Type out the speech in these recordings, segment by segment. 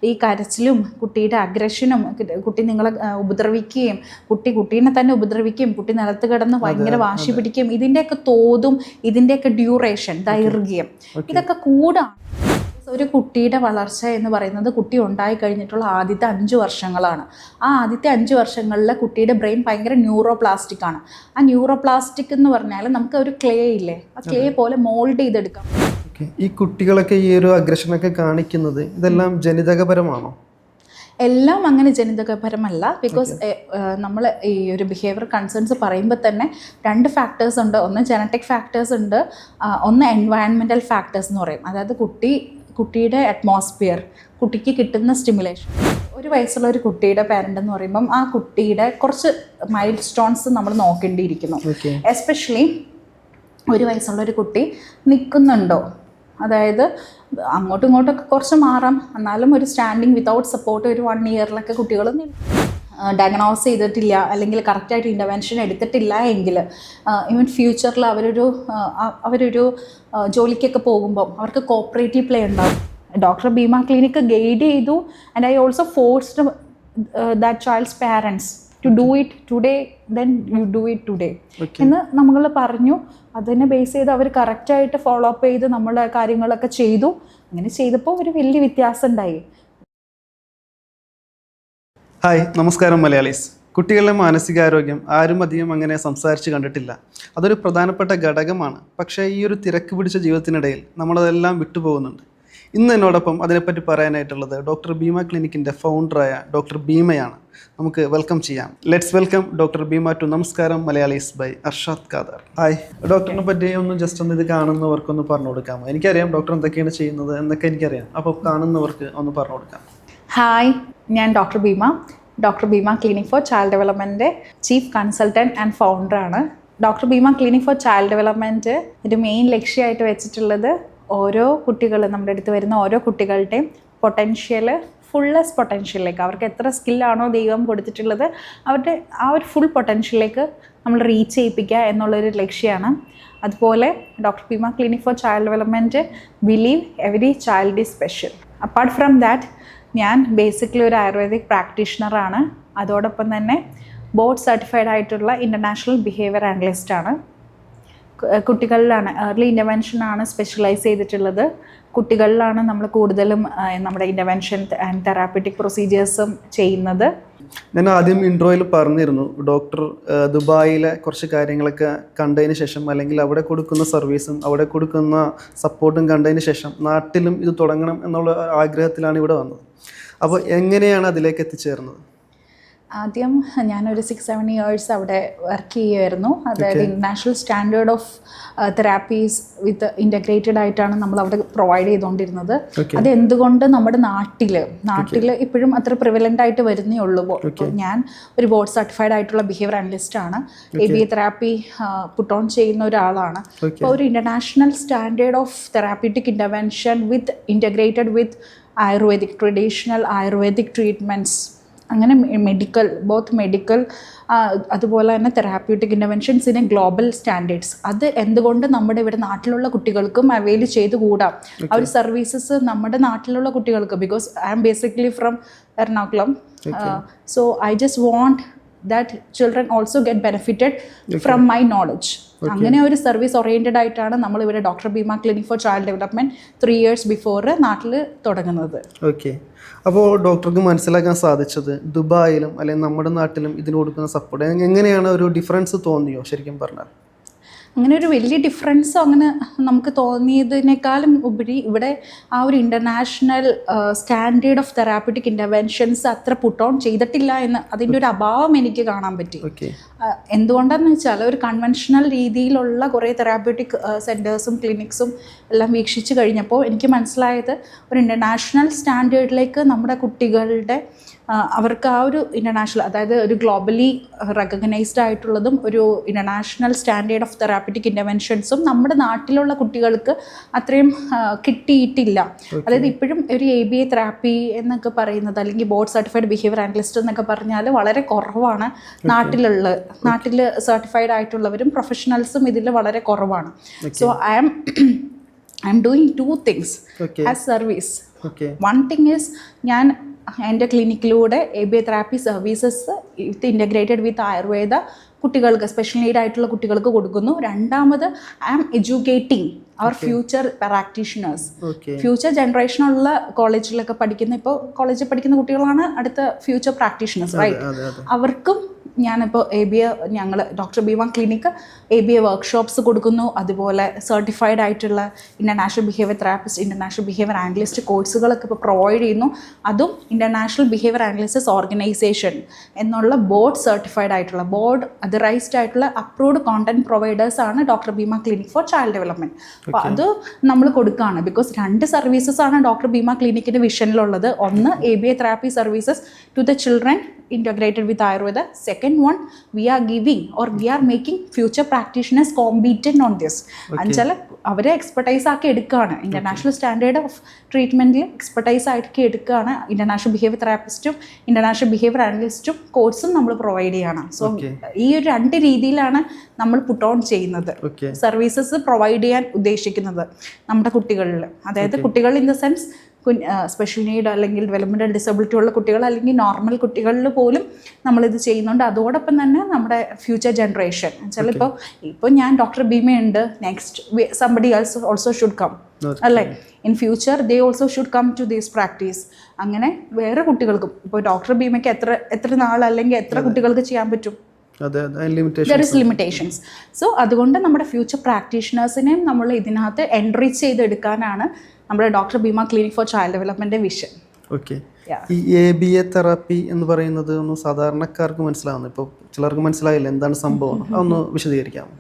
ഈ കരച്ചിലും കുട്ടിയുടെ അഗ്രഷനും കുട്ടി നിങ്ങളെ ഉപദ്രവിക്കുകയും കുട്ടീനെ തന്നെ ഉപദ്രവിക്കുകയും കുട്ടി നിലത്ത് കിടന്ന് ഭയങ്കര വാശി പിടിക്കുകയും ഇതിൻ്റെയൊക്കെ തോതും ഇതിൻ്റെയൊക്കെ ഡ്യൂറേഷൻ ദൈർഘ്യം ഇതൊക്കെ കൂടാണ്. ഒരു കുട്ടിയുടെ വളർച്ച എന്ന് പറയുന്നത് കുട്ടി ഉണ്ടായി കഴിഞ്ഞിട്ടുള്ള ആദ്യത്തെ 5 വർഷങ്ങളാണ്. ആ ആദ്യത്തെ 5 വർഷങ്ങളിൽ കുട്ടിയുടെ ബ്രെയിൻ ഭയങ്കര ന്യൂറോപ്ലാസ്റ്റിക് ആണ്. ആ ന്യൂറോപ്ലാസ്റ്റിക് എന്ന് പറഞ്ഞാൽ നമുക്ക് ഒരു ക്ലേ ഇല്ലേ, ആ ക്ലേ പോലെ മോൾഡ് ചെയ്തെടുക്കാം. ഈ കുട്ടികളൊക്കെ ഈ ഒരു അഗ്രഷനൊക്കെ കാണിക്കുന്നത് ഇതെല്ലാം ജനിതകപരമാണോ? എല്ലാം അങ്ങനെ ജനിതകപരമല്ല. ബിക്കോസ് നമ്മൾ ഈ ഒരു ബിഹേവിയർ കൺസേൺസ് പറയുമ്പോൾ തന്നെ 2 ഫാക്ടേഴ്സ് ഉണ്ട്. ഒന്ന് ജനറ്റിക് ഫാക്ടേഴ്സ് ഉണ്ട്, ഒന്ന് എൻവയൺമെൻറ്റൽ ഫാക്ടേഴ്സ് എന്ന് പറയും. അതായത് കുട്ടിയുടെ അറ്റ്മോസ്ഫിയർ, കുട്ടിക്ക് കിട്ടുന്ന സ്റ്റിമുലേഷൻ. 1 വയസ്സുള്ള ഒരു കുട്ടിയുടെ പാരൻ്റ് എന്ന് പറയുമ്പം ആ കുട്ടിയുടെ കുറച്ച് മൈൽ സ്റ്റോൺസ് നമ്മൾ നോക്കേണ്ടിയിരിക്കുന്നു. എസ്പെഷ്യലി 1 വയസ്സുള്ള ഒരു കുട്ടി നിൽക്കുന്നുണ്ടോ, അതായത് അങ്ങോട്ടും ഇങ്ങോട്ടൊക്കെ കുറച്ച് മാറാം, എന്നാലും ഒരു സ്റ്റാൻഡിങ് വിതൗട്ട് സപ്പോർട്ട് ഒരു 1 ഇയറിലൊക്കെ കുട്ടികൾ ഡയഗ്നോസ് ചെയ്തിട്ടില്ല അല്ലെങ്കിൽ കറക്റ്റായിട്ട് ഇൻ്റർവെൻഷൻ എടുത്തിട്ടില്ല എങ്കിൽ ഈവൻ ഫ്യൂച്ചറിൽ അവരൊരു ജോലിക്കൊക്കെ പോകുമ്പം അവർക്ക് കോപ്പറേറ്റീവ് പ്ലേ ഉണ്ടാവും. ഡോക്ടർ ഭീമ ക്ലിനിക്ക് ഗൈഡ് ചെയ്തു. And I also forced that child's parents to do it today, then you do it today എന്ന് നമ്മൾ പറഞ്ഞു. അതിനെ ബേസ് ചെയ്ത് അവർ കറക്റ്റായിട്ട് ഫോളോ അപ്പ് ചെയ്ത് നമ്മളെ കാര്യങ്ങളൊക്കെ ചെയ്തു. അങ്ങനെ ചെയ്തപ്പോൾ ഒരു വലിയ വ്യത്യാസം ഉണ്ടായി. ഹായ്, നമസ്കാരം മലയാളീസ്. കുട്ടികളുടെ മാനസികാരോഗ്യം ആരും അധികം അങ്ങനെ സംസാരിച്ച് കണ്ടിട്ടില്ല. അതൊരു പ്രധാനപ്പെട്ട ഘടകമാണ്. പക്ഷേ ഈ ഒരു തിരക്ക് പിടിച്ച ജീവിതത്തിനിടയിൽ നമ്മളതെല്ലാം വിട്ടുപോകുന്നുണ്ട്. ഇന്ന് എന്നോടൊപ്പം അതിനെപ്പറ്റി പറയാനായിട്ടുള്ളത് ഡോക്ടർ ഭീമ ക്ലിനിക്കിൻ്റെ ഫൗണ്ടറായ ഡോക്ടർ ഭീമയാണ്. നമുക്ക് വെൽക്കം ചെയ്യാം. Let's welcome doctor Bheema to Namaskaram Malayalees by Arshad Khader. Hi, ഡോക്ടറിനെ പറ്റി ഒന്ന് ഇത് കാണുന്നവർക്കൊന്ന് പറഞ്ഞു കൊടുക്കാമോ? എനിക്കറിയാം ഡോക്ടർ എന്തൊക്കെയാണ് ചെയ്യുന്നത് എന്നൊക്കെ എനിക്കറിയാം. അപ്പോൾ കാണുന്നവർക്ക് ഒന്ന് പറഞ്ഞു കൊടുക്കാം. ഹായ്, ഞാൻ doctor Bheema clinic for child development chief consultant and ഫൗണ്ടറാണ്. Doctor Bheema clinic for child development ഒരു മെയിൻ ലക്ഷ്യമായിട്ട് വെച്ചിട്ടുള്ളത് ഓരോ കുട്ടികളും നമ്മുടെ അടുത്ത് വരുന്ന ഓരോ കുട്ടികളുടെയും പൊട്ടൻഷ്യൽ ഫുള്ളസ്റ്റ് പൊട്ടൻഷ്യലിലേക്ക്, അവർക്ക് എത്ര സ്കില്ലാണോ ദൈവം കൊടുത്തിട്ടുള്ളത് അവരുടെ ആ ഒരു ഫുൾ പൊട്ടൻഷ്യലിലേക്ക് നമ്മൾ റീച്ച് ചെയ്യിപ്പിക്കുക എന്നുള്ളൊരു ലക്ഷ്യമാണ്. അതുപോലെ doctor Bheema clinic for child development believe every child is special. Apart from that ഞാൻ ബേസിക്കലി ഒരു ആയുർവേദിക് പ്രാക്ടീഷണറാണ്. അതോടൊപ്പം തന്നെ ബോർഡ് സർട്ടിഫൈഡ് ആയിട്ടുള്ള ഇൻ്റർനാഷണൽ ബിഹേവിയർ ആനലിസ്റ്റാണ്. കുട്ടികളിലാണ് ഏർലി ഇൻ്റർവെൻഷനാണ് സ്പെഷ്യലൈസ് ചെയ്തിട്ടുള്ളത്. കുട്ടികളിലാണ് നമ്മൾ കൂടുതലും നമ്മുടെ ഇൻ്റർവെൻഷൻ ആൻഡ് തെറാപ്യൂട്ടിക് പ്രൊസീജിയേഴ്സും ചെയ്യുന്നത്. ഞാൻ ആദ്യം ഇൻട്രോയിൽ പറഞ്ഞിരുന്നു ഡോക്ടർ ദുബായിലെ കുറച്ച് കാര്യങ്ങളൊക്കെ കണ്ടതിന് ശേഷം, അല്ലെങ്കിൽ അവിടെ കൊടുക്കുന്ന സർവീസും അവിടെ കൊടുക്കുന്ന സപ്പോർട്ടും കണ്ടതിന് ശേഷം നാട്ടിലും ഇത് തുടങ്ങണം എന്നുള്ള ആഗ്രഹത്തിലാണ് ഇവിടെ വന്നത്. അപ്പോൾ എങ്ങനെയാണ് അതിലേക്ക് എത്തിച്ചേർന്നത്? ആദ്യം ഞാനൊരു 6-7 ഇയേഴ്സ് അവിടെ വർക്ക് ചെയ്യുമായിരുന്നു. അതായത് international standard of therapies with integrated ആയിട്ടാണ് നമ്മൾ അവിടെ പ്രൊവൈഡ് ചെയ്തുകൊണ്ടിരുന്നത്. അത് എന്തുകൊണ്ട് നമ്മുടെ നാട്ടിൽ ഇപ്പോഴും അത്ര പ്രിവലൻ്റ് ആയിട്ട് വരുന്നേ ഉള്ളൂ. ഞാൻ ഒരു ബോർഡ് സർട്ടിഫൈഡ് ആയിട്ടുള്ള ബിഹേവിയർ അനലിസ്റ്റാണ്. ABA തെറാപ്പി പുട്ട് ഓൺ ചെയ്യുന്ന ഒരാളാണ്. അപ്പോൾ ഒരു international standard of therapeutic intervention with integrated with Ayurvedic traditional Ayurvedic treatments, അങ്ങനെ മെഡിക്കൽ അതുപോലെ തന്നെ therapeutic interventions in global standards. അത് എന്തുകൊണ്ട് നമ്മുടെ ഇവിടെ നാട്ടിലുള്ള കുട്ടികൾക്കും അവൈൽ ചെയ്തുകൂടാ? ആ ഒരു സർവീസസ് നമ്മുടെ നാട്ടിലുള്ള കുട്ടികൾക്ക്, because I am basically from Ernakulam, so I just want that children also get benefited from my knowledge. അങ്ങനെ ഒരു സർവീസ് ഓറിയൻറ്റഡ് ആയിട്ടാണ് നമ്മളിവിടെ doctor Bheema clinic for child development 3 years before നാട്ടിൽ തുടങ്ങുന്നത്. ഓക്കെ, അപ്പോൾ ഡോക്ടർക്ക് മനസ്സിലാക്കാൻ സാധിച്ചത് ദുബായിലും അല്ലെങ്കിൽ നമ്മുടെ നാട്ടിലും ഇതിന് കൊടുക്കുന്ന സപ്പോർട്ട് എങ്ങനെയാണ്? ഒരു ഡിഫറൻസ് തോന്നിയോ ശരിക്കും പറഞ്ഞാൽ? അങ്ങനെ ഒരു വലിയ ഡിഫറൻസ് അങ്ങനെ നമുക്ക് തോന്നിയതിനേക്കാളും ഉപരി ഇവിടെ ആ ഒരു international standard of therapeutic interventions അത്ര പുട്ട് ഓൺ ചെയ്തിട്ടില്ല എന്ന് അതിൻ്റെ ഒരു അഭാവം എനിക്ക് കാണാൻ പറ്റി. എന്തുകൊണ്ടാണെന്ന് വെച്ചാൽ ഒരു കൺവെൻഷണൽ രീതിയിലുള്ള കുറേ തെറാപ്യൂട്ടിക് സെൻറ്റേഴ്സും ക്ലിനിക്സും എല്ലാം വീക്ഷിച്ച് കഴിഞ്ഞപ്പോൾ എനിക്ക് മനസ്സിലായത് ഒരു ഇൻ്റർനാഷണൽ സ്റ്റാൻഡേർഡിലേക്ക് നമ്മുടെ കുട്ടികളുടെ അവർക്ക് ആ ഒരു ഇൻ്റർനാഷണൽ, അതായത് ഒരു ഗ്ലോബലി റെക്കഗ്നൈസ്ഡ് ആയിട്ടുള്ളതും ഒരു ഇൻ്റർനാഷണൽ സ്റ്റാൻഡേർഡ് ഓഫ് തെറാപ്യൂട്ടിക് ഇൻ്റർവെൻഷൻസും നമ്മുടെ നാട്ടിലുള്ള കുട്ടികൾക്ക് അത്രയും കിട്ടിയിട്ടില്ല. അതായത് ഇപ്പോഴും ഒരു ABA തെറാപ്പി എന്നൊക്കെ പറയുന്നത് അല്ലെങ്കിൽ ബോർഡ് സർട്ടിഫൈഡ് ബിഹേവിയർ അനലിസ്റ്റ് എന്നൊക്കെ പറഞ്ഞാൽ വളരെ കുറവാണ്. നാട്ടിൽ സർട്ടിഫൈഡ് ആയിട്ടുള്ളവരും പ്രൊഫഷണൽസും ഇതിൽ വളരെ കുറവാണ്. So I am I'm doing 2 things Okay. As service. Okay. One thing is ഞാൻ എൻ്റെ ക്ലിനിക്കിലൂടെ ABA therapy services with integrated with Ayurveda കുട്ടികൾക്ക് സ്പെഷ്യൽ നീഡ് ആയിട്ടുള്ള കുട്ടികൾക്ക് കൊടുക്കുന്നു. രണ്ടാമത് I am educating our future practitioners. Okay. Future ജനറേഷനുള്ള കോളേജിലൊക്കെ പഠിക്കുന്ന, ഇപ്പോൾ കോളേജിൽ പഠിക്കുന്ന കുട്ടികളാണ് അടുത്ത ഫ്യൂച്ചർ പ്രാക്ടീഷണേഴ്സ്, റൈറ്റ്? അതെ അതെ. അവർക്കും ഞാനിപ്പോൾ ABA, ഞങ്ങൾ doctor Bheema clinic ABA workshops കൊടുക്കുന്നു. അതുപോലെ സർട്ടിഫൈഡ് ആയിട്ടുള്ള international behaviour therapist, international behaviour analyst കോഴ്സുകളൊക്കെ ഇപ്പോൾ പ്രൊവൈഡ് ചെയ്യുന്നു. അതും ഇൻ്റർനാഷണൽ ബിഹേവിയർ ആനലിസ്റ്റസ് ഓർഗനൈസേഷൻ എന്നുള്ള ബോർഡ് സർട്ടിഫൈഡ് ആയിട്ടുള്ള, ബോർഡ് അതറൈസ്ഡ് ആയിട്ടുള്ള അപ്രൂവ്ഡ് കോണ്ടന്റ് പ്രൊവൈഡേഴ്സ് ആണ് doctor Bheema clinic for child development. അപ്പോൾ അത് നമ്മൾ കൊടുക്കുകയാണ്. ബിക്കോസ് 2 സർവീസസ് ആണ് ഡോക്ടർ ഭീമ ക്ലിനിക്കിൻ്റെ വിഷനിലുള്ളത്. ഒന്ന് ABA therapy services to the children integrated with Ayurveda. Second one, we are giving or we are making future practitioners competent on this. എന്നുവെച്ചാൽ അവരെ എക്സ്പെർട്ടൈസ് ആക്കി എടുക്കുകയാണ്. ഇൻ്റർനാഷണൽ സ്റ്റാൻഡേർഡ് ഓഫ് ട്രീറ്റ്മെൻറ്റിൽ എക്സ്പെർട്ടൈസ് ആക്കി എടുക്കുകയാണ്. ഇൻ്റർനാഷണൽ ബിഹേവിയർ തെറാപ്പിസ്റ്റും ഇൻ്റർനാഷണൽ ബിഹേവിയർ അനലിസ്റ്റും കോഴ്സും നമ്മൾ provide ചെയ്യണം. So ഈ ഒരു 2 രീതിയിലാണ് നമ്മൾ പുട്ട് ഓൺ ചെയ്യുന്നത്, സർവീസസ് പ്രൊവൈഡ് ചെയ്യാൻ ഉദ്ദേശിക്കുന്നത് നമ്മുടെ കുട്ടികളിൽ. അതായത് കുട്ടികൾ in the sense special need അല്ലെങ്കിൽ ഡെവലപ്മെൻറ്റൽ ഡിസബിലിറ്റി ഉള്ള കുട്ടികൾ അല്ലെങ്കിൽ നോർമൽ കുട്ടികളിൽ പോലും നമ്മളിത് ചെയ്യുന്നുണ്ട്. അതോടൊപ്പം തന്നെ നമ്മുടെ ഫ്യൂച്ചർ ജനറേഷൻ വെച്ചാൽ ഇപ്പോൾ ഞാൻ ഡോക്ടർ ഭീമയുണ്ട്, next somebody else also should come, അല്ലേ? In future they also should come to this practice. അങ്ങനെ വേറെ കുട്ടികൾക്കും ഇപ്പോൾ ഡോക്ടർ ഭീമയ്ക്ക് എത്ര നാൾ അല്ലെങ്കിൽ എത്ര കുട്ടികൾക്ക് ചെയ്യാൻ പറ്റും? There is limitations. സോ അതുകൊണ്ട് നമ്മുടെ ഫ്യൂച്ചർ പ്രാക്ടീഷണേഴ്സിനെയും നമ്മൾ ഇതിനകത്ത് എൻറിച്ച് ചെയ്തെടുക്കാനാണ് നമ്മുടെ doctor Bheema clinic for child development vision. Okay. ഈ ABA തെറാപ്പി എന്ന് പറയുന്നത് ഒന്ന് സാധാരണക്കാർക്ക് മനസ്സിലാവുന്നു. ഇപ്പോൾ ചിലർക്ക് മനസ്സിലായില്ല എന്താണ് സംഭവം, അതൊന്ന് വിശദീകരിക്കാമോ?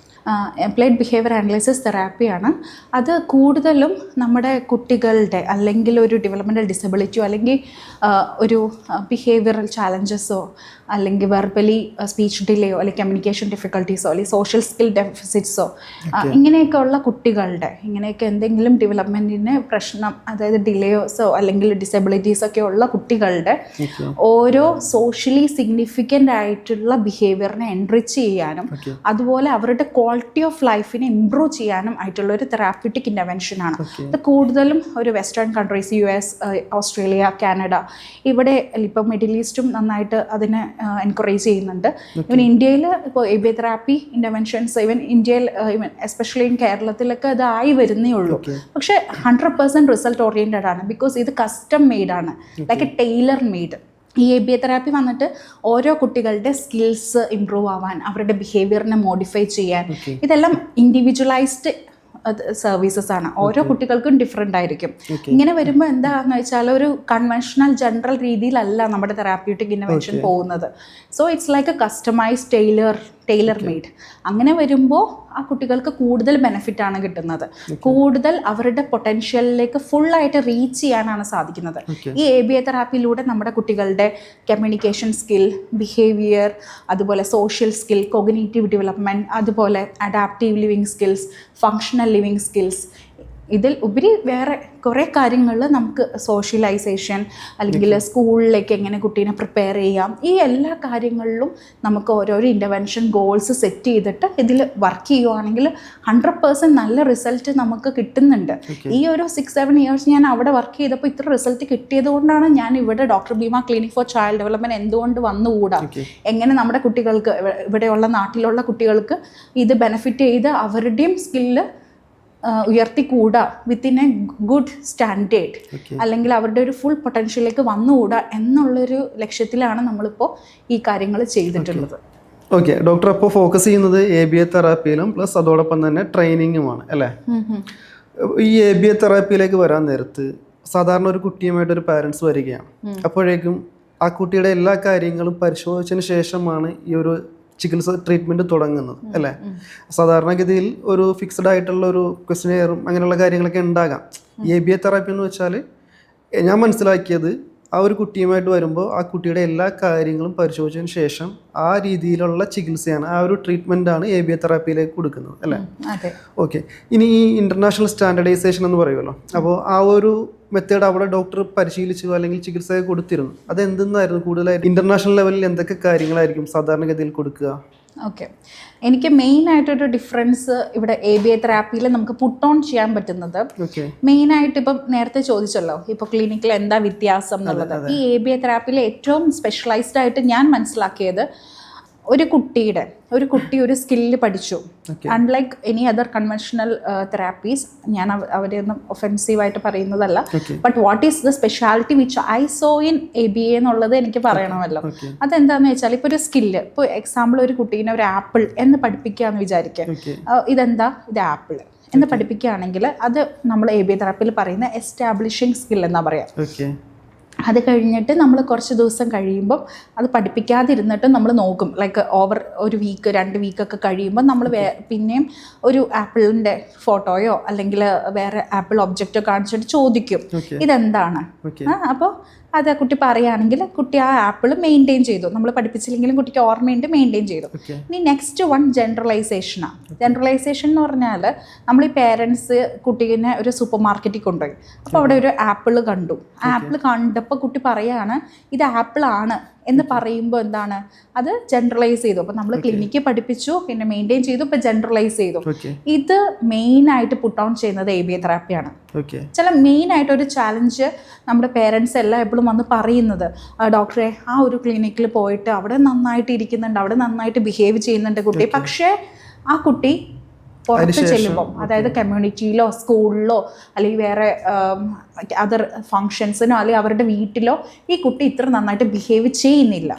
അപ്ലൈഡ് ബിഹേവിയർ അനലൈസിസ് തെറാപ്പിയാണ്. അത് കൂടുതലും നമ്മുടെ കുട്ടികളുടെ അല്ലെങ്കിൽ ഒരു ഡെവലപ്മെൻറ്റൽ ഡിസബിലിറ്റിയോ അല്ലെങ്കിൽ ഒരു ബിഹേവിയറൽ ചാലഞ്ചസോ അല്ലെങ്കിൽ വെർബലി സ്പീച്ച് ഡിലേയോ അല്ലെങ്കിൽ കമ്മ്യൂണിക്കേഷൻ ഡിഫിക്കൽട്ടീസോ അല്ലെങ്കിൽ സോഷ്യൽ സ്കിൽ ഡെഫിസിറ്റ്സോ ഇങ്ങനെയൊക്കെ ഉള്ള കുട്ടികളുടെ ഇങ്ങനെയൊക്കെ എന്തെങ്കിലും ഡെവലപ്മെൻറ്റിന് പ്രശ്നം, അതായത് ഡിലേയോസോ അല്ലെങ്കിൽ ഡിസബിലിറ്റീസൊക്കെ ഉള്ള കുട്ടികളുടെ ഓരോ സോഷ്യലി സിഗ്നിഫിക്കൻ്റ് ആയിട്ടുള്ള ബിഹേവിയറിനെ എൻറിച്ച് ചെയ്യാനും അതുപോലെ അവരുടെ ക്വാളിറ്റി ഓഫ് ലൈഫിനെ ഇംപ്രൂവ് ചെയ്യാനും ആയിട്ടുള്ള ഒരു തെറാപ്യൂട്ടിക് ഇൻ്റർവെൻഷനാണ്. ഇത് കൂടുതലും ഒരു western countries, US, Australia, Canada, ഇവിടെ ഇപ്പോൾ മിഡിൽ ഈസ്റ്റും നന്നായിട്ട് അതിനെ എൻകറേജ് ചെയ്യുന്നുണ്ട്. ഇവൻ ഇന്ത്യയിൽ ഇപ്പോൾ ABA തെറാപ്പി ഇൻ്റർവെൻഷൻസ് ഈവൻ ഇന്ത്യയിൽ ഈവൻ എസ്പെഷ്യലി ഇൻ കേരളത്തിലൊക്കെ ഇതായി വരുന്നേ ഉള്ളൂ. പക്ഷേ 100% റിസൾട്ട് ഓറിയൻറ്റഡ് ആണ്. ബിക്കോസ് ഇത് കസ്റ്റം മെയ്ഡാണ്, ലൈക്ക് എ ടൈലർ മെയ്ഡ്. ഈ ABA തെറാപ്പി വന്നിട്ട് ഓരോ കുട്ടികളുടെ സ്കിൽസ് ഇംപ്രൂവ് ആവാൻ, അവരുടെ ബിഹേവിയറിനെ മോഡിഫൈ ചെയ്യാൻ, ഇതെല്ലാം ഇൻഡിവിജ്വലൈസ്ഡ് സർവീസസ് ആണ്. ഓരോ കുട്ടികൾക്കും ഡിഫറെൻ്റ് ആയിരിക്കും. ഇങ്ങനെ വരുമ്പോൾ എന്താണെന്ന് വെച്ചാൽ ഒരു കൺവെൻഷണൽ ജനറൽ രീതിയിലല്ല നമ്മുടെ തെറാപ്യൂട്ടിക് ഇൻ്റർവെൻഷൻ പോകുന്നത്. So it's like a customised tailor made. അങ്ങനെ വരുമ്പോൾ ആ കുട്ടികൾക്ക് കൂടുതൽ ബെനിഫിറ്റ് ആണ് കിട്ടുന്നത്, കൂടുതൽ അവരുടെ പൊട്ടൻഷ്യലിലേക്ക് ഫുള്ളായിട്ട് റീച്ച് ചെയ്യാനാണ് സാധിക്കുന്നത്. ഈ ABA തെറാപ്പിയിലൂടെ നമ്മുടെ കുട്ടികളുടെ കമ്മ്യൂണിക്കേഷൻ സ്കിൽ, ബിഹേവിയർ, അതുപോലെ സോഷ്യൽ സ്കിൽ, കോഗ്നിറ്റീവ് ഡെവലപ്മെൻറ്റ്, അതുപോലെ adaptive living skills, functional living skills, ഇതിൽ ഉപരി വേറെ കുറേ കാര്യങ്ങളിൽ നമുക്ക് സോഷ്യലൈസേഷൻ അല്ലെങ്കിൽ സ്കൂളിലേക്ക് എങ്ങനെ കുട്ടീനെ പ്രിപ്പയർ ചെയ്യാം, ഈ എല്ലാ കാര്യങ്ങളിലും നമുക്ക് ഓരോരോ ഇൻ്റർവെൻഷൻ ഗോൾസ് സെറ്റ് ചെയ്തിട്ട് ഇതിൽ വർക്ക് ചെയ്യുവാണെങ്കിൽ 100% നല്ല റിസൾട്ട് നമുക്ക് കിട്ടുന്നുണ്ട്. ഈ ഒരു 6-7 ഇയേഴ്സ് ഞാൻ അവിടെ വർക്ക് ചെയ്തപ്പോൾ ഇത്ര റിസൾട്ട് കിട്ടിയത് കൊണ്ടാണ് ഞാൻ ഇവിടെ doctor Bheema clinic for child development എന്തുകൊണ്ട് വന്നുകൂടാ, എങ്ങനെ നമ്മുടെ കുട്ടികൾക്ക് ഇവിടെയുള്ള നാട്ടിലുള്ള കുട്ടികൾക്ക് ഇത് ബെനിഫിറ്റ് ചെയ്ത് അവരുടെയും സ്കില്ല് ഉയർത്തിക്കൂടാ വിത്തിൻ എ ഗുഡ് സ്റ്റാൻഡേർഡ്, അല്ലെങ്കിൽ അവരുടെ ഒരു ഫുൾ പൊട്ടൻഷ്യലിലേക്ക് വന്നുകൂടാ എന്നുള്ളൊരു ലക്ഷ്യത്തിലാണ് നമ്മളിപ്പോൾ ഈ കാര്യങ്ങൾ ചെയ്തിട്ടുള്ളത്. ഓക്കെ ഡോക്ടർ, അപ്പോൾ ഫോക്കസ് ചെയ്യുന്നത് ABA തെറാപ്പിയിലും പ്ലസ് അതോടൊപ്പം തന്നെ ട്രെയിനിങ്ങുമാണ് അല്ലേ? ഈ ABA തെറാപ്പിയിലേക്ക് വരാൻ നേരത്ത് സാധാരണ ഒരു കുട്ടിയുമായിട്ടൊരു പാരൻസ് വരികയാണ്. അപ്പോഴേക്കും ആ കുട്ടിയുടെ എല്ലാ കാര്യങ്ങളും പരിശോധിച്ചതിന് ശേഷമാണ് ഈ ഒരു ചികിത്സ ട്രീറ്റ്മെൻറ്റ് തുടങ്ങുന്നത് അല്ലേ? സാധാരണഗതിയിൽ ഒരു ഫിക്സഡ് ആയിട്ടുള്ള ഒരു ക്വസ്റ്റ്യനെയറും അങ്ങനെയുള്ള കാര്യങ്ങളൊക്കെ ഉണ്ടാകാം. ABA തെറാപ്പി എന്ന് വെച്ചാൽ ഞാൻ മനസ്സിലാക്കിയത് ആ ഒരു കുട്ടിയുമായിട്ട് വരുമ്പോൾ ആ കുട്ടിയുടെ എല്ലാ കാര്യങ്ങളും പരിശോധിച്ചതിന് ശേഷം ആ രീതിയിലുള്ള ചികിത്സയാണ്, ആ ഒരു ട്രീറ്റ്മെൻറ്റാണ് ABA തെറാപ്പിയിലേക്ക് കൊടുക്കുന്നത് അല്ലേ? ഓക്കെ. ഇനി ഈ ഇൻ്റർനാഷണൽ സ്റ്റാൻഡർഡൈസേഷൻ എന്ന് പറയുമല്ലോ, അപ്പോൾ ആ ഒരു മെത്തേഡ് അവിടെ ഡോക്ടർ പരിശീലിച്ചു അല്ലെങ്കിൽ ചികിത്സ കൊടുത്തിരുന്നു. അത് എന്തെന്നായിരുന്നു കൂടുതലായിട്ട് ഇൻ്റർനാഷണൽ ലെവലിൽ എന്തൊക്കെ കാര്യങ്ങളായിരിക്കും സാധാരണഗതിയിൽ കൊടുക്കുക? ഓക്കെ, എനിക്ക് മെയിനായിട്ടൊരു ഡിഫറൻസ് ഇവിടെ ABA തെറാപ്പിയിൽ നമുക്ക് പുട്ട് ഓൺ ചെയ്യാൻ പറ്റുന്നത്, മെയിനായിട്ട് ഇപ്പം നേരത്തെ ചോദിച്ചല്ലോ ഇപ്പോൾ ക്ലിനിക്കിൽ എന്താ വ്യത്യാസം എന്നുള്ളത്. ഈ ABA തെറാപ്പിയിൽ ഏറ്റവും സ്പെഷ്യലൈസ്ഡ് ആയിട്ട് ഞാൻ മനസ്സിലാക്കിയത്, ഒരു കുട്ടി ഒരു സ്കില്ല് പഠിച്ചു, unlike any other conventional therapies, ഞാൻ അവരെയൊന്നും ഒഫെൻസീവായിട്ട് പറയുന്നതല്ല, but what is the speciality which I so in ABA എന്നുള്ളത് എനിക്ക് പറയണമല്ലോ. അതെന്താണെന്ന് വെച്ചാൽ, ഇപ്പോൾ ഒരു സ്കില്ല്, ഇപ്പോൾ എക്സാമ്പിൾ ഒരു കുട്ടീനെ ഒരു ആപ്പിൾ എന്ന് പഠിപ്പിക്കുകയെന്ന് വിചാരിക്കുക, ഇതെന്താ, ഇത് ആപ്പിൾ എന്ന് പഠിപ്പിക്കുകയാണെങ്കിൽ അത് നമ്മൾ ABA തെറാപ്പിയിൽ പറയുന്ന എസ്റ്റാബ്ലിഷിംഗ് സ്കിൽ എന്നാ പറയാം. അത് കഴിഞ്ഞിട്ട് നമ്മൾ കുറച്ച് ദിവസം കഴിയുമ്പം അത് പഠിപ്പിക്കാതിരുന്നിട്ട് നമ്മൾ നോക്കും, ലൈക്ക് ഓവർ ഒരു വീക്ക് 2 വീക്കൊക്കെ കഴിയുമ്പോൾ നമ്മൾ പിന്നെയും ഒരു ആപ്പിളിൻ്റെ ഫോട്ടോയോ അല്ലെങ്കിൽ വേറെ ആപ്പിൾ ഒബ്ജക്റ്റോ കാണിച്ചിട്ട് ചോദിക്കും ഇതെന്താണ്. അപ്പോൾ അത് കുട്ടി പറയുകയാണെങ്കിൽ കുട്ടി ആ ആപ്പിൾ മെയിൻറ്റെയിൻ ചെയ്തു, നമ്മൾ പഠിപ്പിച്ചില്ലെങ്കിലും കുട്ടിക്ക് ഓർമ്മയുണ്ട്, മെയിൻറ്റെയിൻ ചെയ്തു. ഇനി നെക്സ്റ്റ് വൺ ജനറലൈസേഷനാണ്. ജനറലൈസേഷൻ എന്ന് പറഞ്ഞാൽ, നമ്മൾ ഈ പേരൻസ് കുട്ടീനെ ഒരു സൂപ്പർ മാർക്കറ്റിൽ കൊണ്ടുപോയി, അപ്പോൾ അവിടെ ഒരു ആപ്പിൾ കണ്ടു. ആപ്പിൾ കണ്ടപ്പോൾ കുട്ടി പറയുകയാണ് ഇത് ആപ്പിളാണ് എന്ന് പറയുമ്പോൾ എന്താണ്, അത് ജനറലൈസ് ചെയ്തു. അപ്പോൾ നമ്മൾ ക്ലിനിക്കിൽ പഠിപ്പിച്ചു, പിന്നെ മെയിൻറ്റെയിൻ ചെയ്തു, ഇപ്പോൾ ജനറലൈസ് ചെയ്തു. ഇത് മെയിനായിട്ട് പുട്ട് ഓൺ ചെയ്യുന്നത് ABA തെറാപ്പിയാണ്. ചില മെയിനായിട്ട് ഒരു ചാലഞ്ച് നമ്മുടെ പേരൻസ് എല്ലാം എപ്പോഴും വന്ന് പറയുന്നത്, ഡോക്ടറെ ആ ഒരു ക്ലിനിക്കിൽ പോയിട്ട് അവിടെ നന്നായിട്ട് ഇരിക്കുന്നുണ്ട്, അവിടെ നന്നായിട്ട് ബിഹേവ് ചെയ്യുന്നുണ്ട് കുട്ടി, പക്ഷേ ആ കുട്ടി പുറത്ത് ചെല്ലുമ്പം, അതായത് കമ്മ്യൂണിറ്റിയിലോ സ്കൂളിലോ അല്ലെങ്കിൽ വേറെ അതർ ഫങ്ഷൻസിനോ അല്ലെങ്കിൽ അവരുടെ വീട്ടിലോ ഈ കുട്ടി ഇത്ര നന്നായിട്ട് ബിഹേവ് ചെയ്യുന്നില്ല.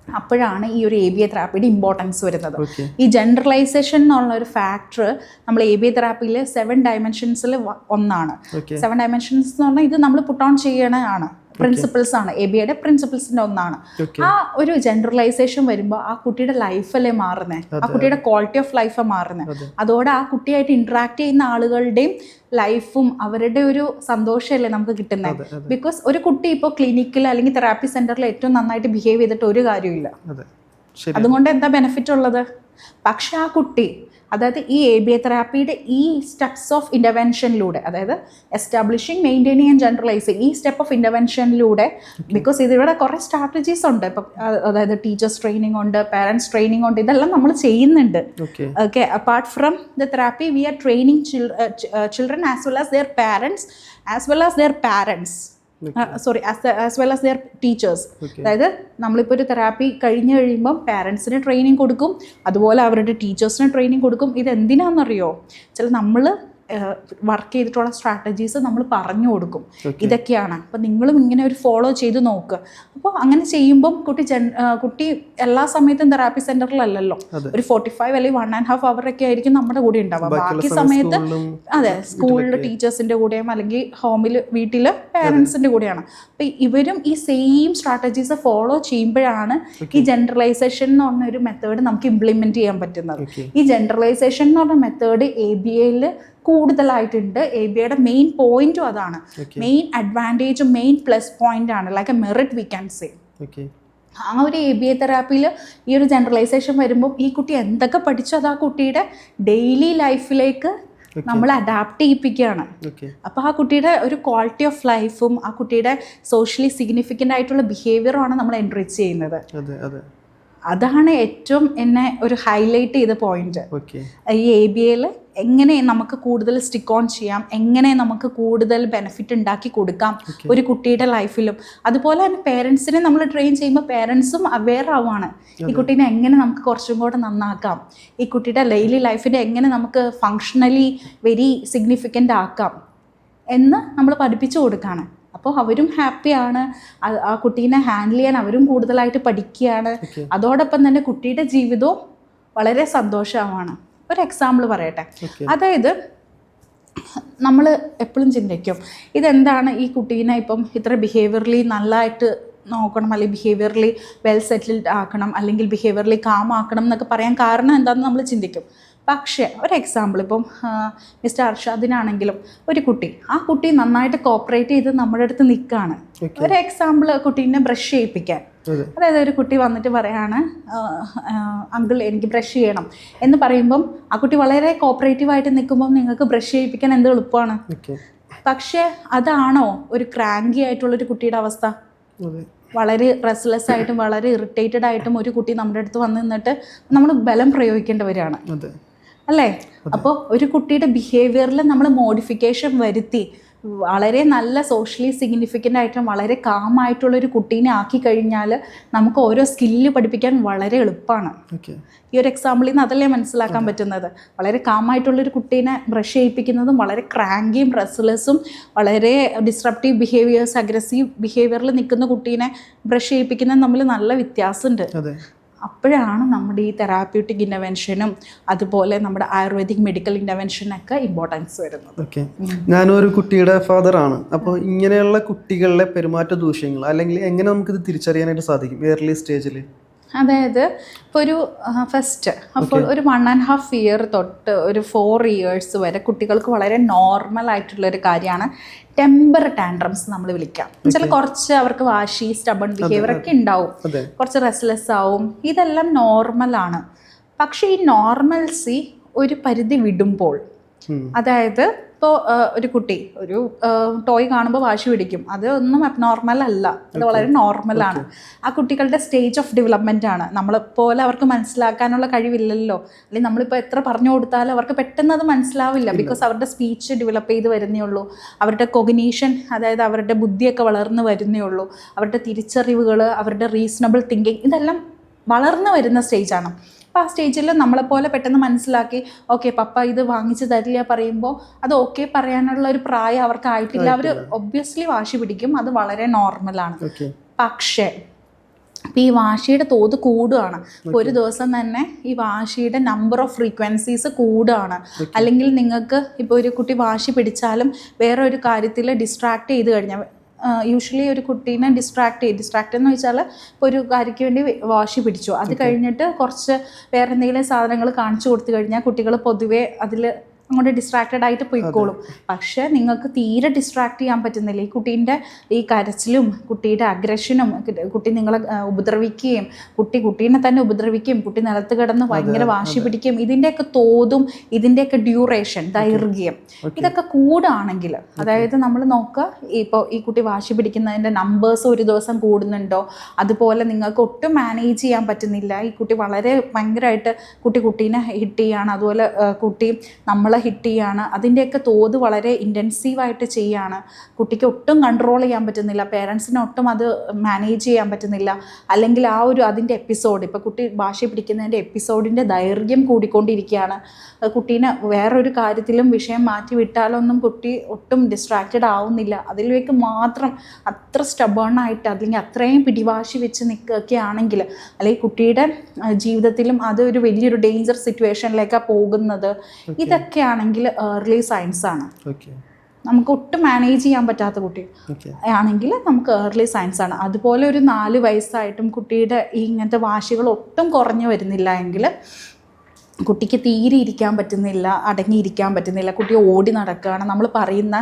അപ്പോഴാണ് ഈ ഒരു ABA തെറാപ്പിയുടെ ഇമ്പോർട്ടൻസ് വരുന്നത്. ഈ ജനറലൈസേഷൻ എന്നുള്ള ഒരു ഫാക്ടർ നമ്മൾ ABA തെറാപ്പിയിൽ 7 ഡയമെൻഷൻസിൽ ഒന്നാണ്. 7 ഡയമെൻഷൻസ് എന്ന് പറഞ്ഞാൽ ഇത് നമ്മൾ പുട്ട് ഓൺ ചെയ്യണതാണ്, പ്രിൻസിപ്പിൾസ് ആണ്, ABAയുടെ പ്രിൻസിപ്പിൾസിൻ്റെ ഒന്നാണ്. ആ ഒരു ജനറലൈസേഷൻ വരുമ്പോൾ ആ കുട്ടിയുടെ ലൈഫല്ലേ മാറുന്നത്, ആ കുട്ടിയുടെ ക്വാളിറ്റി ഓഫ് ലൈഫ് മാറുന്നത്. അതോടെ ആ കുട്ടിയായിട്ട് ഇൻട്രാക്ട് ചെയ്യുന്ന ആളുകളുടെയും ലൈഫും അവരുടെ ഒരു സന്തോഷമല്ലേ നമുക്ക് കിട്ടുന്നത്. ബിക്കോസ് ഒരു കുട്ടി ഇപ്പോൾ ക്ലിനിക്കിൽ അല്ലെങ്കിൽ തെറാപ്പി സെന്ററിൽ ഏറ്റവും നന്നായിട്ട് ബിഹേവ് ചെയ്തിട്ട് ഒരു കാര്യമില്ല, അതുകൊണ്ട് എന്താ ബെനിഫിറ്റ് ഉള്ളത്? പക്ഷെ ആ കുട്ടി, അതായത് ഈ ABA തെറാപ്പിയുടെ ഈ സ്റ്റെപ്സ് ഓഫ് ഇൻ്റർവെൻഷനിലൂടെ, അതായത് എസ്റ്റാബ്ലിഷിങ്, മെയിൻറ്റെയിനിങ് ആൻഡ് ജനറലൈസിങ്, ഈ സ്റ്റെപ്പ് ഓഫ് ഇൻ്റർവെൻഷനിലൂടെ, ബിക്കോസ് ഇതിവിടെ കുറേ സ്ട്രാറ്റജീസ് ഉണ്ട്, ഇപ്പം അതായത് ടീച്ചേഴ്സ് ട്രെയിനിങ് ഉണ്ട്, പാരൻസ് ട്രെയിനിങ് ഉണ്ട്, ഇതെല്ലാം നമ്മൾ ചെയ്യുന്നുണ്ട്. Okay, apart from the therapy we are training children as well as their parents, as well as their parents as well as their teachers. അതായത് നമ്മളിപ്പോൾ ഒരു തെറാപ്പി കഴിഞ്ഞ് കഴിയുമ്പം പാരൻസിന് ട്രെയിനിങ് കൊടുക്കും, അതുപോലെ അവരുടെ ടീച്ചേഴ്സിന് ട്രെയിനിങ് കൊടുക്കും. ഇത് എന്തിനാണെന്നറിയോ? നമ്മൾ വർക്ക് ചെയ്തിട്ടുള്ള സ്ട്രാറ്റജീസ് നമ്മൾ പറഞ്ഞു കൊടുക്കും, ഇതൊക്കെയാണ്, അപ്പോൾ നിങ്ങളും ഇങ്ങനെ ഒരു ഫോളോ ചെയ്ത് നോക്കുക. അപ്പോൾ അങ്ങനെ ചെയ്യുമ്പം കുട്ടി എല്ലാ സമയത്തും തെറാപ്പി സെന്ററിലല്ലല്ലോ, ഒരു 45 അല്ലെങ്കിൽ 1.5 hour ആയിരിക്കും നമ്മുടെ കൂടെ ഉണ്ടാവുക. ബാക്കി സമയത്ത് അതെ സ്കൂളിൽ ടീച്ചേഴ്സിൻ്റെ കൂടെയും അല്ലെങ്കിൽ ഹോമിൽ വീട്ടിൽ പേരൻസിൻ്റെ കൂടെയാണ്. അപ്പോൾ ഇവരും ഈ സെയിം സ്ട്രാറ്റജീസ് ഫോളോ ചെയ്യുമ്പോഴാണ് ഈ ജനറലൈസേഷൻ എന്ന് പറഞ്ഞൊരു മെത്തേഡ് നമുക്ക് ഇംപ്ലിമെൻറ്റ് ചെയ്യാൻ പറ്റുന്നത്. ഈ ജനറലൈസേഷൻ എന്ന് പറഞ്ഞ മെത്തേഡ് ABAയിൽ കൂടുതലായിട്ടുണ്ട്. ABAയുടെ മെയിൻ പോയിന്റും അതാണ്, മെയിൻ അഡ്വാൻറ്റേജും മെയിൻ പ്ലസ് പോയിന്റ് ആണ്, like A merit we can say. ആ ഒരു ABA തെറാപ്പിയിൽ ഈ ഒരു ജനറലൈസേഷൻ വരുമ്പോൾ ഈ കുട്ടി എന്തൊക്കെ പഠിച്ചോ അത് ആ കുട്ടിയുടെ ഡെയിലി ലൈഫിലേക്ക് നമ്മൾ അഡാപ്റ്റ് ചെയ്യിപ്പിക്കുകയാണ്. അപ്പോൾ ആ കുട്ടിയുടെ ഒരു ക്വാളിറ്റി ഓഫ് ലൈഫും ആ കുട്ടിയുടെ സോഷ്യലി സിഗ്നിഫിക്കൻ്റ് ആയിട്ടുള്ള ബിഹേവിയറും ആണ് നമ്മൾ എൻറിച്ച് ചെയ്യുന്നത്. അതാണ് ഏറ്റവും എന്നെ ഒരു ഹൈലൈറ്റ് ചെയ്ത പോയിന്റ്. ഈ ABAയിൽ എങ്ങനെ നമുക്ക് കൂടുതൽ സ്റ്റിക്ക് ഓൺ ചെയ്യാം, എങ്ങനെ നമുക്ക് കൂടുതൽ ബെനിഫിറ്റ് ഉണ്ടാക്കി കൊടുക്കാം ഒരു കുട്ടിയുടെ ലൈഫിലും. അതുപോലെ തന്നെ പേരൻസിനെ നമ്മൾ ട്രെയിൻ ചെയ്യുമ്പോൾ പേരൻസും അവെയർ ആവുകയാണ്, ഈ കുട്ടീനെ എങ്ങനെ നമുക്ക് കുറച്ചും കൂടെ നന്നാക്കാം, ഈ കുട്ടിയുടെ ഡെയിലി ലൈഫിനെ എങ്ങനെ നമുക്ക് ഫങ്ഷണലി വെരി സിഗ്നിഫിക്കൻ്റ് ആക്കാം എന്ന് നമ്മൾ പഠിപ്പിച്ചു കൊടുക്കുകയാണ്. അപ്പോൾ അവരും ഹാപ്പിയാണ്, ആ കുട്ടീനെ ഹാൻഡിൽ ചെയ്യാൻ അവരും കൂടുതലായിട്ട് പഠിക്കുകയാണ്. അതോടൊപ്പം തന്നെ കുട്ടിയുടെ ജീവിതവും വളരെ സന്തോഷമാണ്. ഒരു എക്സാമ്പിൾ പറയട്ടെ, അതായത് നമ്മൾ എപ്പോഴും ചിന്തിക്കും ഇതെന്താണ് ഈ കുട്ടീനെ ഇപ്പം ഇത്ര ബിഹേവിയറലി നല്ലതായിട്ട് നോക്കണം, അല്ലെങ്കിൽ ബിഹേവിയറലി വെൽ സെറ്റിൽഡ് ആക്കണം, അല്ലെങ്കിൽ ബിഹേവിയറലി കാം ആക്കണം എന്നൊക്കെ പറയാൻ കാരണം എന്താണെന്ന് നമ്മൾ ചിന്തിക്കും. പക്ഷേ ഒരു എക്സാമ്പിൾ ഇപ്പം മിസ്റ്റർ അർഷാദിനാണെങ്കിലും ഒരു കുട്ടി, ആ കുട്ടി നന്നായിട്ട് കോപ്പറേറ്റ് ചെയ്ത് നമ്മുടെ അടുത്ത് നിൽക്കുകയാണ്. ഒരു എക്സാമ്പിൾ, കുട്ടീനെ ബ്രഷ് ചെയ്യിപ്പിക്കാൻ, അതായത് ഒരു കുട്ടി വന്നിട്ട് പറയാണ് അങ്കിൾ എനിക്ക് ബ്രഷ് ചെയ്യണം എന്ന് പറയുമ്പം ആ കുട്ടി വളരെ കോപ്പറേറ്റീവായിട്ട് നിൽക്കുമ്പം നിങ്ങൾക്ക് ബ്രഷ് ചെയ്യിപ്പിക്കാൻ എന്ത് എളുപ്പമാണ്. പക്ഷേ അതാണോ ഒരു ക്രാങ്കി ആയിട്ടുള്ളൊരു കുട്ടിയുടെ അവസ്ഥ? അതെ. വളരെ റെസ്ലെസ് ആയിട്ടും വളരെ ഇറിറ്റേറ്റഡ് ആയിട്ടും ഒരു കുട്ടി നമ്മുടെ അടുത്ത് വന്ന് നിന്നിട്ട് നമ്മൾ ബലം പ്രയോഗിക്കേണ്ടവരാണ്, അതെ. അല്ലേ? അപ്പോൾ ഒരു കുട്ടിയുടെ ബിഹേവിയറിൽ നമ്മൾ മോഡിഫിക്കേഷൻ വരുത്തി വളരെ നല്ല സോഷ്യലി സിഗ്നിഫിക്കൻ്റ് ആയിട്ടും വളരെ കാമായിട്ടുള്ളൊരു കുട്ടീനെ ആക്കി കഴിഞ്ഞാൽ നമുക്ക് ഓരോ സ്കില്ല് പഠിപ്പിക്കാൻ വളരെ എളുപ്പമാണ്. ഈ ഒരു എക്സാമ്പിളിൽ നിന്ന് അതല്ലേ മനസ്സിലാക്കാൻ പറ്റുന്നത്. വളരെ കാമായിട്ടുള്ളൊരു കുട്ടീനെ ബ്രഷ് ചെയ്യിപ്പിക്കുന്നതും വളരെ ക്രാങ്കിയും റെസ്ലെസ്സും വളരെ ഡിസ്ട്രപ്റ്റീവ് ബിഹേവിയേഴ്സ് അഗ്രസീവ് ബിഹേവിയറിൽ നിൽക്കുന്ന കുട്ടീനെ ബ്രഷ് ചെയ്യിപ്പിക്കുന്നതും തമ്മിൽ നല്ല വ്യത്യാസമുണ്ട്. അപ്പോഴാണ് നമ്മുടെ ഈ തെറാപ്യൂട്ടിക് ഇൻ്റർവെൻഷനും അതുപോലെ നമ്മുടെ ആയുർവേദിക് മെഡിക്കൽ ഇൻ്റർവെൻഷനൊക്കെ ഇമ്പോർട്ടൻസ് വരുന്നത്. ഓക്കെ, ഞാനൊരു കുട്ടിയുടെ ഫാദറാണ്. അപ്പോൾ ഇങ്ങനെയുള്ള കുട്ടികളിലെ പെരുമാറ്റ ദൂഷ്യങ്ങൾ അല്ലെങ്കിൽ എങ്ങനെ നമുക്കിത് തിരിച്ചറിയാനായിട്ട് സാധിക്കും ഏർലി സ്റ്റേജിൽ? അതായത് ഇപ്പോൾ ഒരു ഫസ്റ്റ് അപ്പോൾ ഒരു 1.5 ഇയർ തൊട്ട് ഒരു 4 ഇയേഴ്സ് വരെ കുട്ടികൾക്ക് വളരെ നോർമൽ ആയിട്ടുള്ളൊരു കാര്യമാണ് ടെമ്പർ ടാൻഡ്രംസ് നമ്മൾ വിളിക്കാം. ചില കുറച്ച് അവർക്ക് വാശി സ്റ്റബൺ ബിഹേവിയർ ഒക്കെ ഉണ്ടാവും, കുറച്ച് റെസ്ലെസ് ആവും, ഇതെല്ലാം നോർമലാണ്. പക്ഷേ ഈ നോർമൽസി ഒരു പരിധി വിടുമ്പോൾ, അതായത് ഇപ്പോൾ ഒരു കുട്ടി ഒരു ടോയ് കാണുമ്പോൾ വാശി പിടിക്കും, അത് ഒന്നും അബ്നോർമൽ അല്ല, അത് വളരെ നോർമലാണ്. ആ കുട്ടികളുടെ സ്റ്റേജ് ഓഫ് ഡെവലപ്മെൻ്റ് ആണ്. നമ്മളെപ്പോലെ അവർക്ക് മനസ്സിലാക്കാനുള്ള കഴിവില്ലല്ലോ, അല്ലെങ്കിൽ നമ്മളിപ്പോൾ എത്ര പറഞ്ഞു കൊടുത്താലും അവർക്ക് പെട്ടെന്ന് അത് മനസ്സിലാവില്ല. ബിക്കോസ് അവരുടെ സ്പീച്ച് ഡെവലപ്പ് ചെയ്ത് വരുന്നേ ഉള്ളൂ, അവരുടെ കൊഗ്നീഷൻ അതായത് അവരുടെ ബുദ്ധിയൊക്കെ വളർന്നു വരുന്നേ ഉള്ളൂ, അവരുടെ തിരിച്ചറിവുകൾ, അവരുടെ റീസണബിൾ തിങ്കിങ് ഇതെല്ലാം വളർന്നു വരുന്ന സ്റ്റേജാണ്. അപ്പോൾ ആ സ്റ്റേജിൽ നമ്മളെപ്പോലെ പെട്ടെന്ന് മനസ്സിലാക്കി ഓക്കെ പപ്പ ഇത് വാങ്ങിച്ച് തരില്ല പറയുമ്പോൾ അത് ഓക്കെ പറയാനുള്ള ഒരു പ്രായം അവർക്ക് ആയിട്ടില്ല. അവർ ഒബ്വിയസ്ലി വാശി പിടിക്കും, അത് വളരെ നോർമലാണ്. പക്ഷേ ഇപ്പോൾ ഈ വാശിയുടെ തോത് കൂടുകയാണ്. ഒരു ദിവസം തന്നെ ഈ വാശിയുടെ നമ്പർ ഓഫ് ഫ്രീക്വൻസീസ് കൂടുകയാണ്. അല്ലെങ്കിൽ നിങ്ങൾക്ക് ഇപ്പോൾ ഒരു കുട്ടി വാശി പിടിച്ചാലും വേറെ ഒരു കാര്യത്തിൽ ഡിസ്ട്രാക്ട് ചെയ്ത് കഴിഞ്ഞാൽ, യൂഷ്വലി ഒരു കുട്ടീനെ ഡിസ്ട്രാക്ട് എന്ന് വെച്ചാൽ ഇപ്പോൾ ഒരു കാര്യയ്ക്ക് വേണ്ടി വാശി പിടിച്ചു, അത് കഴിഞ്ഞിട്ട് കുറച്ച് വേറെ എന്തെങ്കിലും സാധനങ്ങൾ കാണിച്ചു കൊടുത്തു കഴിഞ്ഞാൽ കുട്ടികൾ പൊതുവേ അതിൽ അങ്ങോട്ട് ഡിസ്ട്രാക്റ്റഡ് ആയിട്ട് പോയിക്കോളും. പക്ഷേ നിങ്ങൾക്ക് തീരെ ഡിസ്ട്രാക്ട് ചെയ്യാൻ പറ്റുന്നില്ല. ഈ കുട്ടീൻ്റെ ഈ കരച്ചിലും കുട്ടിയുടെ അഗ്രഷനും, കുട്ടി നിങ്ങളെ ഉപദ്രവിക്കുകയും കുട്ടീനെ തന്നെ ഉപദ്രവിക്കുകയും കുട്ടി നിലത്ത് കിടന്ന് ഭയങ്കര വാശി പിടിക്കുകയും, ഇതിൻ്റെയൊക്കെ തോതും ഇതിൻ്റെയൊക്കെ ഡ്യൂറേഷൻ ദൈർഘ്യം ഇതൊക്കെ കൂടുകയാണെങ്കിൽ, അതായത് നമ്മൾ നോക്കുക ഇപ്പോൾ ഈ കുട്ടി വാശി പിടിക്കുന്നതിൻ്റെ നമ്പേഴ്സ് ഒരു ദിവസം കൂടുന്നുണ്ടോ, അതുപോലെ നിങ്ങൾക്ക് ഒട്ടും മാനേജ് ചെയ്യാൻ പറ്റുന്നില്ല, ഈ കുട്ടി വളരെ ഭയങ്കരമായിട്ട് കുട്ടീനെ ഹിറ്റ് ചെയ്യുകയാണ്, അതുപോലെ കുട്ടി നമ്മളെ ഹിറ്റ് ചെയ്യാണ്, അതിൻ്റെയൊക്കെ തോത് വളരെ ഇൻറ്റൻസീവായിട്ട് ചെയ്യുകയാണ്, കുട്ടിക്ക് ഒട്ടും കൺട്രോൾ ചെയ്യാൻ പറ്റുന്നില്ല, പേരൻസിന് ഒട്ടും അത് മാനേജ് ചെയ്യാൻ പറ്റുന്നില്ല, അല്ലെങ്കിൽ ആ ഒരു അതിൻ്റെ എപ്പിസോഡ് ഇപ്പോൾ കുട്ടി വാശി പിടിക്കുന്നതിൻ്റെ എപ്പിസോഡിൻ്റെ ദൈർഘ്യം കൂടിക്കൊണ്ടിരിക്കുകയാണ്, കുട്ടീനെ വേറൊരു കാര്യത്തിലും വിഷയം മാറ്റി വിട്ടാലൊന്നും കുട്ടി ഒട്ടും ഡിസ്ട്രാക്റ്റഡ് ആവുന്നില്ല, അതിലേക്ക് മാത്രം അത്ര സ്റ്റബേണായിട്ട് അല്ലെങ്കിൽ അത്രയും പിടിവാശി വെച്ച് നിൽക്കുകയാണെങ്കിൽ, അല്ലെങ്കിൽ കുട്ടിയുടെ ജീവിതത്തിലും അതൊരു വലിയൊരു ഡേഞ്ചർ സിറ്റുവേഷനിലേക്കാണ് പോകുന്നത്, ഇതൊക്കെ ആണെങ്കിൽ ഏർലി സയൻസ് ആണ്. നമുക്ക് ഒട്ടും മാനേജ് ചെയ്യാൻ പറ്റാത്ത കുട്ടി ആണെങ്കിൽ നമുക്ക് ഏർലി സയൻസ് ആണ്. അതുപോലെ ഒരു 4 വയസ്സായിട്ടും കുട്ടിയുടെ ഈ ഇങ്ങനത്തെ വാശികൾ ഒട്ടും കുറഞ്ഞു വരുന്നില്ല എങ്കിൽ, കുട്ടിക്ക് തീരെ ഇരിക്കാൻ പറ്റുന്നില്ല, അടങ്ങിയിരിക്കാൻ പറ്റുന്നില്ല, കുട്ടി ഓടി നടക്കുകയാണ്, നമ്മൾ പറയുന്ന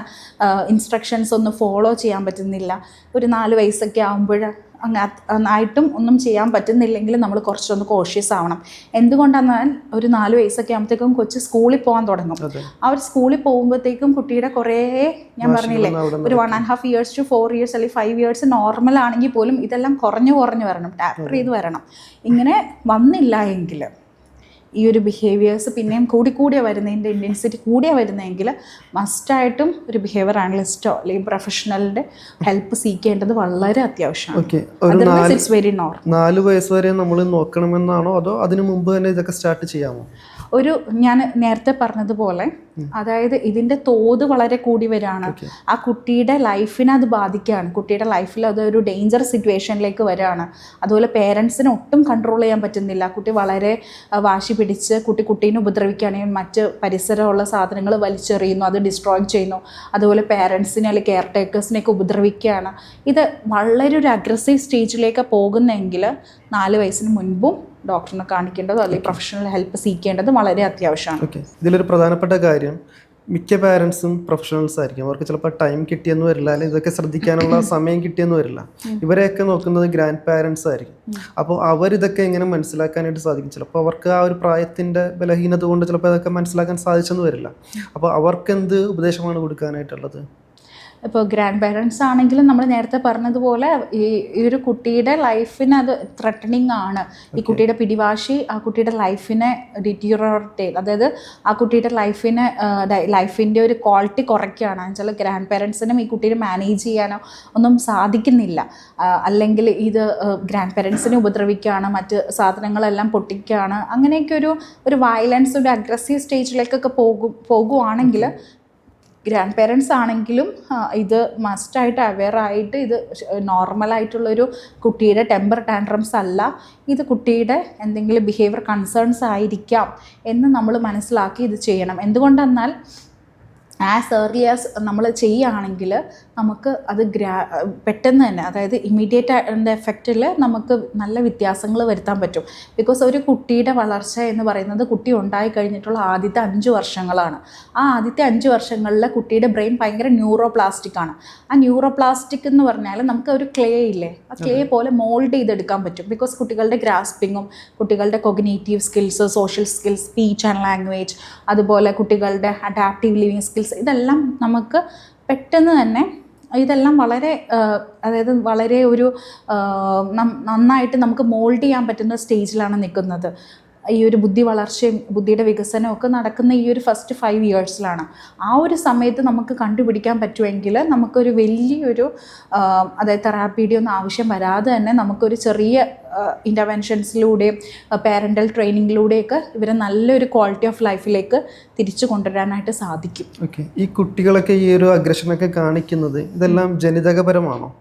ഇൻസ്ട്രക്ഷൻസ് ഒന്നും ഫോളോ ചെയ്യാൻ പറ്റുന്നില്ല, ഒരു 4 വയസ്സൊക്കെ ആകുമ്പോൾ ആയിട്ടും ഒന്നും ചെയ്യാൻ പറ്റുന്നില്ലെങ്കിൽ നമ്മൾ കുറച്ചൊന്ന് കോഷ്യസ് ആവണം. എന്തുകൊണ്ടാണെന്നാൽ ഒരു 4 വയസ്സൊക്കെ ആകുമ്പോഴത്തേക്കും കൊച്ച് സ്കൂളിൽ പോകാൻ തുടങ്ങും. അവർ സ്കൂളിൽ പോകുമ്പോഴത്തേക്കും കുട്ടിയുടെ കുറേ, ഞാൻ പറഞ്ഞില്ലേ, ഒരു 1.5 ഇയേഴ്സ് ടു 4 ഇയേഴ്സ് അല്ലെങ്കിൽ 5 ഇയേഴ്സ് നോർമൽ ആണെങ്കിൽ പോലും ഇതെല്ലാം കുറഞ്ഞു വരണം, ടാപ്പർ ചെയ്ത് വരണം. ഇങ്ങനെ വന്നില്ല എങ്കിൽ ഈ ഒരു ബിഹേവിയേഴ്സ് പിന്നെയും കൂടിയാണ് വരുന്നതിൻ്റെ ഇൻറ്റൻസിറ്റി കൂടിയാണ് വരുന്നതെങ്കിൽ മസ്റ്റായിട്ടും ഒരു ബിഹേവിയർ അനലിസ്റ്റോ അല്ലെങ്കിൽ പ്രൊഫഷണലിൻ്റെ ഹെൽപ്പ് സീക്കേണ്ടത് വളരെ അത്യാവശ്യമാണ്. Otherwise it's very normal. 4 വയസ്സ് വരെ നമ്മൾ നോക്കണമെന്നാണോ അതോ അതിനു മുമ്പ് തന്നെ ഇതൊക്കെ സ്റ്റാർട്ട് ചെയ്യാമോ? ഒരു ഞാൻ നേരത്തെ പറഞ്ഞതുപോലെ, അതായത് ഇതിൻ്റെ തോത് വളരെ കൂടി വരികയാണ്, ആ കുട്ടിയുടെ ലൈഫിനെ അത് ബാധിക്കുകയാണ്, കുട്ടിയുടെ ലൈഫിൽ അതൊരു ഡേഞ്ചർ സിറ്റുവേഷനിലേക്ക് വരികയാണ്. അതുപോലെ പേരൻസിന് ഒട്ടും കൺട്രോൾ ചെയ്യാൻ പറ്റുന്നില്ല, കുട്ടി വളരെ വാശി പിടിച്ച് കുട്ടീനെ ഉപദ്രവിക്കുകയാണെങ്കിൽ മറ്റ് പരിസരമുള്ള സാധനങ്ങൾ വലിച്ചെറിയുന്നു, അത് ഡിസ്ട്രോയ് ചെയ്യുന്നു, അതുപോലെ പേരൻസിനെ അല്ലെങ്കിൽ കെയർ ടേക്കേഴ്സിനെയൊക്കെ ഉപദ്രവിക്കുകയാണ്. ഇത് വളരെ ഒരു അഗ്രസീവ് സ്റ്റേജിലേക്ക് പോകുന്നെങ്കിൽ 4 വയസ്സിന് മുൻപും ഡോക്ടറിനെ കാണിക്കേണ്ടതോ അല്ലെങ്കിൽ പ്രൊഫഷണൽ ഹെൽപ്പ് സീക്കേണ്ടത് വളരെ അത്യാവശ്യമാണ്. ഓക്കെ, ഇതിലൊരു പ്രധാനപ്പെട്ട കാര്യം, മിക്ക പാരൻസും പ്രൊഫഷണൽസ് ആയിരിക്കും, അവർക്ക് ചിലപ്പോൾ ടൈം കിട്ടിയെന്ന് വരില്ല, അല്ലെങ്കിൽ ഇതൊക്കെ ശ്രദ്ധിക്കാനുള്ള സമയം കിട്ടിയെന്ന് വരില്ല. ഇവരെയൊക്കെ നോക്കുന്നത് ഗ്രാൻഡ് പാരൻസ് ആയിരിക്കും. അപ്പോൾ അവരിതൊക്കെ എങ്ങനെ മനസ്സിലാക്കാനായിട്ട് സാധിക്കും? ചിലപ്പോൾ അവർക്ക് ആ ഒരു പ്രായത്തിൻ്റെ ബലഹീനത കൊണ്ട് ചിലപ്പോൾ അതൊക്കെ മനസ്സിലാക്കാൻ സാധിച്ചെന്ന് വരില്ല. അപ്പോൾ അവർക്ക് എന്ത് ഉപദേശമാണ് കൊടുക്കാനായിട്ടുള്ളത്? ഇപ്പോൾ ഗ്രാൻഡ് പേരൻസ് ആണെങ്കിലും നമ്മൾ നേരത്തെ പറഞ്ഞതുപോലെ ഈ ഒരു കുട്ടിയുടെ ലൈഫിന് അത് ത്രെട്ടനിങ് ആണ്. ഈ കുട്ടിയുടെ പിടിവാശി ആ കുട്ടിയുടെ ലൈഫിനെ ഡിറ്റീറിയോറേറ്റ്, അതായത് ആ കുട്ടിയുടെ ലൈഫിൻ്റെ ഒരു ക്വാളിറ്റി കുറയ്ക്കുകയാണ്. എന്നുവെച്ചാൽ ഗ്രാൻഡ് പേരൻസിനും ഈ കുട്ടീനെ മാനേജ് ചെയ്യാനോ ഒന്നും സാധിക്കുന്നില്ല. അല്ലെങ്കിൽ ഇത് ഗ്രാൻഡ് പേരൻസിനെ ഉപദ്രവിക്കുകയാണ്, മറ്റ് സാധനങ്ങളെല്ലാം പൊട്ടിക്കുകയാണ്, അങ്ങനെയൊക്കെ ഒരു വയലൻസ്, ഒരു അഗ്രസീവ് സ്റ്റേജിലേക്കൊക്കെ പോകുവാണെങ്കിൽ ഗ്രാൻഡ് പേരൻസ് ആണെങ്കിലും ഇത് മസ്റ്റായിട്ട് അവെയറായിട്ട് ഇത് നോർമലായിട്ടുള്ളൊരു കുട്ടിയുടെ ടെമ്പർ ടാൻട്രംസ് അല്ല, ഇത് കുട്ടിയുടെ എന്തെങ്കിലും ബിഹേവിയർ കൺസേൺസ് ആയിരിക്കാം എന്ന് നമ്മൾ മനസ്സിലാക്കി ഇത് ചെയ്യണം. എന്തുകൊണ്ടെന്നാൽ ആസ് ഏർലി ആസ് നമ്മൾ ചെയ്യുകയാണെങ്കിൽ നമുക്ക് അത് പെട്ടെന്ന് തന്നെ, അതായത് ഇമ്മീഡിയറ്റ് അതിൻ്റെ എഫക്റ്റിൽ നമുക്ക് നല്ല വ്യത്യാസങ്ങൾ വരുത്താൻ പറ്റും. ബിക്കോസ് ഒരു കുട്ടിയുടെ വളർച്ച എന്ന് പറയുന്നത് കുട്ടി ഉണ്ടായി കഴിഞ്ഞിട്ടുള്ള ആദ്യത്തെ 5 വർഷങ്ങളാണ്. ആ ആദ്യത്തെ 5 വർഷങ്ങളിൽ കുട്ടിയുടെ ബ്രെയിൻ ഭയങ്കര ന്യൂറോപ്ലാസ്റ്റിക് ആണ്. ആ ന്യൂറോപ്ലാസ്റ്റിക് എന്ന് പറഞ്ഞാൽ നമുക്ക് ഒരു ക്ലേ ഇല്ലേ, ആ ക്ലേ പോലെ മോൾഡ് ചെയ്തെടുക്കാൻ പറ്റും. ബിക്കോസ് കുട്ടികളുടെ ഗ്രാസ്പിങ്ങും കുട്ടികളുടെ cognitive skills, social skills, speech and language, അതുപോലെ കുട്ടികളുടെ അഡാപ്റ്റീവ് ലിവിങ് സ്കിൽസ്, ഇതെല്ലാം നമുക്ക് പെട്ടെന്ന് തന്നെ ഇതെല്ലാം വളരെ അതായത് വളരെ നന്നായിട്ട് നമുക്ക് മോൾഡ് ചെയ്യാൻ പറ്റുന്ന സ്റ്റേജിലാണ് നിൽക്കുന്നത്. ഈ ഒരു ബുദ്ധി വളർച്ചയും ബുദ്ധിയുടെ വികസനവും ഒക്കെ നടക്കുന്ന ഈ ഒരു ഫസ്റ്റ് 5 ഇയേഴ്സിലാണ്. ആ ഒരു സമയത്ത് നമുക്ക് കണ്ടുപിടിക്കാൻ പറ്റുമെങ്കിൽ നമുക്കൊരു വലിയൊരു അതായത് തെറാപ്പിയുടെ ഒന്നും ആവശ്യം വരാതെ തന്നെ നമുക്കൊരു ചെറിയ ഇൻ്റർവെൻഷൻസിലൂടെയും പാരൻ്റൽ ട്രെയിനിങ്ങിലൂടെയൊക്കെ ഇവരെ നല്ലൊരു ക്വാളിറ്റി ഓഫ് ലൈഫിലേക്ക് തിരിച്ചു കൊണ്ടുവരാനായിട്ട് സാധിക്കും. ഓക്കെ, ഈ കുട്ടികളൊക്കെ ഈ ഒരു അഗ്രഷനൊക്കെ കാണിക്കുന്നത് ഇതെല്ലാം ജനിതകപരമാണോ?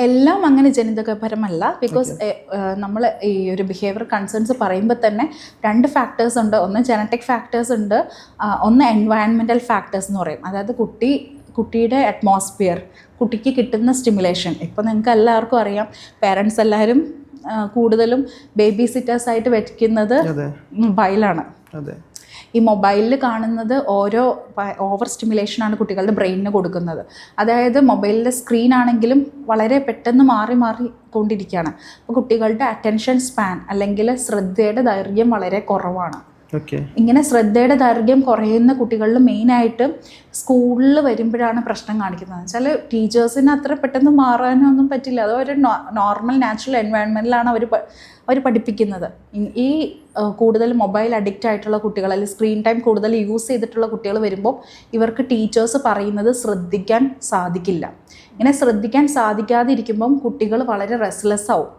എല്ലാം അങ്ങനെ ജനിതകപരമല്ല. ബിക്കോസ് നമ്മൾ ഈ ഒരു ബിഹേവിയർ കൺസേൺസ് പറയുമ്പോൾ തന്നെ 2 ഫാക്ടേഴ്സ് ഉണ്ട്. ഒന്ന് ജനറ്റിക് ഫാക്ടേഴ്സ് ഉണ്ട്, ഒന്ന് എൻവയൺമെൻറ്റൽ ഫാക്ടേഴ്സ് എന്ന് പറയും. അതായത് കുട്ടിയുടെ അറ്റ്മോസ്ഫിയർ, കുട്ടിക്ക് കിട്ടുന്ന സ്റ്റിമുലേഷൻ. ഇപ്പോൾ നിങ്ങൾക്ക് എല്ലാവർക്കും അറിയാം, പേരൻസ് എല്ലാവരും കൂടുതലും ബേബി സിറ്റേഴ്സായിട്ട് വെക്കുന്നത് മൊബൈലാണ്. ഈ മൊബൈലിൽ കാണുന്നത് ഓവർ സ്റ്റിമുലേഷനാണ് കുട്ടികളുടെ ബ്രെയിനിന് കൊടുക്കുന്നത്. അതായത് മൊബൈലിലെ സ്ക്രീൻ ആണെങ്കിലും വളരെ പെട്ടെന്ന് മാറി കൊണ്ടിരിക്കുകയാണ്. അപ്പോൾ കുട്ടികളുടെ അറ്റൻഷൻ സ്പാൻ അല്ലെങ്കിൽ ശ്രദ്ധയുടെ ദൈർഘ്യം വളരെ കുറവാണ്. ഇങ്ങനെ ശ്രദ്ധയുടെ ദൈർഘ്യം കുറയുന്ന കുട്ടികളിൽ മെയിനായിട്ട് സ്കൂളിൽ വരുമ്പോഴാണ് പ്രശ്നം കാണിക്കുന്നത്. വെച്ചാൽ ടീച്ചേഴ്സിന് അത്ര പെട്ടെന്ന് മാറാനൊന്നും പറ്റില്ല. അത് ഒരു നോർമൽ നാച്ചുറൽ എൻവയൺമെൻറ്റിലാണ് അവർ പഠിപ്പിക്കുന്നത്. ഈ കൂടുതൽ മൊബൈൽ അഡിക്റ്റ് ആയിട്ടുള്ള കുട്ടികൾ, അല്ലെങ്കിൽ സ്ക്രീൻ ടൈം കൂടുതൽ യൂസ് ചെയ്തിട്ടുള്ള കുട്ടികൾ വരുമ്പോൾ ഇവർക്ക് ടീച്ചേഴ്സ് പറയുന്നത് ശ്രദ്ധിക്കാൻ സാധിക്കില്ല. ഇങ്ങനെ ശ്രദ്ധിക്കാൻ സാധിക്കാതിരിക്കുമ്പം കുട്ടികൾ വളരെ റെസ്റ്റ്ലെസ് ആവും.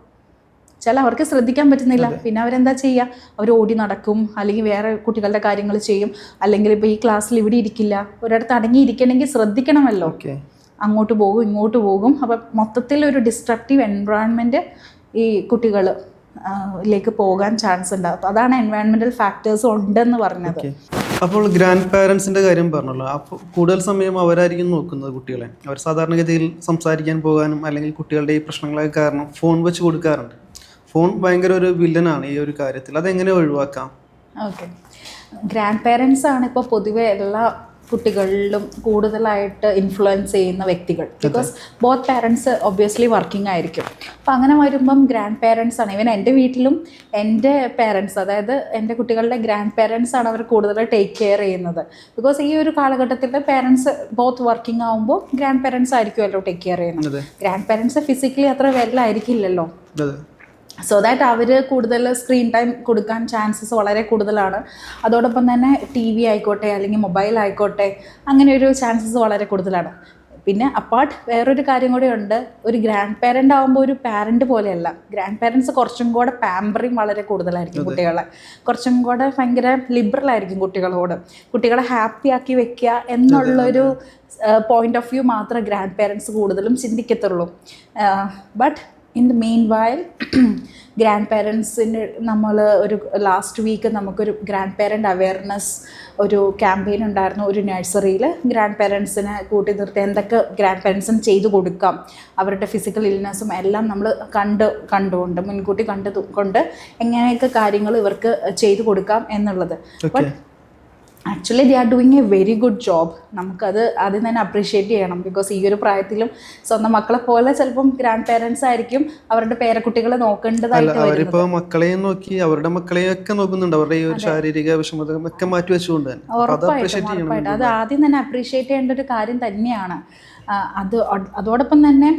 അവർക്ക് ശ്രദ്ധിക്കാൻ പറ്റുന്നില്ല. പിന്നെ അവരെന്താ ചെയ്യുക? അവർ ഓടി നടക്കും, അല്ലെങ്കിൽ വേറെ കുട്ടികളുടെ കാര്യങ്ങൾ ചെയ്യും, അല്ലെങ്കിൽ ഇപ്പോൾ ഈ ക്ലാസ്സിൽ ഇവിടെ ഇരിക്കില്ല. ഒരിടത്ത് അടങ്ങിയിരിക്കണമെങ്കിൽ ശ്രദ്ധിക്കണമല്ലോ, അങ്ങോട്ട് പോകും ഇങ്ങോട്ട് പോകും. അപ്പം മൊത്തത്തിൽ ഒരു ഡിസ്ട്രക്റ്റീവ് എൻവയോൺമെൻറ്റ് ഈ കുട്ടികളിലേക്ക് പോകാൻ ചാൻസ് ഉണ്ടാകും. അതാണ് എൻവയോൺമെൻറ്റൽ ഫാക്ടേഴ്സ് ഉണ്ടെന്ന് പറഞ്ഞത്. അപ്പോൾ ഗ്രാൻഡ് പാരൻസിൻ്റെ കാര്യം പറഞ്ഞല്ലോ, അപ്പോൾ കൂടുതൽ സമയം അവരായിരിക്കും നോക്കുന്നത് കുട്ടികളെ. അവർ സാധാരണഗതിയിൽ സംസാരിക്കാൻ പോകാനും അല്ലെങ്കിൽ കുട്ടികളുടെ ഈ പ്രശ്നങ്ങളൊക്കെ കാരണം ഫോൺ വെച്ച് കൊടുക്കാറുണ്ട്. ഫോൺ ഭയങ്കര ഒരു വില്ലനാണ് ഈ ഒരു കാര്യത്തിൽ. അതെങ്ങനെ ഒഴിവാക്കാം? ഓക്കെ, ഗ്രാൻഡ് പേരൻസ് ആണ് ഇപ്പോൾ പൊതുവെ എല്ലാ കുട്ടികളിലും കൂടുതലായിട്ട് ഇൻഫ്ലുവൻസ് ചെയ്യുന്ന വ്യക്തികൾ. Because both parents obviously working ആയിരിക്കും. അപ്പോൾ അങ്ങനെ വരുമ്പം ഗ്രാൻഡ് പേരൻസ് ആണ്. ഈവൻ എൻ്റെ വീട്ടിലും എൻ്റെ പേരൻസ്, അതായത് എൻ്റെ കുട്ടികളുടെ ഗ്രാൻഡ് പേരൻസ് ആണ് അവർ കൂടുതൽ ടേക്ക് കെയർ ചെയ്യുന്നത്. ബിക്കോസ് ഈ ഒരു കാലഘട്ടത്തിൽ പേരൻസ് ബോത്ത് വർക്കിംഗ് ആകുമ്പോൾ ഗ്രാൻഡ് പേരൻസ് ആയിരിക്കുമല്ലോ ടേക്ക് കെയർ ചെയ്യുന്നത്. ഗ്രാൻഡ് പേരൻസ് ഫിസിക്കലി അത്ര വെല്ലായിരിക്കില്ലല്ലോ. സോ ദാറ്റ് അവർ കൂടുതൽ സ്ക്രീൻ ടൈം കൊടുക്കാൻ ചാൻസസ് വളരെ കൂടുതലാണ്. അതോടൊപ്പം തന്നെ TV ആയിക്കോട്ടെ അല്ലെങ്കിൽ മൊബൈൽ ആയിക്കോട്ടെ, അങ്ങനെ ഒരു ചാൻസസ് വളരെ കൂടുതലാണ്. പിന്നെ അപ്പാർട്ട് വേറൊരു കാര്യം കൂടെ ഉണ്ട്. ഒരു ഗ്രാൻഡ് പേരൻ്റ് ആകുമ്പോൾ ഒരു പാരൻ്റ് പോലെയല്ല. ഗ്രാൻഡ് പേരൻസ് കുറച്ചും കൂടെ പാമ്പറിങ് വളരെ കൂടുതലായിരിക്കും കുട്ടികളെ. കുറച്ചും കൂടെ ഭയങ്കര ലിബറൽ ആയിരിക്കും കുട്ടികളെ ഹാപ്പി ആക്കി വെക്കുക എന്നുള്ളൊരു പോയിന്റ് ഓഫ് വ്യൂ മാത്രമേ ഗ്രാൻഡ് പേരൻസ് കൂടുതലും ചിന്തിക്കത്തുള്ളൂ. But in the main while ഗ്രാൻഡ് പേരൻസിന് നമ്മൾ ഒരു ലാസ്റ്റ് വീക്ക് നമുക്കൊരു ഗ്രാൻഡ് പേരൻ്റ് അവെയർനെസ് ഒരു ക്യാമ്പയിൻ ഉണ്ടായിരുന്നു. ഒരു നഴ്സറിയിൽ ഗ്രാൻഡ് പേരൻസിനെ കൂട്ടി നിർത്തി എന്തൊക്കെ ഗ്രാൻഡ് പേരൻസിന് ചെയ്തു കൊടുക്കാം, അവരുടെ ഫിസിക്കൽ ഇൽനെസ്സും എല്ലാം നമ്മൾ കണ്ടുകൊണ്ട് മുൻകൂട്ടി കണ്ടുകൊണ്ട് എങ്ങനെയൊക്കെ കാര്യങ്ങൾ ഇവർക്ക് ചെയ്തു കൊടുക്കാം എന്നുള്ളത്. But actually they are doing A very good job. നമുക്കത് ആദ്യം തന്നെ അപ്രീഷിയേറ്റ് ചെയ്യണം. ബിക്കോസ് ഈ ഒരു പ്രായത്തിലും സ്വന്തം മക്കളെ പോലെ ചിലപ്പം ഗ്രാൻഡ് പേരൻസ് ആയിരിക്കും അവരുടെ പേരക്കുട്ടികളെ നോക്കേണ്ടതായിട്ട് വരുന്നത്. അവരിപ്പോൾ മക്കളെയും നോക്കി അവരുടെ മക്കളെയൊക്കെ നോക്കുന്നുണ്ട്, അവരുടെ ഈ ഒരു ശാരീരിക വിഷമത ഒക്കെ മാറ്റി വെച്ചുകൊണ്ട്. ഉറപ്പായിട്ടും അത് ആദ്യം തന്നെ അപ്രീഷിയേറ്റ് ചെയ്യേണ്ട ഒരു കാര്യം തന്നെയാണ്. അതോടൊപ്പം തന്നെ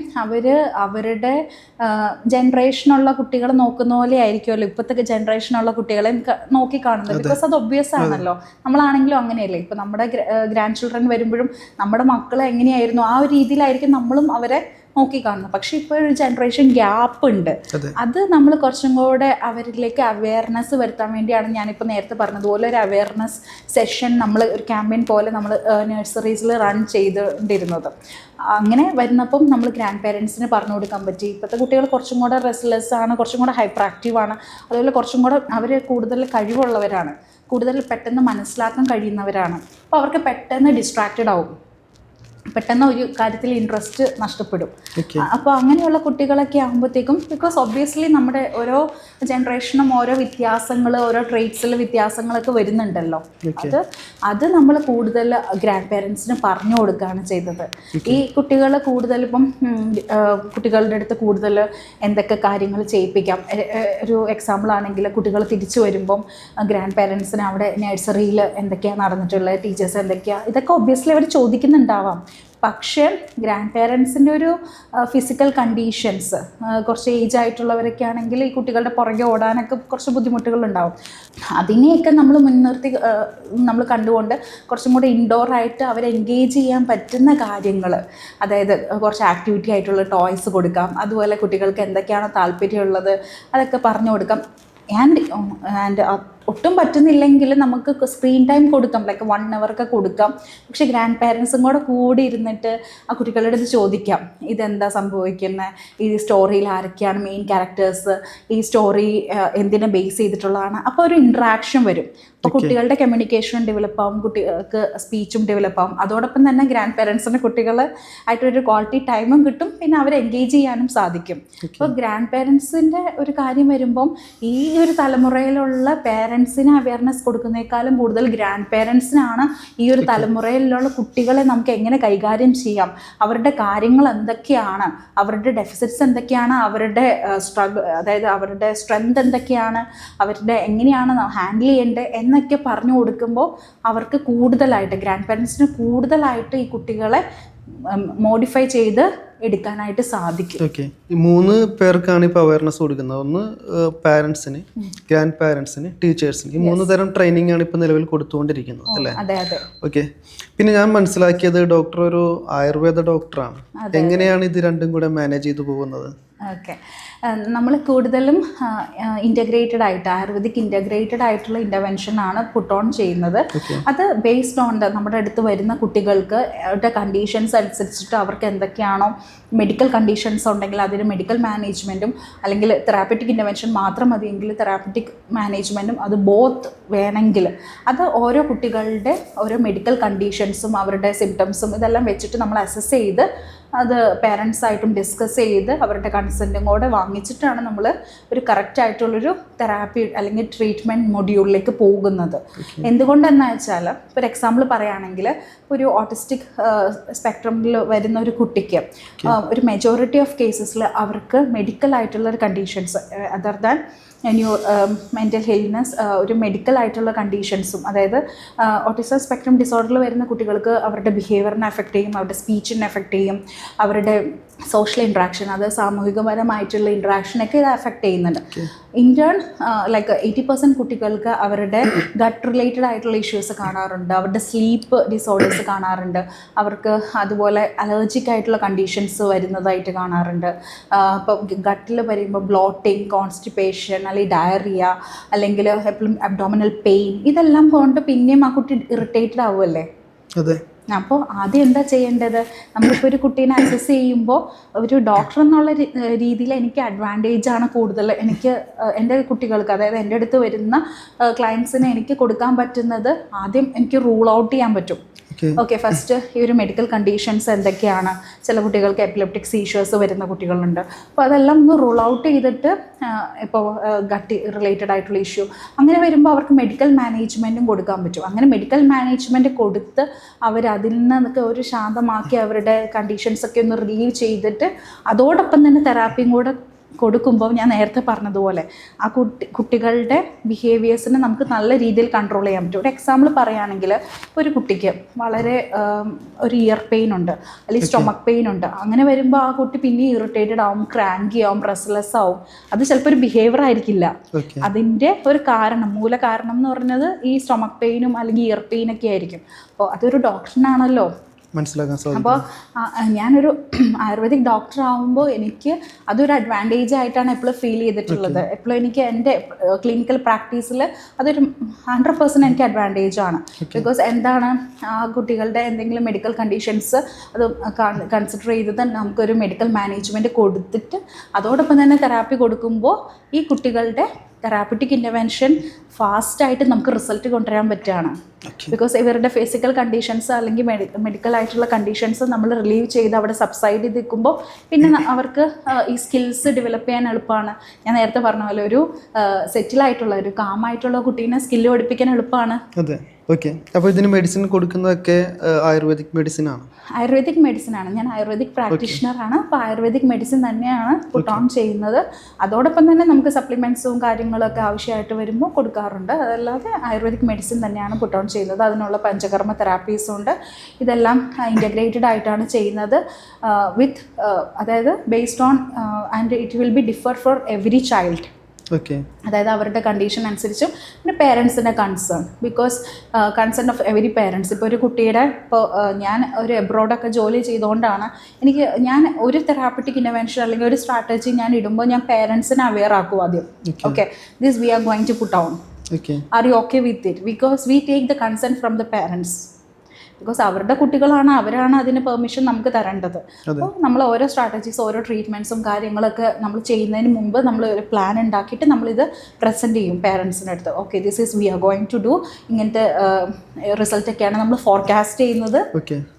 അവരുടെ ജനറേഷനുള്ള കുട്ടികളെ നോക്കുന്ന പോലെ ആയിരിക്കുമല്ലോ ഇപ്പോഴത്തെ ജനറേഷനുള്ള കുട്ടികളെ നോക്കി കാണുന്നത്. ബിക്കോസ് അത് ഒബ്വിയസ് ആണല്ലോ. നമ്മളാണെങ്കിലും അങ്ങനെയല്ലേ, ഇപ്പം നമ്മുടെ ഗ്രാൻഡ് ചിൽഡ്രൻ വരുമ്പോഴും നമ്മുടെ മക്കൾ എങ്ങനെയായിരുന്നു ആ ഒരു രീതിയിലായിരിക്കും നമ്മളും അവരെ നോക്കി കാണുന്നത്. പക്ഷെ ഇപ്പോൾ ഒരു ജനറേഷൻ ഗ്യാപ്പ് ഉണ്ട്. അത് നമ്മൾ കുറച്ചും കൂടെ അവരിലേക്ക് അവയർനെസ് വരുത്താൻ വേണ്ടിയാണ് ഞാനിപ്പോൾ നേരത്തെ പറഞ്ഞതുപോലെ ഒരു അവയർനെസ് സെഷൻ നമ്മൾ ഒരു ക്യാമ്പയിൻ പോലെ നമ്മൾ നഴ്സറീസിൽ റൺ ചെയ്തുകൊണ്ടിരുന്നത്. അങ്ങനെ വരുന്നപ്പം നമ്മൾ ഗ്രാൻഡ് പേരൻസിന് പറഞ്ഞു കൊടുക്കാൻ പറ്റി. ഇപ്പോഴത്തെ കുട്ടികൾ കുറച്ചും കൂടെ റെസ്റ്റ്ലെസ് ആണ്, കുറച്ചും കൂടെ ഹൈപ്പർ ആക്റ്റീവ് ആണ്, അതുപോലെ കുറച്ചും കൂടെ അവർ കൂടുതൽ കഴിവുള്ളവരാണ്, കൂടുതൽ പെട്ടെന്ന് മനസ്സിലാക്കാൻ കഴിയുന്നവരാണ്. അപ്പോൾ അവർക്ക് പെട്ടെന്ന് ഡിസ്ട്രാക്റ്റഡ് ആവും, പെട്ടെന്ന് ഒരു കാര്യത്തിൽ ഇൻട്രസ്റ്റ് നഷ്ടപ്പെടും. അപ്പോൾ അങ്ങനെയുള്ള കുട്ടികളൊക്കെ ആകുമ്പോഴത്തേക്കും, ബിക്കോസ് ഒബ്വിയസ്ലി നമ്മുടെ ഓരോ ജനറേഷനും ഓരോ വ്യത്യാസങ്ങൾ, ഓരോ ട്രേറ്റ്സിൽ വ്യത്യാസങ്ങളൊക്കെ വരുന്നുണ്ടല്ലോ. അത് നമ്മൾ കൂടുതൽ ഗ്രാൻഡ് പേരൻസിന് പറഞ്ഞു കൊടുക്കുകയാണ് ചെയ്തത്. ഈ കുട്ടികൾ കൂടുതൽ ഇപ്പം കുട്ടികളുടെ അടുത്ത് കൂടുതൽ എന്തൊക്കെ കാര്യങ്ങൾ ചെയ്യിപ്പിക്കാം. ഒരു എക്സാമ്പിൾ ആണെങ്കിൽ കുട്ടികൾ തിരിച്ചു വരുമ്പം ഗ്രാൻഡ് പേരൻസിന് അവിടെ നഴ്സറിയിൽ എന്തൊക്കെയാണ് നടന്നിട്ടുള്ളത്, ടീച്ചേഴ്സ് എന്തൊക്കെയാണ്, ഇതൊക്കെ ഒബ്വിയസ്ലി അവർ ചോദിക്കുന്നുണ്ടാവാം. പക്ഷേ ഗ്രാൻഡ് പേരൻസിൻ്റെ ഒരു ഫിസിക്കൽ കണ്ടീഷൻസ്, കുറച്ച് ഏജ് ആയിട്ടുള്ളവരൊക്കെ ആണെങ്കിൽ ഈ കുട്ടികളുടെ പുറകെ ഓടാനൊക്കെ കുറച്ച് ബുദ്ധിമുട്ടുകളുണ്ടാവും. അതിനെയൊക്കെ നമ്മൾ മുൻനിർത്തി നമ്മൾ കണ്ടുകൊണ്ട് കുറച്ചും കൂടെ ഇൻഡോർ ആയിട്ട് അവരെ എൻഗേജ് ചെയ്യാൻ പറ്റുന്ന കാര്യങ്ങൾ, അതായത് കുറച്ച് ആക്ടിവിറ്റി ആയിട്ടുള്ള ടോയ്സ് കൊടുക്കാം, അതുപോലെ കുട്ടികൾക്ക് എന്തൊക്കെയാണോ താല്പര്യമുള്ളത് അതൊക്കെ പറഞ്ഞു കൊടുക്കാം. ആൻഡ് ഒട്ടും പറ്റുന്നില്ലെങ്കിൽ നമുക്ക് സ്ക്രീൻ ടൈം കൊടുക്കാം, ലൈക്ക് 1 hour കൊടുക്കാം. പക്ഷെ ഗ്രാൻഡ് പേരൻസും കൂടി ഇരുന്നിട്ട് ആ കുട്ടികളുടെ അടുത്ത് ചോദിക്കാം, ഇതെന്താ സംഭവിക്കുന്നത്, ഈ സ്റ്റോറിയിൽ ആരൊക്കെയാണ് മെയിൻ ക്യാരക്ടേഴ്സ്, ഈ സ്റ്റോറി എന്തിനെ ബേസ് ചെയ്തിട്ടുള്ളതാണ്. അപ്പോൾ ഒരു ഇൻട്രാക്ഷൻ വരും. അപ്പോൾ കുട്ടികളുടെ കമ്മ്യൂണിക്കേഷനും ഡെവലപ്പ് ആവും, കുട്ടികൾക്ക് സ്പീച്ചും ഡെവലപ്പ് ആവും. അതോടൊപ്പം തന്നെ ഗ്രാൻഡ് പേരൻസിന് കുട്ടികൾ ആയിട്ടൊരു ക്വാളിറ്റി ടൈമും കിട്ടും, പിന്നെ അവരെ എൻഗേജ് ചെയ്യാനും സാധിക്കും. അപ്പോൾ ഗ്രാൻഡ് പേരൻസിൻ്റെ ഒരു കാര്യം വരുമ്പം ഈ ഒരു തലമുറയിലുള്ള പേരൻസിന് അവയർനെസ് കൊടുക്കുന്നതിനേക്കാളും കൂടുതൽ ഗ്രാൻഡ് പേരൻസിനാണ് ഈ ഒരു തലമുറയിലുള്ള കുട്ടികളെ നമുക്ക് എങ്ങനെ കൈകാര്യം ചെയ്യാം, അവരുടെ കാര്യങ്ങൾ എന്തൊക്കെയാണ്, അവരുടെ ഡെഫിസിറ്റ്സ് എന്തൊക്കെയാണ്, അവരുടെ അതായത് അവരുടെ സ്ട്രെങ്ത് എന്തൊക്കെയാണ്, അവരുടെ എങ്ങനെയാണ് ഹാൻഡിൽ ചെയ്യേണ്ടത് എന്നൊക്കെ പറഞ്ഞു കൊടുക്കുമ്പോൾ അവർക്ക് കൂടുതലായിട്ട്, ഗ്രാൻഡ് പേരൻസിന് കൂടുതലായിട്ട് ഈ കുട്ടികളെ മോഡിഫൈ ചെയ്ത് എടുക്കാനായിട്ട് സാധിക്കും. ഓക്കെ, ഈ 3 പേർക്കാണ് ഇപ്പോൾ അവയർനെസ് കൊടുക്കുന്നത്. ഒന്ന് പാരൻസിന്, ഗ്രാൻഡ് പാരൻസിന്, ടീച്ചേഴ്സിന്. ഈ 3 തരം ട്രെയിനിങ് ആണ് ഇപ്പോൾ നിലവിൽ കൊടുത്തുകൊണ്ടിരിക്കുന്നത് അല്ലേ? അതെ. ഓക്കെ, പിന്നെ ഞാൻ മനസ്സിലാക്കിയത് ഡോക്ടർ ഒരു ആയുർവേദ ഡോക്ടറാണ്. എങ്ങനെയാണ് ഇത് രണ്ടും കൂടെ മാനേജ് ചെയ്തു പോകുന്നത്? ഓക്കെ, നമ്മൾ കൂടുതലും ഇൻ്റഗ്രേറ്റഡ് ആയിട്ട് ആയുർവേദിക് ഇൻ്റഗ്രേറ്റഡ് ആയിട്ടുള്ള ഇൻ്റർവെൻഷനാണ് പുട്ട് ഓൺ ചെയ്യുന്നത്. അത് ബേസ്ഡ് ഓൺ നമ്മുടെ അടുത്ത് വരുന്ന കുട്ടികൾക്ക് അവരുടെ കണ്ടീഷൻസ് അനുസരിച്ചിട്ട് അവർക്ക് എന്തൊക്കെയാണോ മെഡിക്കൽ കണ്ടീഷൻസ് ഉണ്ടെങ്കിൽ അതിന് മെഡിക്കൽ മാനേജ്മെൻറ്റും, അല്ലെങ്കിൽ തെറാപ്പറ്റിക് ഇൻ്റർവെൻഷൻ മാത്രം മതിയെങ്കിൽ തെറാപ്പറ്റിക് മാനേജ്മെൻറ്റും, അത് ബോത്ത് വേണമെങ്കിൽ അത് ഓരോ കുട്ടികളുടെ ഓരോ മെഡിക്കൽ കണ്ടീഷൻസും അവരുടെ സിംറ്റംസും ഇതെല്ലാം വെച്ചിട്ട് നമ്മൾ അസസ് ചെയ്ത് അത് പേരൻസായിട്ടും ഡിസ്കസ് ചെയ്ത് അവരുടെ കൺസെൻറ്റും കൂടെ വാങ്ങിച്ചിട്ടാണ് നമ്മൾ ഒരു കറക്റ്റായിട്ടുള്ളൊരു തെറാപ്പി അല്ലെങ്കിൽ ട്രീറ്റ്മെൻറ്റ് മൊഡ്യൂളിലേക്ക് പോകുന്നത്. എന്തുകൊണ്ടെന്ന് വെച്ചാൽ, ഇപ്പോൾ ഒരു എക്സാമ്പിൾ പറയുകയാണെങ്കിൽ, ഒരു ഓട്ടിസ്റ്റിക് സ്പെക്ട്രമിൽ വരുന്ന ഒരു കുട്ടിക്ക് ഒരു മെജോറിറ്റി ഓഫ് കേസസിൽ അവർക്ക് മെഡിക്കൽ ആയിട്ടുള്ള ഒരു കണ്ടീഷൻസ് അതർ ദാൻ മെൻ്റൽ ഹെൽത്ത്നെസ്, ഒരു മെഡിക്കൽ ആയിട്ടുള്ള കണ്ടീഷൻസും, അതായത് ഓട്ടിസം സ്പെക്ട്രം ഡിസോർഡറിൽ വരുന്ന കുട്ടികൾക്ക് അവരുടെ ബിഹേവിയറിനെ എഫക്റ്റ് ചെയ്യും, അവരുടെ സ്പീച്ചിനെ എഫക്റ്റ് ചെയ്യും, അവരുടെ സോഷ്യൽ ഇൻട്രാക്ഷൻ, അത് സാമൂഹികപരമായിട്ടുള്ള ഇൻട്രാക്ഷനൊക്കെ ഇത് എഫക്റ്റ് ചെയ്യുന്നുണ്ട്. ഇൻ ടേൺ ലൈക്ക് 80% കുട്ടികൾക്ക് അവരുടെ ഗട്ട് റിലേറ്റഡ് ആയിട്ടുള്ള ഇഷ്യൂസ് കാണാറുണ്ട്, അവരുടെ സ്ലീപ്പ് ഡിസോർഡേഴ്സ് കാണാറുണ്ട്, അവർക്ക് അതുപോലെ അലർജിക് ആയിട്ടുള്ള കണ്ടീഷൻസ് വരുന്നതായിട്ട് കാണാറുണ്ട്. ഇപ്പോൾ ഗട്ടിൽ വരുമ്പോൾ ബ്ലോട്ടിങ്, കോൺസ്റ്റിപ്പേഷൻ, അല്ലെങ്കിൽ ഡയറിയ, അല്ലെങ്കിൽ എപ്പോഴും അബ്ഡോമിനൽ പെയിൻ, ഇതെല്ലാം കൊണ്ട് പിന്നെയും ആ കുട്ടി ഇറിറ്റേറ്റഡ് ആവുമല്ലേ? അതെ. അപ്പോൾ ആദ്യം എന്താ ചെയ്യേണ്ടത്, നമ്മളിപ്പോൾ ഒരു കുട്ടീനെ അസസ് ചെയ്യുമ്പോൾ ഒരു ഡോക്ടർ എന്നുള്ള രീതിയിൽ എനിക്ക് അഡ്വാൻറ്റേജാണ് കൂടുതൽ. എനിക്ക് എൻ്റെ കുട്ടികൾക്ക്, അതായത് എൻ്റെ അടുത്ത് വരുന്ന ക്ലയൻസിന് എനിക്ക് കൊടുക്കാൻ പറ്റുന്നത് ആദ്യം എനിക്ക് റൂൾ ഔട്ട് ചെയ്യാൻ പറ്റും. ഓക്കെ, ഫസ്റ്റ് ഈ ഒരു മെഡിക്കൽ കണ്ടീഷൻസ് എന്തൊക്കെയാണ്, ചില കുട്ടികൾക്ക് എപ്പിലെപ്റ്റിക് സീഷേഴ്സ് വരുന്ന കുട്ടികളുണ്ട്. അപ്പോൾ അതെല്ലാം ഒന്ന് റൂൾ ഔട്ട് ചെയ്തിട്ട്, ഇപ്പോൾ ഗട്ട് റിലേറ്റഡ് ആയിട്ടുള്ള ഇഷ്യൂ അങ്ങനെ വരുമ്പോൾ അവർക്ക് മെഡിക്കൽ മാനേജ്മെൻറ്റും കൊടുക്കാൻ പറ്റും. അങ്ങനെ മെഡിക്കൽ മാനേജ്മെൻറ്റ് കൊടുത്ത് അവരതിൽ നിന്നൊക്കെ ഒരു ശാന്തമാക്കി അവരുടെ കണ്ടീഷൻസൊക്കെ ഒന്ന് റിലീവ് ചെയ്തിട്ട് അതോടൊപ്പം തന്നെ തെറാപ്പിയും കൂടെ കൊടുക്കുമ്പോൾ ഞാൻ നേരത്തെ പറഞ്ഞതുപോലെ ആ കുട്ടികളുടെ ബിഹേവിയേഴ്സിനെ നമുക്ക് നല്ല രീതിയിൽ കൺട്രോൾ ചെയ്യാൻ പറ്റും. ഒരു എക്സാമ്പിൾ പറയുകയാണെങ്കിൽ ഒരു കുട്ടിക്ക് വളരെ ഒരു ഇയർ പെയിൻ ഉണ്ട് അല്ലെങ്കിൽ സ്റ്റൊമക്ക് പെയിൻ ഉണ്ട്. അങ്ങനെ വരുമ്പോൾ ആ കുട്ടി പിന്നെ ഇറിറ്റേറ്റഡ് ആവും, ക്രാങ്കി ആവും, റെസ്റ്റ്ലെസ് ആവും. അത് ചിലപ്പോൾ ഒരു ബിഹേവിയർ ആയിരിക്കില്ല. അതിൻ്റെ ഒരു കാരണം, മൂല കാരണം എന്ന് പറഞ്ഞത് ഈ സ്റ്റൊമക്ക് പെയിനും അല്ലെങ്കിൽ ഇയർ പെയിനൊക്കെ ആയിരിക്കും. അപ്പോൾ അതൊരു ഡോക്ടറിനാണല്ലോ മനസ്സിലാക്കാൻ സാധിക്കും. അപ്പോൾ ഞാനൊരു ആയുർവേദിക് ഡോക്ടർ ആകുമ്പോൾ എനിക്ക് അതൊരു അഡ്വാൻറ്റേജ് ആയിട്ടാണ് എപ്പോഴും ഫീൽ ചെയ്തിട്ടുള്ളത്. എപ്പോഴും എനിക്ക് എൻ്റെ ക്ലിനിക്കൽ പ്രാക്ടീസിൽ അതൊരു 100% എനിക്ക് അഡ്വാൻറ്റേജ് ആണ്. ബിക്കോസ് എന്താണ്, ആ കുട്ടികളുടെ എന്തെങ്കിലും മെഡിക്കൽ കണ്ടീഷൻസ് അത് കൺസിഡർ ചെയ്തത് നമുക്കൊരു മെഡിക്കൽ മാനേജ്മെൻറ്റ് കൊടുത്തിട്ട് അതോടൊപ്പം തന്നെ തെറാപ്പി കൊടുക്കുമ്പോൾ ഈ കുട്ടികളുടെ തെറാപ്പിറ്റിക് ഇൻ്റർവെൻഷൻ ഫാസ്റ്റായിട്ട് നമുക്ക് റിസൾട്ട് കൊണ്ടുവരാൻ പറ്റുകയാണ്. ബിക്കോസ് ഇവരുടെ ഫിസിക്കൽ കണ്ടീഷൻസ് അല്ലെങ്കിൽ മെഡിക്കൽ ആയിട്ടുള്ള കണ്ടീഷൻസ് നമ്മൾ റിലീവ് ചെയ്ത് അവിടെ സബ്സൈഡ് ചെയ്ത് നിൽക്കുമ്പോൾ പിന്നെ അവർക്ക് ഈ സ്കിൽസ് ഡെവലപ്പ് ചെയ്യാൻ എളുപ്പമാണ്. ഞാൻ നേരത്തെ പറഞ്ഞ പോലെ ഒരു സെറ്റിലായിട്ടുള്ള ഒരു കാമായിട്ടുള്ള കുട്ടീനെ സ്കില്ല് പഠിപ്പിക്കാൻ എളുപ്പമാണ്. അതെ, ഓക്കെ. അപ്പോൾ ഇതിന് മെഡിസിൻ കൊടുക്കുന്നതൊക്കെ ആയുർവേദിക് മെഡിസിൻ ആണ്? ആയുർവേദിക് മെഡിസിൻ ആണ്. ഞാൻ ആയുർവേദിക് പ്രാക്ടീഷണറാണ്. അപ്പോൾ ആയുർവേദിക് മെഡിസിൻ തന്നെയാണ് പുട്ട് ഓൺ ചെയ്യുന്നത്. അതോടൊപ്പം തന്നെ നമുക്ക് സപ്ലിമെൻറ്റ്സും കാര്യങ്ങളൊക്കെ ആവശ്യമായിട്ട് വരുമ്പോൾ കൊടുക്കാറുണ്ട്. അതല്ലാതെ ആയുർവേദിക് മെഡിസിൻ തന്നെയാണ് പുട്ട് ഓൺ ചെയ്യുന്നത്. അതിനുള്ള പഞ്ചകർമ്മ തെറാപ്പീസും ഉണ്ട്. ഇതെല്ലാം ഇൻ്റഗ്രേറ്റഡ് ആയിട്ടാണ് ചെയ്യുന്നത് വിത്ത് അതായത് based on and it will be differ for every child. അതായത് അവരുടെ കണ്ടീഷൻ അനുസരിച്ചും പിന്നെ പേരൻസിൻ്റെ concern, because concern of every parents. ഇപ്പോൾ ഒരു കുട്ടിയുടെ ഞാൻ ഒരു എബ്രോഡൊക്കെ ജോലി ചെയ്തുകൊണ്ടാണ് ഞാൻ ഒരു തെറാപ്പിറ്റിക് ഇൻ്റർവെൻഷൻ അല്ലെങ്കിൽ ഒരു സ്ട്രാറ്റജി ഞാൻ ഇടുമ്പോൾ ഞാൻ പേരൻസിനെ അവെയർ ആക്കും ആദ്യം. Okay, this we are going to put on, are you okay with it? Because we take the concern from the parents. Because അവരുടെ കുട്ടികളാണ്, അവരാണ് അതിന് പെർമിഷൻ നമുക്ക് തരേണ്ടത്. അപ്പോൾ നമ്മൾ ഓരോ സ്ട്രാറ്റജീസ്, ഓരോ ട്രീറ്റ്മെൻറ്റ്സും കാര്യങ്ങളൊക്കെ നമ്മൾ ചെയ്യുന്നതിന് മുമ്പ് നമ്മൾ ഒരു പ്ലാൻ ഉണ്ടാക്കിയിട്ട് നമ്മളിത് പ്രസൻറ്റ് ചെയ്യും പേരൻസിൻ്റെ അടുത്ത്. Okay, this is we are going to do, ഇങ്ങനത്തെ റിസൾട്ടൊക്കെയാണ് നമ്മൾ ഫോർകാസ്റ്റ് ചെയ്യുന്നത്.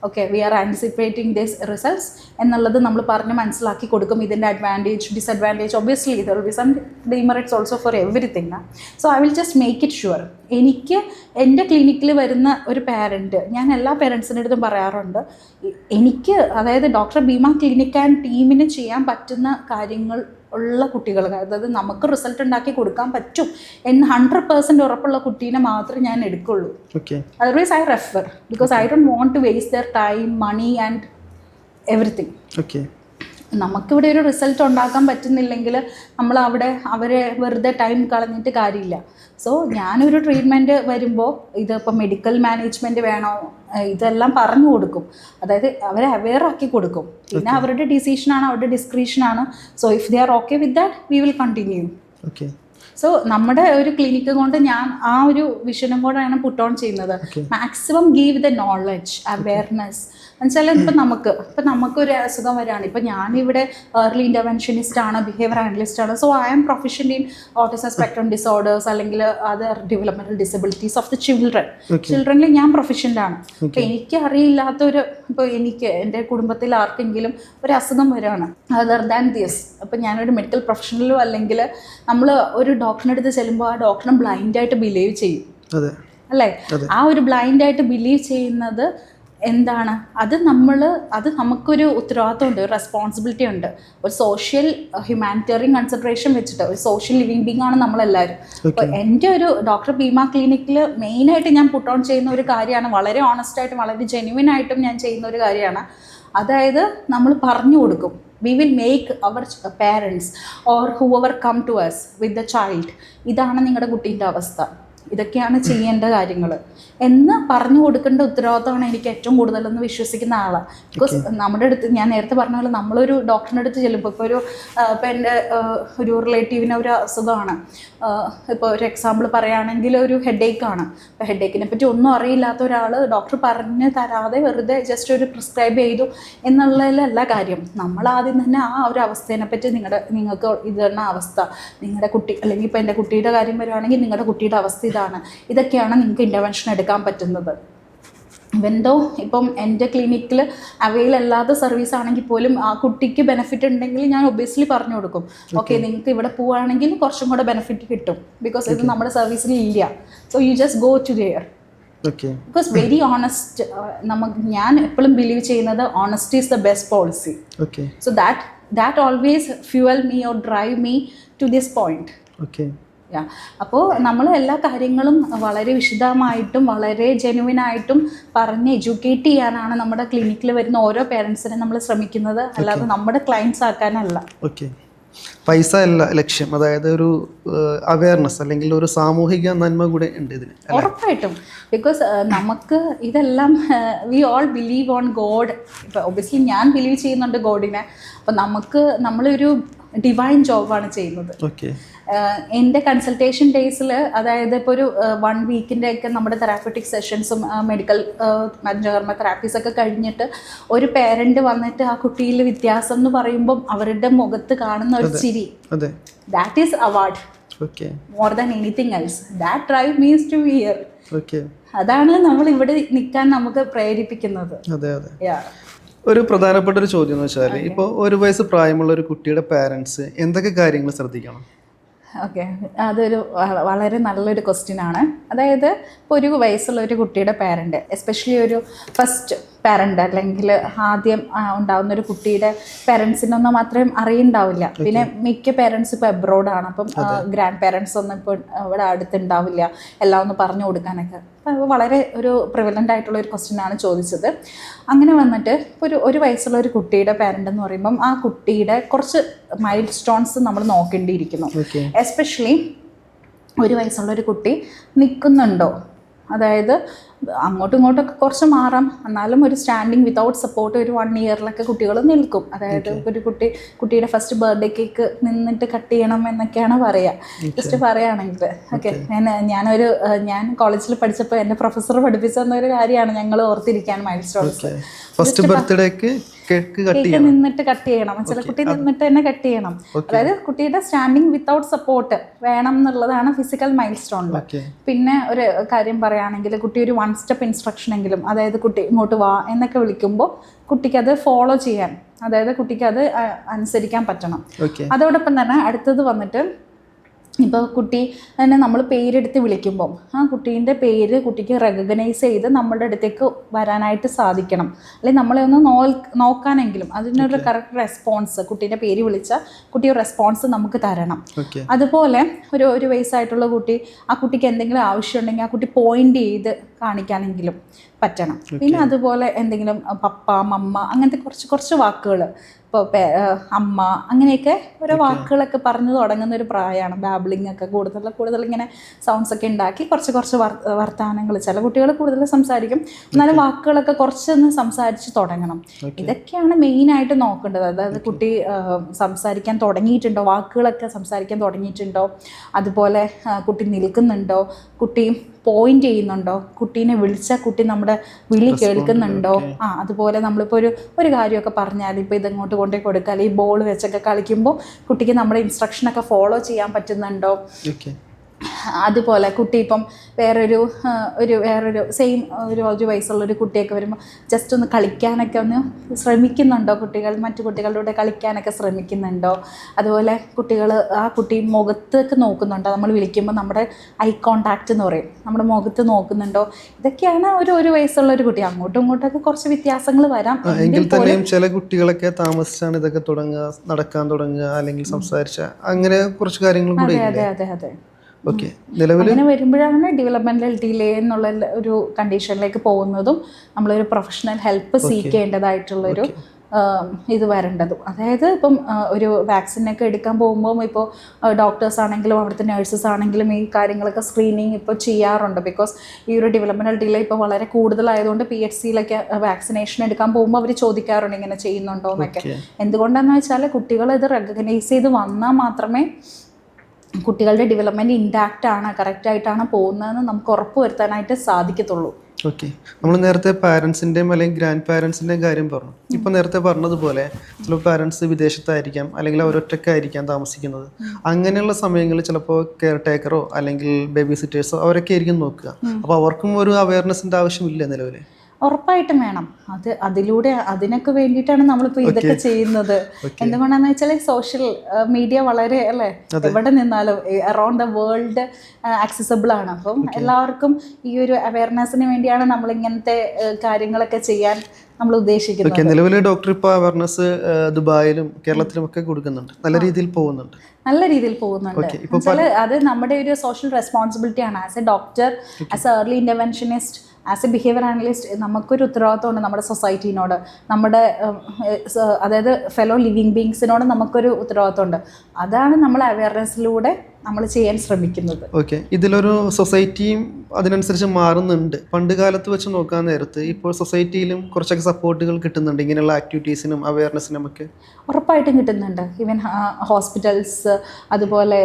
Okay, we are anticipating this results എന്നുള്ളത് നമ്മൾ പറഞ്ഞ് മനസ്സിലാക്കി കൊടുക്കും. ഇതിൻ്റെ advantage, disadvantage, obviously there will be some demerits also for everything. So I will just make it sure. എനിക്ക് എൻ്റെ ക്ലിനിക്കിൽ വരുന്ന ഒരു പാരൻറ്റ്, ഞാൻ എല്ലാ പേരൻസിൻ്റെ അടുത്തും പറയാറുണ്ട്, എനിക്ക് അതായത് ഡോക്ടർ ഭീമ ക്ലിനിക് ആൻഡ് ടീമിന് ചെയ്യാൻ പറ്റുന്ന കാര്യങ്ങൾ ഉള്ള കുട്ടികൾ, അതായത് നമുക്ക് റിസൾട്ട് ഉണ്ടാക്കി കൊടുക്കാൻ പറ്റും എന്ന് 100% ഉറപ്പുള്ള കുട്ടീനെ മാത്രമേ ഞാൻ എടുക്കുള്ളൂ. Otherwise I refer, because I don't want to waste their time, money and everything. നമുക്കിവിടെ ഒരു റിസൾട്ട് ഉണ്ടാക്കാൻ പറ്റുന്നില്ലെങ്കിൽ നമ്മൾ അവിടെ അവരെ വെറുതെ ടൈം കളഞ്ഞിട്ട് കാര്യമില്ല. സോ ഞാനൊരു ട്രീറ്റ്മെൻറ്റ് വരുമ്പോൾ ഇതിപ്പോൾ മെഡിക്കൽ മാനേജ്മെൻറ്റ് വേണോ ഇതെല്ലാം പറഞ്ഞു കൊടുക്കും. അതായത് അവരെ അവെയർ ആക്കി കൊടുക്കും. പിന്നെ അവരുടെ ഡിസിഷനാണ്, അവരുടെ ഡിസ്ക്രിഷനാണ്. So if they are okay with that we will continue. So നമ്മുടെ ഒരു ക്ലിനിക്ക് കൊണ്ട് ഞാൻ ആ ഒരു വിഷനും കൂടെയാണ് പുട്ട് ഓൺ ചെയ്യുന്നത്. Maximum give the knowledge, awareness. എന്നുവെച്ചാൽ ഇപ്പം നമുക്കൊരു അസുഖം വരികയാണ്. ഇപ്പം ഞാനിവിടെ ഏർലി ഇൻ്റർവെൻഷനിസ്റ്റ് ആണ്, ബിഹേവിയർ അനലിസ്റ്റ് ആണ്. So I am professional in autism spectrum disorders അല്ലെങ്കിൽ other developmental disabilities of the ചിൽഡ്രനിൽ ഞാൻ പ്രൊഫഷനിലാണ്. അപ്പം എനിക്ക് അറിയില്ലാത്തൊരു, ഇപ്പോൾ എനിക്ക് എൻ്റെ കുടുംബത്തിൽ ആർക്കെങ്കിലും ഒരു അസുഖം വരികയാണ് അതർ ദാൻ ദിസ്, അപ്പം ഞാനൊരു മെഡിക്കൽ പ്രൊഫഷണലും അല്ലെങ്കിൽ നമ്മൾ ഒരു ഡോക്ടറിൻ്റെ അടുത്ത് ചെല്ലുമ്പോൾ ആ ഡോക്ടറിനെ ബ്ലൈൻഡായിട്ട് ബിലീവ് ചെയ്യും, അല്ലേ? ആ ഒരു ബ്ലൈൻഡായിട്ട് ബിലീവ് ചെയ്യുന്നത് എന്താണ്, അത് നമുക്കൊരു ഉത്തരവാദിത്തമുണ്ട്, ഒരു റെസ്പോൺസിബിലിറ്റി ഉണ്ട്. ഒരു സോഷ്യൽ ഹ്യൂമാനിറ്റേറിയൻ കൺസിഡറേഷൻ വെച്ചിട്ട് ഒരു സോഷ്യൽ ലിവിങ് ബീങ് ആണ് നമ്മളെല്ലാവരും. അപ്പോൾ എൻ്റെ ഒരു ഡോക്ടർ ഭീമ ക്ലിനിക്കിൽ മെയിനായിട്ട് ഞാൻ പുട്ട് ഓൺ ചെയ്യുന്ന ഒരു കാര്യമാണ്, വളരെ ഓണസ്റ്റായിട്ടും വളരെ ജെന്യുവിൻ ആയിട്ടും ഞാൻ ചെയ്യുന്ന ഒരു കാര്യമാണ്. അതായത് നമ്മൾ പറഞ്ഞു കൊടുക്കും, we will make our parents or whoever come to us with the child, ഇതാണ് നിങ്ങളുടെ കുട്ടീൻ്റെ അവസ്ഥ, ഇതൊക്കെയാണ് ചെയ്യേണ്ട കാര്യങ്ങൾ എന്ന് പറഞ്ഞു കൊടുക്കേണ്ട ഉത്തരവാദിത്തമാണ് എനിക്ക് ഏറ്റവും കൂടുതലെന്ന് വിശ്വസിക്കുന്ന ആളാണ്. ബിക്കോസ് നമ്മുടെ അടുത്ത് ഞാൻ നേരത്തെ പറഞ്ഞ പോലെ നമ്മളൊരു ഡോക്ടറിൻ്റെ അടുത്ത് ചെല്ലുമ്പോൾ ഇപ്പോൾ എൻ്റെ ഒരു റിലേറ്റീവിന് ഒരു അസുഖമാണ്, ഇപ്പോൾ ഒരു എക്സാമ്പിൾ പറയുകയാണെങ്കിൽ ഒരു ഹെഡേക്കാണ്. അപ്പോൾ ഹെഡേക്കിനെ പറ്റി ഒന്നും അറിയില്ലാത്ത ഒരാൾ ഡോക്ടർ പറഞ്ഞ് തരാതെ വെറുതെ ജസ്റ്റ് ഒരു പ്രിസ്ക്രൈബ് ചെയ്തു എന്നുള്ളതിലല്ല കാര്യം. നമ്മൾ ആദ്യം തന്നെ ആ ഒരു അവസ്ഥേനെ പറ്റി നിങ്ങൾക്ക് ഇതാണ് അവസ്ഥ, നിങ്ങളുടെ കുട്ടി അല്ലെങ്കിൽ ഇപ്പോൾ എൻ്റെ കുട്ടിയുടെ കാര്യം വരുവാണെങ്കിൽ നിങ്ങളുടെ കുട്ടിയുടെ അവസ്ഥ ഇതാണ്, ഇതൊക്കെയാണ് നിങ്ങൾക്ക് ഇൻ്റർവെൻഷൻ എടുക്കാൻ പറ്റുന്നത്. ഇവന്തോ ഇപ്പം എൻ്റെ ക്ലിനിക്കിൽ അവൈൽ അല്ലാത്ത സർവീസ് ആണെങ്കിൽ പോലും ആ കുട്ടിക്ക് ബെനിഫിറ്റ് ഉണ്ടെങ്കിൽ ഞാൻ ഒബ്വിയസ്ലി പറഞ്ഞു കൊടുക്കും, ഓക്കെ നിങ്ങൾക്ക് ഇവിടെ പോവുകയാണെങ്കിൽ കുറച്ചും കൂടെ ബെനിഫിറ്റ് കിട്ടും, ബിക്കോസ് ഇത് നമ്മുടെ സർവീസിൽ ഇല്ല. So you just go to there. Because very honest, ഞാൻ എപ്പോഴും ബിലീവ് ചെയ്യുന്നത് honesty is the best policy. So that that always fuel me or drive me to this point. Okay. അപ്പോൾ നമ്മൾ എല്ലാ കാര്യങ്ങളും വളരെ വിശദമായിട്ടും വളരെ ജെനുവിനായിട്ടും പറഞ്ഞ് എഡ്യൂക്കേറ്റ് ചെയ്യാനാണ് നമ്മുടെ ക്ലിനിക്കിൽ വരുന്ന ഓരോ പേരൻസിനെ നമ്മൾ ശ്രമിക്കുന്നത്, അല്ലാതെ നമ്മുടെ ക്ലയൻസ് ആക്കാനല്ല. ഓക്കെ. പൈസ അല്ല ലക്ഷ്യം, അതായത് ഒരു അവയർനെസ് അല്ലെങ്കിൽ ഒരു സാമൂഹിക നന്മ കൂടെ ഉണ്ട് ഇതിന്. ഉറപ്പായിട്ടും. ബിക്കോസ് നമുക്ക് ഇതെല്ലാം we all believe on God. ഇപ്പം ഒബ്വിയസ്ലി ഞാൻ ബിലീവ് ചെയ്യുന്നുണ്ട് ഗോഡിനെ. അപ്പം നമ്മളൊരു ഡിവൈൻ ജോബാണ് ചെയ്യുന്നത്. ഓക്കെ. എൻ്റെ കൺസൾട്ടേഷൻ ഡേയ്സിൽ, അതായത് ഇപ്പോൾ ഒരു 1 വീക്കിൻ്റെയൊക്കെ നമ്മുടെ തെറാപ്യൂട്ടിക് സെഷൻസും മെഡിക്കൽ പഞ്ചകർമ്മ തെറാപ്പീസൊക്കെ കഴിഞ്ഞിട്ട് ഒരു പേരൻറ്റ് വന്നിട്ട് ആ കുട്ടിയിൽ വ്യത്യാസം എന്ന് പറയുമ്പം അവരുടെ മുഖത്ത് കാണുന്ന ഒരു ചിരി, that is award more than anything else. That drive means to here. അതാണ് നമ്മൾ ഇവിടെ നിൽക്കാൻ നമുക്ക് പ്രേരിപ്പിക്കുന്നത്. ഒരു പ്രധാനപ്പെട്ട ഒരു ചോദ്യം എന്ന് വെച്ചാൽ, ഇപ്പോൾ 1 വയസ്സ് പ്രായമുള്ള ഒരു കുട്ടിയുടെ പാരൻസ് എന്തൊക്കെ കാര്യങ്ങൾ ശ്രദ്ധിക്കണം? ഓക്കെ, അതൊരു വളരെ നല്ലൊരു ക്വസ്റ്റ്യൻ ആണ്. അതായത് ഇപ്പോൾ 1 വയസ്സുള്ള ഒരു കുട്ടിയുടെ പാരൻറ്റ്, എസ്പെഷ്യലി ഒരു ഫസ്റ്റ് പാരൻ്റ് അല്ലെങ്കിൽ ആദ്യം ഉണ്ടാകുന്ന ഒരു കുട്ടിയുടെ പാരൻസിനൊന്നും അത്രയും അറിയുണ്ടാവില്ല. പിന്നെ മിക്ക പാരൻസ് ഇപ്പോൾ എബ്രോഡാണ്. അപ്പം ഗ്രാൻഡ് പാരൻസ് ഒന്നും ഇപ്പോൾ ഇവിടെ അടുത്തുണ്ടാവില്ല എല്ലാം ഒന്ന് പറഞ്ഞു കൊടുക്കാനൊക്കെ. അപ്പോൾ വളരെ ഒരു പ്രിവലൻ്റ് ആയിട്ടുള്ള ഒരു ക്വസ്റ്റ്യൻ ആണ് ചോദിച്ചത്. അങ്ങനെ വന്നിട്ട് ഇപ്പോൾ 1 വയസ്സുള്ള ഒരു കുട്ടിയുടെ പാരൻ്റ് എന്ന് പറയുമ്പം ആ കുട്ടിയുടെ കുറച്ച് മൈൽ സ്റ്റോൺസ് നമ്മൾ നോക്കേണ്ടിയിരിക്കുന്നു. എസ്പെഷ്യലി 1 വയസ്സുള്ള ഒരു കുട്ടി നിൽക്കുന്നുണ്ടോ, അതായത് അങ്ങോട്ടും ഇങ്ങോട്ടൊക്കെ കുറച്ച് മാറാം, എന്നാലും ഒരു സ്റ്റാൻഡിങ് വിതൗട്ട് സപ്പോർട്ട് ഒരു 1 ഇയറിലൊക്കെ കുട്ടികൾ നിൽക്കും. അതായത് ഒരു കുട്ടിയുടെ ഫസ്റ്റ് ബർത്ത്ഡേ കേക്ക് നിന്നിട്ട് കട്ട് ചെയ്യണം എന്നൊക്കെയാണ് പറയുക, ജസ്റ്റ് പറയുകയാണെങ്കിൽ. ഓക്കെ, ഞാൻ കോളേജിൽ പഠിച്ചപ്പോൾ എൻ്റെ പ്രൊഫസർ പഠിപ്പിച്ചു തന്നൊരു കാര്യമാണ് ഞങ്ങൾ ഓർത്തിരിക്കാൻ മൈൽ സ്റ്റോൺസ്. ഫസ്റ്റ് ബർത്ത്ഡേക്ക് കേക്ക് നിന്നിട്ട് കട്ട് ചെയ്യണം, ചില കുട്ടി നിന്നിട്ട് തന്നെ കട്ട് ചെയ്യണം. അതായത് കുട്ടിയുടെ സ്റ്റാൻഡിങ് വിത്തൗട്ട് സപ്പോർട്ട് വേണം എന്നുള്ളതാണ് ഫിസിക്കൽ മൈൽ സ്റ്റോണിൽ. പിന്നെ ഒരു കാര്യം പറയുകയാണെങ്കിൽ, കുട്ടി ഒരു 1 സ്റ്റെപ്പ് ഇൻസ്ട്രക്ഷൻ എങ്കിലും, അതായത് കുട്ടി ഇങ്ങോട്ട് വാ എന്നൊക്കെ വിളിക്കുമ്പോൾ കുട്ടിക്കത് ഫോളോ ചെയ്യാൻ, അതായത് കുട്ടിക്കത് അനുസരിക്കാൻ പറ്റണം. അതോടൊപ്പം തന്നെ അടുത്തത് വന്നിട്ട്, ഇപ്പോൾ കുട്ടി തന്നെ നമ്മൾ പേരെടുത്ത് വിളിക്കുമ്പം ആ കുട്ടീൻ്റെ പേര് കുട്ടിക്ക് റെക്കഗ്നൈസ് ചെയ്ത് നമ്മുടെ അടുത്തേക്ക് വരാനായിട്ട് സാധിക്കണം. അല്ലെങ്കിൽ നമ്മളെ ഒന്ന് നോക്കാനെങ്കിലും അതിനൊരു കറക്റ്റ് റെസ്പോൺസ്, കുട്ടീൻ്റെ പേര് വിളിച്ചാൽ കുട്ടി ഒരു റെസ്പോൺസ് നമുക്ക് തരണം. അതുപോലെ ഒരു വയസ്സായിട്ടുള്ള കുട്ടി, ആ കുട്ടിക്ക് എന്തെങ്കിലും ആവശ്യമുണ്ടെങ്കിൽ ആ കുട്ടി പോയിൻ്റ് ചെയ്ത് കാണിക്കാനെങ്കിലും പറ്റണം. പിന്നെ അതുപോലെ എന്തെങ്കിലും പപ്പ, മമ്മ അങ്ങനത്തെ കുറച്ച് വാക്കുകൾ, ഇപ്പോൾ അമ്മ, അങ്ങനെയൊക്കെ ഓരോ വാക്കുകളൊക്കെ പറഞ്ഞു തുടങ്ങുന്ന ഒരു പ്രായമാണ്. ബാബ്ലിംഗ് ഒക്കെ കൂടുതൽ ഇങ്ങനെ സൗണ്ട്സ് ഒക്കെ ഉണ്ടാക്കി കുറച്ച് വർത്തമാനങ്ങൾ, ചില കുട്ടികൾ കൂടുതൽ സംസാരിക്കും, എന്നാലും വാക്കുകളൊക്കെ കുറച്ചൊന്ന് സംസാരിച്ച് തുടങ്ങണം. ഇതൊക്കെയാണ് മെയിനായിട്ട് നോക്കേണ്ടത്. അതായത് കുട്ടി സംസാരിക്കാൻ തുടങ്ങിയിട്ടുണ്ടോ, വാക്കുകളൊക്കെ സംസാരിക്കാൻ തുടങ്ങിയിട്ടുണ്ടോ, അതുപോലെ കുട്ടി നിൽക്കുന്നുണ്ടോ, കുട്ടി പോയിന്റ് ചെയ്യുന്നുണ്ടോ, കുട്ടീനെ വിളിച്ചാൽ കുട്ടി നമ്മുടെ വിളി കേൾക്കുന്നുണ്ടോ. അതുപോലെ നമ്മളിപ്പോൾ ഒരു കാര്യമൊക്കെ പറഞ്ഞാൽ, ഇപ്പോൾ ഇതങ്ങോട്ട് കൊണ്ടുപോയി കൊടുക്കുക, അല്ലെങ്കിൽ ബോൾ വെച്ചൊക്കെ കളിക്കുമ്പോൾ കുട്ടിക്ക് നമ്മുടെ ഇൻസ്ട്രക്ഷനൊക്കെ ഫോളോ ചെയ്യാൻ പറ്റുന്നുണ്ടോ. അതുപോലെ കുട്ടി ഇപ്പം വേറൊരു സെയിം ഒരു വയസ്സുള്ളൊരു കുട്ടിയൊക്കെ വരുമ്പോൾ ജസ്റ്റ് ഒന്ന് കളിക്കാനൊക്കെ ഒന്ന് ശ്രമിക്കുന്നുണ്ടോ, മറ്റു കുട്ടികളുടെ കളിക്കാനൊക്കെ ശ്രമിക്കുന്നുണ്ടോ. അതുപോലെ ആ കുട്ടി മുഖത്തേക്ക് നോക്കുന്നുണ്ടോ, നമ്മൾ വിളിക്കുമ്പോൾ നമ്മുടെ ഐ കോണ്ടാക്റ്റ് എന്ന് പറയും, നമ്മുടെ മുഖത്ത് നോക്കുന്നുണ്ടോ. ഇതൊക്കെയാണ് ഒരു വയസ്സുള്ള ഒരു കുട്ടി. അങ്ങോട്ടും ഇങ്ങോട്ടൊക്കെ കുറച്ച് വ്യത്യാസങ്ങൾ വരാം. എങ്കിൽ തന്നെയും ചില കുട്ടികളൊക്കെ താമസിച്ചാണ് ഇതൊക്കെ നടക്കാൻ തുടങ്ങുക, അല്ലെങ്കിൽ സംസാരിച്ച അങ്ങനെ കുറച്ച് കാര്യങ്ങൾ കൂടി. അതെ. അങ്ങനെ വരുമ്പോഴാണ് ഡെവലപ്മെന്റൽ ഡിലേ എന്നുള്ള ഒരു കണ്ടീഷനിലേക്ക് പോകുന്നതും നമ്മളൊരു പ്രൊഫഷണൽ ഹെൽപ്പ് സീക്കേണ്ടതായിട്ടുള്ളൊരു ഇത് വരേണ്ടതും. അതായത് ഇപ്പം ഒരു വാക്സിനൊക്കെ എടുക്കാൻ പോകുമ്പോൾ ഇപ്പോൾ ഡോക്ടേഴ്സ് ആണെങ്കിലും അവിടുത്തെ നഴ്സസ് ആണെങ്കിലും ഈ കാര്യങ്ങളൊക്കെ സ്ക്രീനിങ് ഇപ്പോൾ ചെയ്യാറുണ്ട്. ബിക്കോസ് ഈ ഒരു ഡെവലപ്മെന്റൽ ഡിലേ ഇപ്പോൾ വളരെ കൂടുതലായതുകൊണ്ട് PHCയിലൊക്കെ വാക്സിനേഷൻ എടുക്കാൻ പോകുമ്പോൾ അവർ ചോദിക്കാറുണ്ട് ഇങ്ങനെ ചെയ്യുന്നുണ്ടോ എന്നൊക്കെ. എന്തുകൊണ്ടാണെന്ന് വെച്ചാൽ കുട്ടികൾ ഇത് റെക്കഗ്നൈസ് ചെയ്ത് വന്നാൽ മാത്രമേ കുട്ടികളുടെ ഡെവലപ്മെൻറ്റ് ഇൻടാക്റ്റ് ആണ്, കറക്റ്റായിട്ടാണ് പോകുന്നതെന്ന് നമുക്ക് ഉറപ്പ് വരുത്താനായിട്ട് സാധിക്കത്തുള്ളൂ. ഓക്കെ, നമ്മൾ നേരത്തെ പാരൻസിൻ്റെയും അല്ലെങ്കിൽ ഗ്രാൻഡ് പാരൻസിൻ്റെയും കാര്യം പറഞ്ഞു. ഇപ്പോൾ നേരത്തെ പറഞ്ഞതുപോലെ ചിലപ്പോൾ പാരൻസ് വിദേശത്തായിരിക്കാം, അല്ലെങ്കിൽ അവരൊറ്റക്കായിരിക്കാം താമസിക്കുന്നത്. അങ്ങനെയുള്ള സമയങ്ങളിൽ ചിലപ്പോൾ കെയർ ടേക്കറോ അല്ലെങ്കിൽ ബേബി സിറ്റേഴ്സോ അവരൊക്കെ ആയിരിക്കും നോക്കുക. അപ്പോൾ അവർക്കും ഒരു അവയർനെസ്സിൻ്റെ ആവശ്യമില്ല നിലവിൽ. ഉറപ്പായിട്ടും വേണം. അതിലൂടെ അതിനൊക്കെ വേണ്ടിയിട്ടാണ് നമ്മളിപ്പോൾ ഇതൊക്കെ ചെയ്യുന്നത്. എന്തുകൊണ്ടാന്ന് വെച്ചാൽ സോഷ്യൽ മീഡിയ വളരെ അല്ലേ എവിടെ നിന്നാലും അറൗണ്ട് ദ വേൾഡ് ആക്സസിബിൾ ആണ്. അപ്പം എല്ലാവർക്കും ഈ ഒരു അവയർനെസ്സിന് വേണ്ടിയാണ് നമ്മൾ ഇങ്ങനത്തെ കാര്യങ്ങളൊക്കെ ചെയ്യാൻ നമ്മൾ ഉദ്ദേശിക്കുന്നത്. നിലവിൽ ഡോക്ടർ ഇപ്പോൾ അവയർനെസ് ദുബായിലും കേരളത്തിലും ഒക്കെ കൊടുക്കുന്നുണ്ട്, നല്ല രീതിയിൽ പോകുന്നുണ്ട്. അത് നമ്മുടെ ഒരു സോഷ്യൽ റെസ്പോൺസിബിലിറ്റി ആണ്. As A doctor, as A early interventionist, as A behaviour analyst നമുക്കൊരു ഉത്തരവാദിത്തമുണ്ട് നമ്മുടെ സൊസൈറ്റീനോട്, നമ്മുടെ അതായത് ഫെലോ ലിവിങ് ബീങ്സിനോട് നമുക്കൊരു ഉത്തരവാദിത്തമുണ്ട്. അതാണ് നമ്മൾ അവയർനെസ്സിലൂടെ നമ്മൾ ചെയ്യാൻ ശ്രമിക്കുന്നത്. ഓക്കെ, ഇതിലൊരു സൊസൈറ്റിയും അതിനനുസരിച്ച് മാറുന്നുണ്ട്. പണ്ട് കാലത്ത് വെച്ച് നോക്കാൻ നേരത്ത് ഇപ്പോൾ സൊസൈറ്റിയിലും കുറച്ചൊക്കെ സപ്പോർട്ടുകൾ കിട്ടുന്നുണ്ട് ഇങ്ങനെയുള്ള ആക്ടിവിറ്റീസിനും അവയർനെസ്സിനും ഒക്കെ. ഉറപ്പായിട്ടും കിട്ടുന്നുണ്ട്. ഈവൻ ഹോസ്പിറ്റൽസ്, അതുപോലെ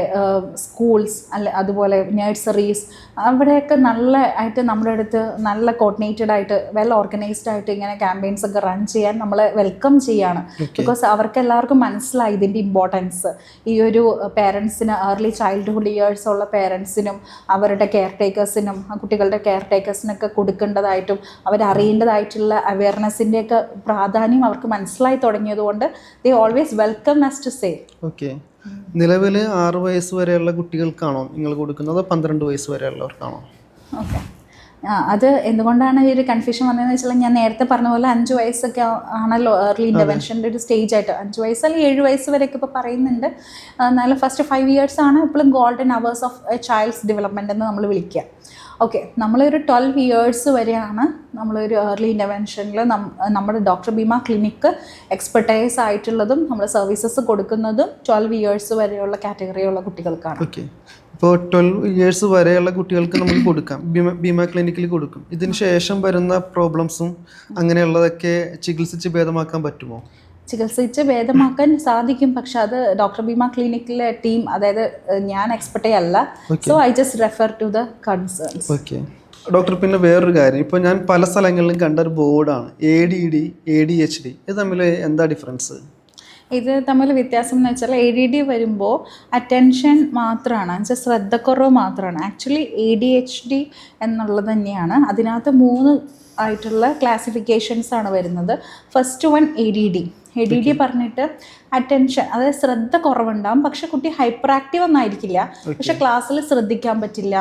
സ്കൂൾസ്, അതുപോലെ നഴ്സറീസ്, അവിടെയൊക്കെ നല്ല ആയിട്ട് നമ്മുടെ അടുത്ത് നല്ല കോർഡിനേറ്റഡ് ആയിട്ട് വെൽ ഓർഗനൈസ്ഡ് ആയിട്ട് ഇങ്ങനെ ക്യാമ്പയിൻസ് ഒക്കെ റൺ ചെയ്യാൻ നമ്മളെ വെൽക്കം ചെയ്യാണ്. ബിക്കോസ് അവർക്ക് എല്ലാവർക്കും മനസ്സിലായി ഇതിൻ്റെ ഇമ്പോർട്ടൻസ്. ഈ ഒരു പേരൻസിന്, ഏർലി ചൈൽഡ്ഹുഡ് ഇയേഴ്സ് ഉള്ള പേരൻസിനും അവരുടെ കെയർ ടേക്കേഴ്സിനും കുട്ടികളുടെ കെയർ ടേക്കേഴ്സിനൊക്കെ കൊടുക്കേണ്ടതായിട്ടും അവരറിയേണ്ടതായിട്ടുള്ള അവയർനെസ്സിൻ്റെയൊക്കെ പ്രാധാന്യം അവർക്ക് മനസ്സിലായി തുടങ്ങിയതുകൊണ്ട് they always welcome as to say. Okay, നിലവിൽ 6 വയസ്സ് വരെയുള്ള കുട്ടികൾക്കാണോ നിങ്ങൾ കൊടുക്കുന്നത്, 12 വയസ്സ് വരെയുള്ളവർക്കാണോ? ഓക്കെ, അത് എന്തുകൊണ്ടാണ് ഈ ഒരു കൺഫ്യൂഷൻ വന്നതെന്ന് വെച്ചാൽ ഞാൻ നേരത്തെ പറഞ്ഞ പോലെ 5 വയസ്സൊക്കെ ആണല്ലോ ഏർലി ഇൻ്റർവെൻഷൻ്റെ ഒരു സ്റ്റേജ് ആയിട്ട്. 5 വയസ്സ് അല്ലെങ്കിൽ 7 വയസ്സ് വരെയൊക്കെ ഇപ്പോൾ പറയുന്നുണ്ട്. എന്നാലും ഫസ്റ്റ് 5 years ആണ് എപ്പോഴും golden hours of A child's development എന്ന് നമ്മൾ വിളിക്കുക. ഓക്കെ, നമ്മളൊരു 12 years വരെയാണ് നമ്മളൊരു ഏർലി ഇൻ്റർവെൻഷനിൽ നമ്മുടെ ഡോക്ടർ ഭീമ ക്ലിനിക്ക് എക്സ്പെർട്ടൈസ് ആയിട്ടുള്ളതും നമ്മൾ സർവീസസ് കൊടുക്കുന്നതും 12 years വരെയുള്ള കാറ്റഗറിയുള്ള കുട്ടികൾക്കാണ്. ഓക്കെ, ഇപ്പോൾ 12 years വരെയുള്ള കുട്ടികൾക്ക് നമുക്ക് കൊടുക്കാം, ഭീമ ക്ലിനിക്കിൽ കൊടുക്കും. ഇതിന് ശേഷം വരുന്ന പ്രോബ്ലംസും അങ്ങനെയുള്ളതൊക്കെ ചികിത്സിച്ച് ഭേദമാക്കാൻ പറ്റുമോ? ചികിത്സിച്ച് ഭേദമാക്കാൻ സാധിക്കും, പക്ഷെ അത് ഡോക്ടർ ഭീമ ക്ലിനിക്കിലെ ടീം, അതായത് ഞാൻ എക്സ്പെർട്ടേ അല്ല. So I just refer to the concerns. Okay doctor, പിന്നെ വേറൊരു കാര്യം, ഇപ്പോൾ ഞാൻ പല സ്ഥലങ്ങളിലും കണ്ട ഒരു ബോർഡാണ് ADD ADHD. ഇത് തമ്മിൽ എന്താ ഡിഫറൻസ്? ഇത് തമ്മിൽ വ്യത്യാസം എന്ന് വെച്ചാൽ ADD വരുമ്പോൾ അറ്റൻഷൻ മാത്രമാണ്, എന്നുവെച്ചാൽ ശ്രദ്ധക്കുറവ് മാത്രമാണ്. ആക്ച്വലി ADHD എന്നുള്ളത് തന്നെയാണ്. അതിനകത്ത് 3 ആയിട്ടുള്ള ക്ലാസിഫിക്കേഷൻസ് ആണ് വരുന്നത്. ഫസ്റ്റ് വൺ ADD പറഞ്ഞിട്ട് അറ്റൻഷൻ, അതായത് ശ്രദ്ധ കുറവുണ്ടാകും, പക്ഷെ കുട്ടി ഹൈപ്പർ ആക്റ്റീവ് ഒന്നും ആയിരിക്കില്ല, പക്ഷെ ക്ലാസ്സിൽ ശ്രദ്ധിക്കാൻ പറ്റില്ല.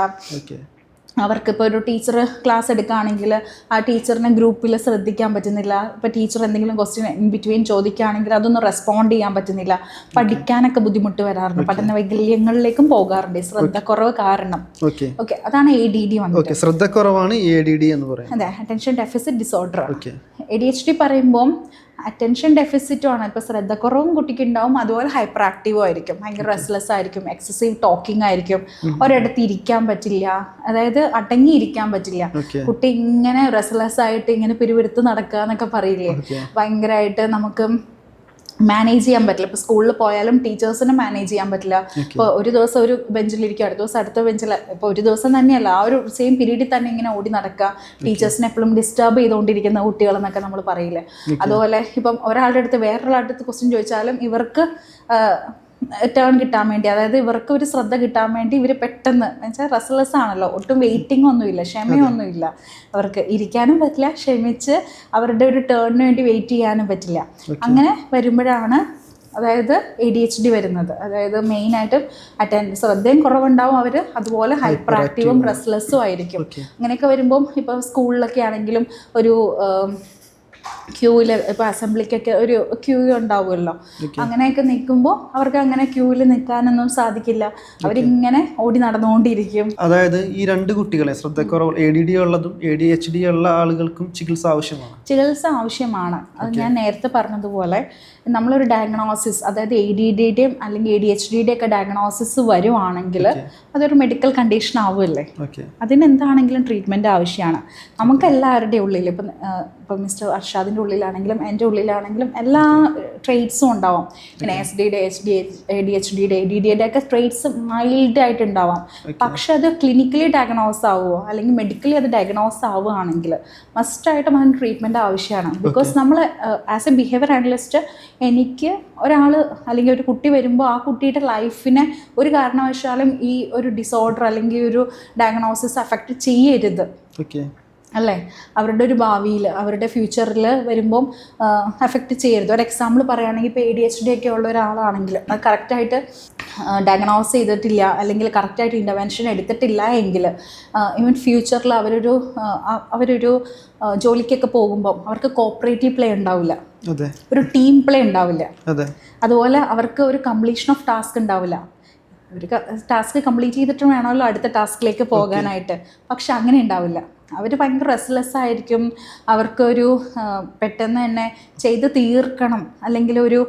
അവർക്കിപ്പോൾ ഒരു ടീച്ചർ ക്ലാസ് എടുക്കുകയാണെങ്കിൽ ആ ടീച്ചറിനെ ഗ്രൂപ്പിൽ ശ്രദ്ധിക്കാൻ പറ്റുന്നില്ല. ഇപ്പോൾ ടീച്ചർ എന്തെങ്കിലും ക്വസ്റ്റ്യൻ ഇൻ ബിറ്റ്വീൻ ചോദിക്കുകയാണെങ്കിൽ അതൊന്നും റെസ്പോണ്ട് ചെയ്യാൻ പറ്റുന്നില്ല. പഠിക്കാനൊക്കെ ബുദ്ധിമുട്ട് വരാറുണ്ട്, പഠന വൈകല്യങ്ങളിലേക്കും പോകാറുണ്ട് ശ്രദ്ധക്കുറവ് കാരണം. ഓക്കെ, അതാണ് ADD വന്നത്. ശ്രദ്ധക്കുറവാണ് ADD എന്ന് പറയുന്നത്. അതെ, അറ്റൻഷൻ ഡെഫിസിറ്റ് ഡിസോർഡർ. ADHD പറയുമ്പോൾ അറ്റൻഷൻ ഡെഫിസിറ്റും ആണ്. ഇപ്പോൾ ശ്രദ്ധക്കുറവും കുട്ടിക്ക് ഉണ്ടാവും, അതുപോലെ ഹൈപ്പർ ആക്റ്റീവും ആയിരിക്കും, ഭയങ്കര റെസ്ലെസ് ആയിരിക്കും, എക്സസീവ് ടോക്കിംഗ് ആയിരിക്കും, ഒരിടത്ത് ഇരിക്കാൻ പറ്റില്ല, അതായത് അടങ്ങിയിരിക്കാൻ പറ്റില്ല. കുട്ടി ഇങ്ങനെ റെസ്ലെസ് ആയിട്ട് ഇങ്ങനെ പിരിവെടുത്ത് നടക്കുക എന്നൊക്കെ പറയില്ലേ, ഭയങ്കരമായിട്ട് നമുക്ക് മാനേജ് ചെയ്യാൻ പറ്റില്ല. ഇപ്പോൾ സ്കൂളിൽ പോയാലും ടീച്ചേഴ്സിനെ മാനേജ് ചെയ്യാൻ പറ്റില്ല. ഇപ്പോൾ ഒരു ദിവസം ഒരു ബെഞ്ചിലിരിക്കുക, അടുത്ത ദിവസം അടുത്ത ബെഞ്ചിൽ, ഇപ്പോൾ ഒരു ദിവസം തന്നെയല്ല, ആ ഒരു സെയിം പീരീഡിൽ തന്നെ ഇങ്ങനെ ഓടി നടക്കുക, ടീച്ചേഴ്സിനെ എപ്പോഴും ഡിസ്റ്റർബ് ചെയ്തുകൊണ്ടിരിക്കുന്ന കുട്ടികളെന്നൊക്കെ നമ്മൾ പറയില്ലേ. അതുപോലെ ഇപ്പം ഒരാളുടെ അടുത്ത് വേറൊരാളുടെ അടുത്ത് ക്വസ്റ്റ്യൻ ചോദിച്ചാലും ഇവർക്ക് ടേൺ കിട്ടാൻ വേണ്ടി, അതായത് ഇവർക്ക് ഒരു ശ്രദ്ധ കിട്ടാൻ വേണ്ടി ഇവർ പെട്ടെന്ന്, എന്നുവെച്ചാൽ റെസ്ലെസ് ആണല്ലോ, ഒട്ടും വെയിറ്റിംഗ് ഒന്നുമില്ല, ക്ഷമയൊന്നുമില്ല, അവർക്ക് ഇരിക്കാനും പറ്റില്ല, ക്ഷമിച്ച് അവരുടെ ഒരു ടേണിന് വേണ്ടി വെയിറ്റ് ചെയ്യാനും പറ്റില്ല. അങ്ങനെ വരുമ്പോഴാണ് അതായത് ADHD വരുന്നത്. അതായത് മെയിനായിട്ട് ശ്രദ്ധയും കുറവുണ്ടാവും അവർ, അതുപോലെ ഹൈപ്പർ ആക്റ്റീവും റെസ്ലെസ്സും ആയിരിക്കും. അങ്ങനെയൊക്കെ വരുമ്പം ഇപ്പോൾ സ്കൂളിലൊക്കെ ആണെങ്കിലും ഒരു ക്യൂവിൽ, ഇപ്പോൾ അസംബ്ലിക്കൊക്കെ ഒരു ക്യൂ ഉണ്ടാവുമല്ലോ, അങ്ങനെയൊക്കെ നിൽക്കുമ്പോൾ അവർക്ക് അങ്ങനെ ക്യൂവിൽ നിൽക്കാനൊന്നും സാധിക്കില്ല, അവരിങ്ങനെ ഓടി നടന്നുകൊണ്ടിരിക്കും. അതായത് ഈ 2 കുട്ടികളെ, ശ്രദ്ധക്കുറവ് ADD ഉള്ളതും ADHD ഉള്ള ആളുകൾക്കും ചികിത്സ ആവശ്യമാണ്. അത് ഞാൻ നേരത്തെ പറഞ്ഞതുപോലെ നമ്മളൊരു ഡയഗ്നോസിസ്, അതായത് ADDയുടെയും അല്ലെങ്കിൽ ADHDയുടെ ഒക്കെ ഡയഗ്നോസിസ് വരുവാണെങ്കിൽ അതൊരു മെഡിക്കൽ കണ്ടീഷൻ ആവുമല്ലേ, അതിനെന്താണെങ്കിലും ട്രീറ്റ്മെൻറ്റ് ആവശ്യമാണ്. നമുക്ക് എല്ലാവരുടെയും ഉള്ളിൽ, ഇപ്പം മിസ്റ്റർ അർഷാദിൻ്റെ ഉള്ളിലാണെങ്കിലും എൻ്റെ ഉള്ളിലാണെങ്കിലും എല്ലാ ട്രേറ്റ്സും ഉണ്ടാവാം. പിന്നെ SD-യുടെ ADHDയുടെ ADDയുടെ ഒക്കെ ട്രേറ്റ്സ് മൈൽഡായിട്ട് ഉണ്ടാവാം. പക്ഷെ അത് ക്ലിനിക്കലി ഡയഗ്നോസ് ആവുമോ അല്ലെങ്കിൽ മെഡിക്കലി അത് ഡയഗ്നോസ് ആവുകയാണെങ്കിൽ മസ്റ്റായിട്ടും അതിന് ട്രീറ്റ്മെൻറ്റ് ആവശ്യമാണ്. ബിക്കോസ് നമ്മൾ ആസ് എ ബിഹേവിയർ അനലിസ്റ്റ്, എനിക്ക് ഒരാൾ അല്ലെങ്കിൽ ഒരു കുട്ടി വരുമ്പോൾ ആ കുട്ടിയുടെ ലൈഫിനെ ഒരു കാരണവശാലും ഈ ഒരു ഡിസോർഡർ അല്ലെങ്കിൽ ഒരു ഡയഗ്നോസിസ് അഫക്റ്റ് ചെയ്യരുത്. അല്ലേ? അവരുടെ ഒരു ഭാവിയിൽ, അവരുടെ ഫ്യൂച്ചറിൽ വരുമ്പം എഫക്റ്റ് ചെയ്യരുത്. ഒരു എക്സാമ്പിൾ പറയുകയാണെങ്കിൽ ഇപ്പോൾ ADHD ഒക്കെ ഉള്ള ഒരാളാണെങ്കിൽ അത് കറക്റ്റായിട്ട് ഡയഗ്നോസ് ചെയ്തിട്ടില്ല, അല്ലെങ്കിൽ കറക്റ്റായിട്ട് ഇൻ്റർവെൻഷൻ എടുത്തിട്ടില്ല എങ്കിൽ ഈവൻ ഫ്യൂച്ചറിൽ അവരൊരു ജോലിക്കൊക്കെ പോകുമ്പം അവർക്ക് കോപ്പറേറ്റീവ് പ്ലേ ഉണ്ടാവില്ല, ഒരു ടീം പ്ലേ ഉണ്ടാവില്ല. അതുപോലെ അവർക്ക് ഒരു കംപ്ലീഷൻ ഓഫ് ടാസ്ക് ഉണ്ടാവില്ല. ഒരു ടാസ്ക് കംപ്ലീറ്റ് ചെയ്തിട്ട് വേണമല്ലോ അടുത്ത ടാസ്കിലേക്ക് പോകാനായിട്ട്. പക്ഷെ അങ്ങനെ ഉണ്ടാവില്ല. അവർ ഭയങ്കര റെസ്റ്റ്ലെസ് ആയിരിക്കും. അവർക്കൊരു പെട്ടെന്ന് തന്നെ ചെയ്ത് തീർക്കണം, അല്ലെങ്കിൽ ഒരു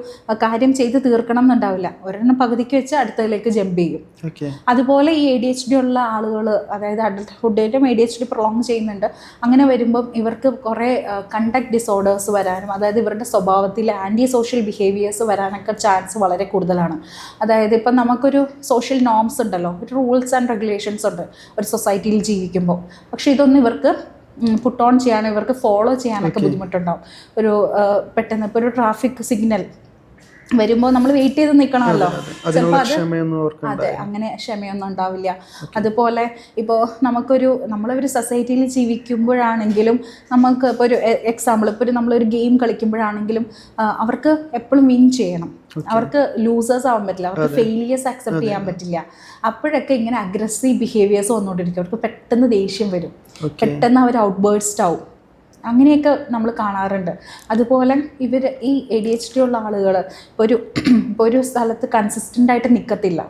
കാര്യം ചെയ്ത് തീർക്കണം എന്നുണ്ടാവില്ല. ഒരെണ്ണം പകുതിക്ക് വെച്ച് അടുത്തതിലേക്ക് ജമ്പ് ചെയ്യും. അതുപോലെ ഈ ADHD ഉള്ള ആളുകൾ, അതായത് അഡൾട്ട്ഹുഡിലും ADHD പ്രൊളോങ് ചെയ്യുന്നുണ്ട്. അങ്ങനെ വരുമ്പം ഇവർക്ക് കുറേ കണ്ടക്ട് ഡിസോർഡേഴ്സ് വരാനും, അതായത് ഇവരുടെ സ്വഭാവത്തിൽ ആൻറ്റി സോഷ്യൽ ബിഹേവിയേഴ്സ് വരാനൊക്കെ ചാൻസ് വളരെ കൂടുതലാണ്. അതായത് ഇപ്പം നമുക്കൊരു സോഷ്യൽ നോംസ് ഉണ്ടല്ലോ, ഒരു റൂൾസ് ആൻഡ് റെഗുലേഷൻസ് ഉണ്ട് ഒരു സൊസൈറ്റിയിൽ ജീവിക്കുമ്പോൾ. പക്ഷേ ഇതൊന്നും ഇവർക്ക് പുട്ട് ഓൺ ചെയ്യാനോ ഇവർക്ക് ഫോളോ ചെയ്യാനൊക്കെ ബുദ്ധിമുട്ടുണ്ടാവും. ഒരു പെട്ടെന്ന് ഇപ്പോൾ ഒരു ട്രാഫിക് സിഗ്നൽ വരുമ്പോൾ നമ്മൾ വെയിറ്റ് ചെയ്ത് നിൽക്കണമല്ലോ, ചിലപ്പോൾ അതെ അങ്ങനെ ക്ഷമയൊന്നും ഉണ്ടാവില്ല. അതുപോലെ ഇപ്പോൾ നമ്മളൊരു സൊസൈറ്റിയിൽ ജീവിക്കുമ്പോഴാണെങ്കിലും നമുക്ക് ഇപ്പോൾ ഒരു എക്സാമ്പിൾ, ഇപ്പോൾ നമ്മളൊരു ഗെയിം കളിക്കുമ്പോഴാണെങ്കിലും അവർക്ക് എപ്പോഴും വിൻ ചെയ്യണം, അവർക്ക് ലൂസേഴ്സ് ആവാൻ പറ്റില്ല, അവർക്ക് ഫെയിലിയേഴ്സ് അക്സെപ്റ്റ് ചെയ്യാൻ പറ്റില്ല. അപ്പോഴൊക്കെ ഇങ്ങനെ അഗ്രസീവ് ബിഹേവിയേഴ്സ് വന്നുകൊണ്ടിരിക്കും. അവർക്ക് പെട്ടെന്ന് ദേഷ്യം വരും, പെട്ടെന്ന് അവർ ഔട്ട് ബേർസ്റ്റ് ആവും. അങ്ങനെയൊക്കെ നമ്മൾ കാണാറുണ്ട്. അതുപോലെ ഈ ADHD ഉള്ള ആളുകൾ ഇപ്പോൾ ഒരു സ്ഥലത്ത് കൺസിസ്റ്റൻ്റ് ആയിട്ട് നിൽക്കത്തില്ല.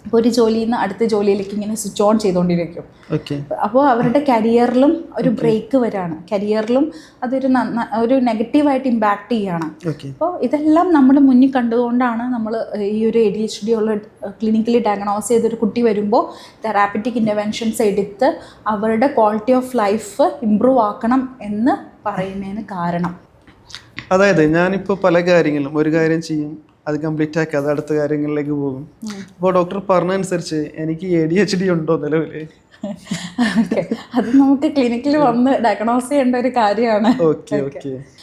ഇപ്പോൾ ഒരു ജോലിയിൽ നിന്ന് അടുത്ത ജോലിയിലേക്ക് ഇങ്ങനെ സ്വിച്ച് ഓൺ ചെയ്തുകൊണ്ടിരിക്കും. അപ്പോൾ അവരുടെ കരിയറിലും ഒരു ബ്രേക്ക് വരാണ്, കരിയറിലും ഒരു നെഗറ്റീവായിട്ട് ഇമ്പാക്റ്റ് ചെയ്യുകയാണ്. അപ്പോൾ ഇതെല്ലാം നമ്മൾ മുന്നിൽ കണ്ടുകൊണ്ടാണ് നമ്മൾ ഈ ഒരു ADHD ഉള്ള ക്ലിനിക്കലി ഡയഗ്നോസ് ചെയ്തൊരു കുട്ടി വരുമ്പോൾ തെറാപ്പറ്റിക് ഇൻ്റർവെൻഷൻസ് എടുത്ത് അവരുടെ ക്വാളിറ്റി ഓഫ് ലൈഫ് ഇമ്പ്രൂവ് ആക്കണം എന്ന് പറയുന്നതിന് കാരണം. അതായത് ഞാനിപ്പോൾ പല കാര്യങ്ങളും ഒരു കാര്യം ചെയ്യും, അത് കംപ്ലീറ്റ് ആക്കി അത് അടുത്ത കാര്യങ്ങളിലേക്ക് പോകും. അപ്പോൾ ഡോക്ടർ പറഞ്ഞനുസരിച്ച് എനിക്ക് ADHD ഉണ്ടോ നിലവിൽ? അത് നമുക്ക് ക്ലിനിക്കിൽ വന്ന് ഡയഗ്നോസ് ചെയ്യേണ്ട ഒരു കാര്യമാണ്.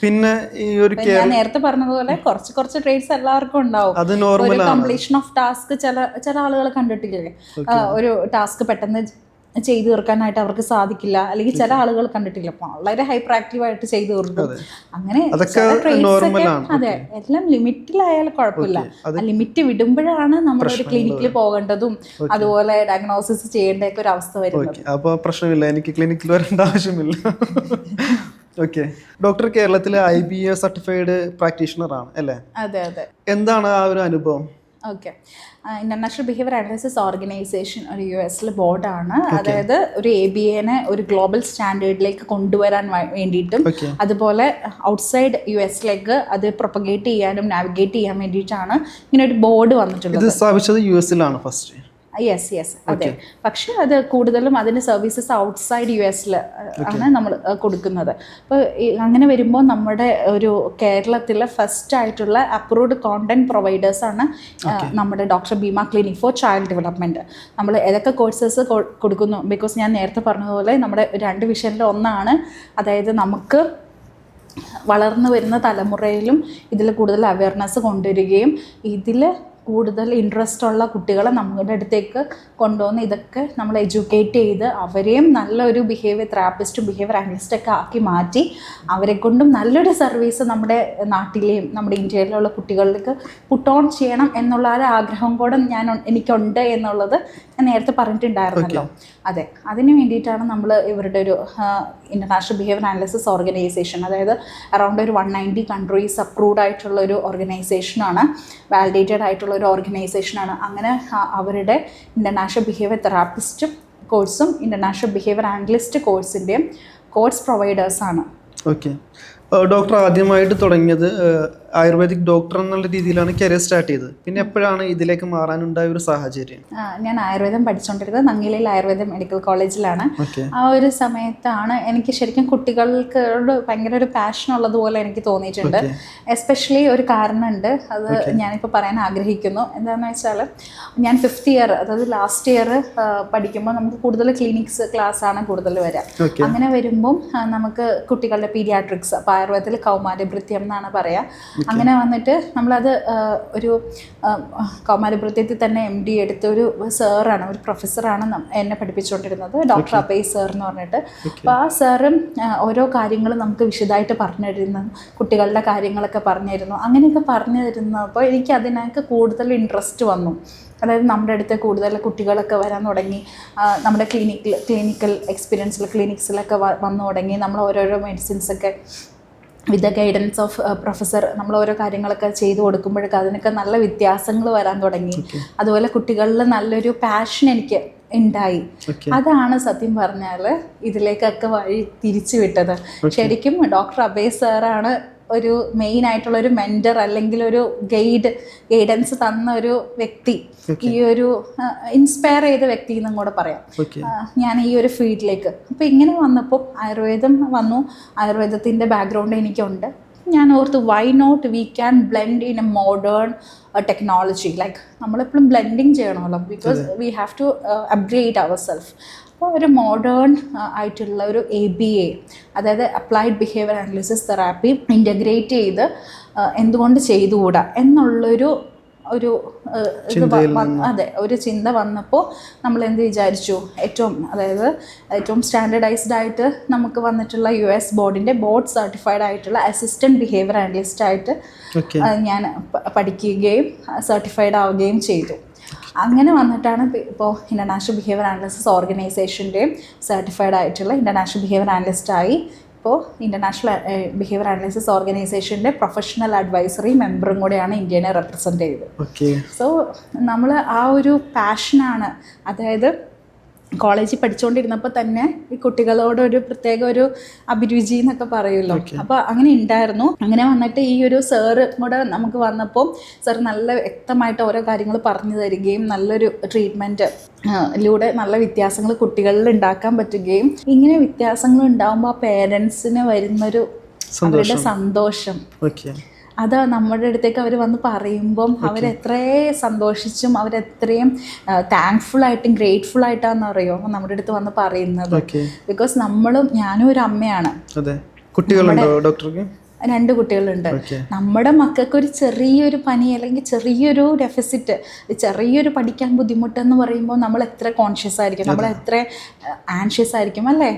പിന്നെ ഈ ഒരു ഞാൻ നേരത്തെ പറഞ്ഞതുപോലെ കുറച്ച് ട്രേറ്റ്സ് എല്ലാവർക്കും ഉണ്ടാവും. അത് നോർമൽ ആണ്. കംപ്ലീഷൻ ഓഫ് ടാസ്ക് ചില ആളുകൾ കണ്ടിട്ടില്ലേ, ഒരു ടാസ്ക് പെട്ടെന്ന് ചെയ്തു തീർക്കാനായിട്ട് അവർക്ക് സാധിക്കില്ല, അല്ലെങ്കിൽ ചില ആളുകൾ കണ്ടിട്ടില്ല വളരെ ഹൈപ്പർ ആക്റ്റീവായിട്ട് ചെയ്തു തീർക്കും. അങ്ങനെ അതെ, എല്ലാം ലിമിറ്റിലായാലും കുഴപ്പമില്ല. ആ ലിമിറ്റ് വിടുമ്പോഴാണ് നമ്മളൊരു ക്ലിനിക്കിൽ പോകേണ്ടതും അതുപോലെ ഡയഗ്നോസിസ് ചെയ്യേണ്ടതൊക്കെ ഒരു അവസ്ഥ വരുന്നത്. അപ്പോൾ പ്രശ്നമില്ല, എനിക്ക് ക്ലിനിക്കിൽ വരേണ്ട ആവശ്യമില്ല. ഓക്കെ ഡോക്ടർ, കേരളത്തിലെ IBA സർട്ടിഫൈഡ് പ്രാക്ടീഷണർ ആണ് അല്ലേ? അതെ അതെ. എന്താണ് ആ ഒരു അനുഭവം? Okay, international behaviour analysis organisation ഒരു US ബോർഡാണ്. അതായത് ഒരു ABAനെ ഒരു ഗ്ലോബൽ സ്റ്റാൻഡേർഡിലേക്ക് കൊണ്ടുവരാൻ വേണ്ടിയിട്ടും അതുപോലെ ഔട്ട്സൈഡ് US അത് പ്രൊപ്പഗേറ്റ് ചെയ്യാനും നാവിഗേറ്റ് ചെയ്യാൻ വേണ്ടിയിട്ടാണ് ഇങ്ങനെ ഒരു ബോർഡ് വന്നിട്ടുള്ളത്. ഇത് സ്ഥാപിച്ചത് US ഫസ്റ്റ്. യെസ് അതെ. പക്ഷെ അത് കൂടുതലും അതിൻ്റെ സർവീസസ് ഔട്ട്സൈഡ് US ആണ് നമ്മൾ കൊടുക്കുന്നത്. അപ്പോൾ അങ്ങനെ വരുമ്പോൾ നമ്മുടെ ഒരു കേരളത്തിലെ ഫസ്റ്റ് ആയിട്ടുള്ള അപ്രൂവ്ഡ് കോണ്ടന്റ് പ്രൊവൈഡേഴ്സാണ് നമ്മുടെ doctor Bheema clinic for child development. നമ്മൾ ഏതൊക്കെ കോഴ്സസ് കൊടുക്കുന്നു, ബിക്കോസ് ഞാൻ നേരത്തെ പറഞ്ഞതുപോലെ നമ്മുടെ 2 വിഷയത്തിൽ ഒന്നാണ്, അതായത് നമുക്ക് വളർന്നു വരുന്ന തലമുറയിലും ഇതിൽ കൂടുതൽ അവയർനെസ് കൊണ്ടുവരികയും ഇതിൽ കൂടുതൽ ഇൻട്രസ്റ്റ് ഉള്ള കുട്ടികളെ നമ്മുടെ അടുത്തേക്ക് കൊണ്ടുവന്ന് ഇതൊക്കെ നമ്മൾ എഡ്യൂക്കേറ്റ് ചെയ്ത് അവരെയും നല്ലൊരു ബിഹേവിയർ തെറാപ്പിസ്റ്റും ബിഹേവിയർ അനലിസ്റ്റൊക്കെ ആക്കി മാറ്റി അവരെ കൊണ്ടും നല്ലൊരു സർവീസ് നമ്മുടെ നാട്ടിലെയും നമ്മുടെ ഇന്ത്യയിലുള്ള കുട്ടികളിലേക്ക് പുട്ട് ഓൺ ചെയ്യണം എന്നുള്ള ഒരു ആഗ്രഹം കൂടെ എനിക്കുണ്ട് എന്നുള്ളത് ഞാൻ നേരത്തെ പറഞ്ഞിട്ടുണ്ടായിരുന്നല്ലോ. അതെ, അതിന് വേണ്ടിയിട്ടാണ് നമ്മൾ ഇവരുടെ ഒരു ഇൻ്റർനാഷണൽ ബിഹേവിയർ അനാലിസിസ് ഓർഗനൈസേഷൻ, അതായത് അറൗണ്ട് ഒരു 190 കൺട്രീസ് അപ്രൂവ്ഡ് ആയിട്ടുള്ള ഒരു ഓർഗനൈസേഷനാണ്, വാലിഡേറ്റഡ് ആയിട്ടുള്ള ഒരു ഓർഗനൈസേഷനാണ്. അങ്ങനെ അവരുടെ ഇൻ്റർനാഷണൽ ബിഹേവിയർ തെറാപ്പിസ്റ്റ് കോഴ്സും ഇൻ്റർനാഷണൽ ബിഹേവിയർ അനലിസ്റ്റ് കോഴ്സിൻ്റെയും കോഴ്സ് പ്രൊവൈഡേഴ്സാണ്. ഓക്കെ ഡോക്ടർ, ആദ്യമായിട്ട് തുടങ്ങിയത് ആയുർവേദിക് ഡോക്ടർ എന്നുള്ള രീതിയിലാണ് കരിയർ സ്റ്റാർട്ട് ചെയ്തത്. പിന്നെ എപ്പോഴാണ് ഇതിലേക്ക് മാറാനുണ്ടായ ഒരു സാഹചര്യം? ഞാൻ ആയുർവേദം പഠിച്ചുകൊണ്ടിരുന്നത് നങ്ങിലയിൽ ആയുർവേദ മെഡിക്കൽ കോളേജിലാണ്. ആ ഒരു സമയത്താണ് എനിക്ക് ശരിക്കും കുട്ടികൾക്കോട് ഭയങ്കര ഒരു പാഷൻ ഉള്ളതുപോലെ എനിക്ക് തോന്നിയിട്ടുണ്ട്. എസ്പെഷ്യലി ഒരു കാരണമുണ്ട്, അത് ഞാനിപ്പോൾ പറയാൻ ആഗ്രഹിക്കുന്നു. എന്താണെന്ന് വെച്ചാൽ ഞാൻ 5th ഇയർ, അതായത് ലാസ്റ്റ് ഇയർ പഠിക്കുമ്പോൾ നമുക്ക് കൂടുതൽ ക്ലിനിക്സ് ക്ലാസ്സാണ് കൂടുതൽ വരിക. അങ്ങനെ വരുമ്പം നമുക്ക് കുട്ടികളുടെ പീഡിയാട്രിക്സ്, അപ്പോൾ ആയുർവേദത്തിൽ കൗമാരഭൃത്യം എന്നാണ് പറയുക, അങ്ങനെ വന്നിട്ട് നമ്മളത് ഒരു കൗമാരപ്രത്യത്തിൽ തന്നെ MD എടുത്ത ഒരു സാറാണ്, ഒരു പ്രൊഫസറാണ് എന്നെ പഠിപ്പിച്ചുകൊണ്ടിരുന്നത്, ഡോക്ടർ അബയ് സാർ എന്ന് പറഞ്ഞിട്ട്. അപ്പോൾ ആ സാറും ഓരോ കാര്യങ്ങളും നമുക്ക് വിശദമായിട്ട് പറഞ്ഞു തരുന്നു, കുട്ടികളുടെ കാര്യങ്ങളൊക്കെ പറഞ്ഞു തരുന്നു. അങ്ങനെയൊക്കെ പറഞ്ഞു തരുന്നപ്പോൾ എനിക്ക് അതിനൊക്കെ കൂടുതൽ ഇൻട്രസ്റ്റ് വന്നു. അതായത് നമ്മുടെ അടുത്ത് കൂടുതൽ കുട്ടികളൊക്കെ വരാൻ തുടങ്ങി, നമ്മുടെ ക്ലിനിക്കൽ ക്ലിനിക്സിലൊക്കെ വന്നു തുടങ്ങി. നമ്മൾ ഓരോരോ മെഡിസിൻസൊക്കെ with the guidance of professor നമ്മൾ ഓരോ കാര്യങ്ങളൊക്കെ ചെയ്തു കൊടുക്കുമ്പോഴൊക്കെ അതിനൊക്കെ നല്ല വ്യത്യാസങ്ങൾ വരാൻ തുടങ്ങി. അതുപോലെ കുട്ടികളിൽ നല്ലൊരു പാഷൻ എനിക്ക് ഉണ്ടായി. അതാണ് സത്യം പറഞ്ഞാൽ ഇതിലേക്കൊക്കെ വഴി തിരിച്ചു വിട്ടത്. ശരിക്കും ഡോക്ടർ അബയ് സാറാണ് ഒരു മെയിൻ ആയിട്ടുള്ള ഒരു മെൻറ്റർ അല്ലെങ്കിൽ ഒരു ഗൈഡൻസ് തന്ന ഒരു വ്യക്തി, ഈ ഒരു ഇൻസ്പയർ ചെയ്ത വ്യക്തി എന്നും കൂടെ പറയാം ഞാൻ ഈ ഒരു ഫീൽഡിലേക്ക്. അപ്പോൾ ഇങ്ങനെ വന്നപ്പോൾ ആയുർവേദം വന്നു, ആയുർവേദത്തിൻ്റെ ബാക്ക്ഗ്രൗണ്ട് എനിക്കുണ്ട്. ഞാൻ ഓർത്ത് why not we can blend in a modern technology. Like നമ്മളെപ്പോഴും ബ്ലെൻഡിങ് ചെയ്യണമല്ലോ, because we have to upgrade our self. അപ്പോൾ ഒരു മോഡേൺ ആയിട്ടുള്ള ഒരു ABA, അതായത് applied behaviour analysis therapy integrate ചെയ്ത് എന്തുകൊണ്ട് ചെയ്തുകൂടാ എന്നുള്ളൊരു ഒരു ചിന്ത വന്നപ്പോൾ നമ്മൾ എന്ത് വിചാരിച്ചു, ഏറ്റവും സ്റ്റാൻഡേർഡൈസ്ഡ് ആയിട്ട് നമുക്ക് വന്നിട്ടുള്ള US ബോർഡിൻ്റെ ബോർഡ് സർട്ടിഫൈഡ് ആയിട്ടുള്ള അസിസ്റ്റൻറ്റ് ബിഹേവിയർ അനലിസ്റ്റ് ആയിട്ട് ഞാൻ പഠിക്കുകയും സർട്ടിഫൈഡ് ആവുകയും ചെയ്തു. അങ്ങനെ വന്നിട്ടാണ് ഇപ്പോൾ ഇൻ്റർനാഷണൽ ബിഹേവിയർ അനാലിസിസ് ഓർഗനൈസേഷൻ്റെയും സർട്ടിഫൈഡ് ആയിട്ടുള്ള ഇൻ്റർനാഷണൽ ബിഹേവിയർ അനലിസ്റ്റായി. ഇപ്പോൾ ഇൻ്റർനാഷണൽ ബിഹേവിയർ അനാലിസിസ് ഓർഗനൈസേഷൻ്റെ പ്രൊഫഷണൽ അഡ്വൈസറി മെമ്പറും കൂടെയാണ് ഇന്ത്യനെ റെപ്രസെൻ്റ് ചെയ്തത്. സോ നമ്മൾ ആ ഒരു പാഷനാണ്, അതായത് കോളേജിൽ പഠിച്ചുകൊണ്ടിരുന്നപ്പോൾ തന്നെ ഈ കുട്ടികളോടൊരു പ്രത്യേക ഒരു അഭിരുചി എന്നൊക്കെ പറയുമല്ലോ, അപ്പോൾ അങ്ങനെ ഉണ്ടായിരുന്നു. അങ്ങനെ വന്നിട്ട് ഈ ഒരു സാറ് കൂടെ നമുക്ക് വന്നപ്പോൾ സാർ നല്ല വ്യക്തമായിട്ട് ഓരോ കാര്യങ്ങൾ പറഞ്ഞു തരികയും നല്ലൊരു ട്രീറ്റ്മെൻറ്റിലൂടെ നല്ല വ്യത്യാസങ്ങൾ കുട്ടികളിൽ ഉണ്ടാക്കാൻ പറ്റുകയും, ഇങ്ങനെ വ്യത്യാസങ്ങൾ ഉണ്ടാകുമ്പോൾ ആ പേരൻസിന് വരുന്നൊരു അവരുടെ സന്തോഷം, അത് നമ്മുടെ അടുത്തേക്ക് അവർ വന്ന് പറയുമ്പം അവരെത്രയും സന്തോഷിച്ചും അവരെത്രയും താങ്ക്ഫുൾ ആയിട്ടും ഗ്രേറ്റ്ഫുൾ ആയിട്ടാണെന്ന് അറിയോ നമ്മുടെ അടുത്ത് വന്ന് പറയുന്നത്. ബിക്കോസ് ഞാനും ഒരു അമ്മയാണ്. കുട്ടികളുണ്ടോ ഡോക്ടർക്ക്? 2 കുട്ടികളുണ്ട്. നമ്മുടെ മക്കൾക്ക് ഒരു ചെറിയൊരു പനി അല്ലെങ്കിൽ ചെറിയൊരു ഡെഫിസിറ്റ്, ചെറിയൊരു പഠിക്കാൻ ബുദ്ധിമുട്ടെന്ന് പറയുമ്പോൾ നമ്മൾ എത്ര കോൺഷ്യസ് ആയിരിക്കും, നമ്മൾ എത്ര ആൻഷ്യസ് ആയിരിക്കും അല്ലേ?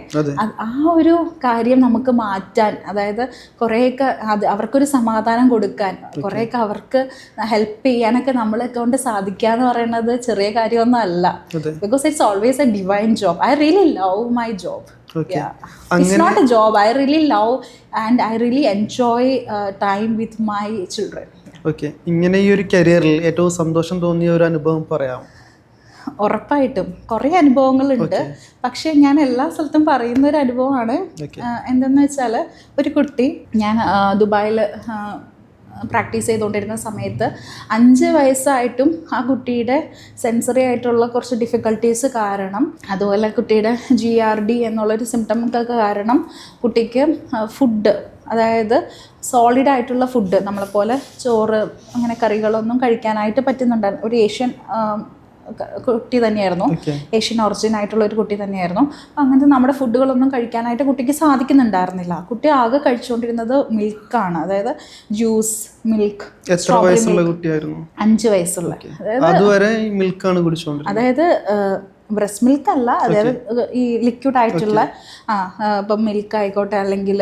ആ ഒരു കാര്യം നമുക്ക് മാറ്റാൻ, അതായത് കുറേയൊക്കെ അവർക്കൊരു സമാധാനം കൊടുക്കാൻ, കുറേയൊക്കെ അവർക്ക് ഹെൽപ്പ് ചെയ്യാനൊക്കെ നമ്മളെ കൊണ്ട് സാധിക്കുക എന്ന് പറയുന്നത് ചെറിയ കാര്യമൊന്നും അല്ല. Because it's always A divine job. I really love my job. It's not a job. I really love and I really enjoy time with my children. ഇങ്ങനെ ഈ ഒരു കരിയറിൽ ഏറ്റവും സന്തോഷം തോന്നിയ ഒരു അനുഭവം പറയാം? ഉറപ്പായിട്ടും കുറേ അനുഭവങ്ങളുണ്ട്, പക്ഷേ ഞാൻ എല്ലാ സ്ഥലത്തും പറയുന്ന ഒരു അനുഭവമാണ്. എന്തെന്ന് വെച്ചാൽ, ഒരു കുട്ടി, ഞാൻ ദുബായിൽ പ്രാക്ടീസ് ചെയ്തുകൊണ്ടിരുന്ന സമയത്ത് 5 വയസ്സായിട്ടും ആ കുട്ടിയുടെ സെൻസറി ആയിട്ടുള്ള കുറച്ച് ഡിഫിക്കൽട്ടീസ് കാരണം, അതുപോലെ കുട്ടിയുടെ GRD എന്നുള്ളൊരു സിംറ്റമൊക്കെ കാരണം കുട്ടിക്ക് ഫുഡ്, അതായത് സോളിഡ് ആയിട്ടുള്ള ഫുഡ് നമ്മളെപ്പോലെ ചോറ് അങ്ങനെ കറികളൊന്നും കഴിക്കാനായിട്ട് പറ്റുന്നുണ്ടായിരുന്നു. ഒരു ഏഷ്യൻ കുട്ടി തന്നെയായിരുന്നു, ഏഷ്യൻ ഒറിജിൻ ആയിട്ടുള്ള ഒരു കുട്ടി തന്നെയായിരുന്നു. അങ്ങനത്തെ നമ്മുടെ ഫുഡുകളൊന്നും കഴിക്കാനായിട്ട് കുട്ടിക്ക് സാധിക്കുന്നുണ്ടായിരുന്നില്ല. കുട്ടി ആകെ കഴിച്ചുകൊണ്ടിരുന്നത് മിൽക്കാണ്, അതായത് ജ്യൂസ്, മിൽക്ക്. 5 വയസ്സുള്ള, അതായത് ബ്രസ്റ്റ് മിൽക്ക് അല്ല, അതായത് ഈ ലിക്വിഡ് ആയിട്ടുള്ള ഇപ്പം മിൽക്ക് ആയിക്കോട്ടെ അല്ലെങ്കിൽ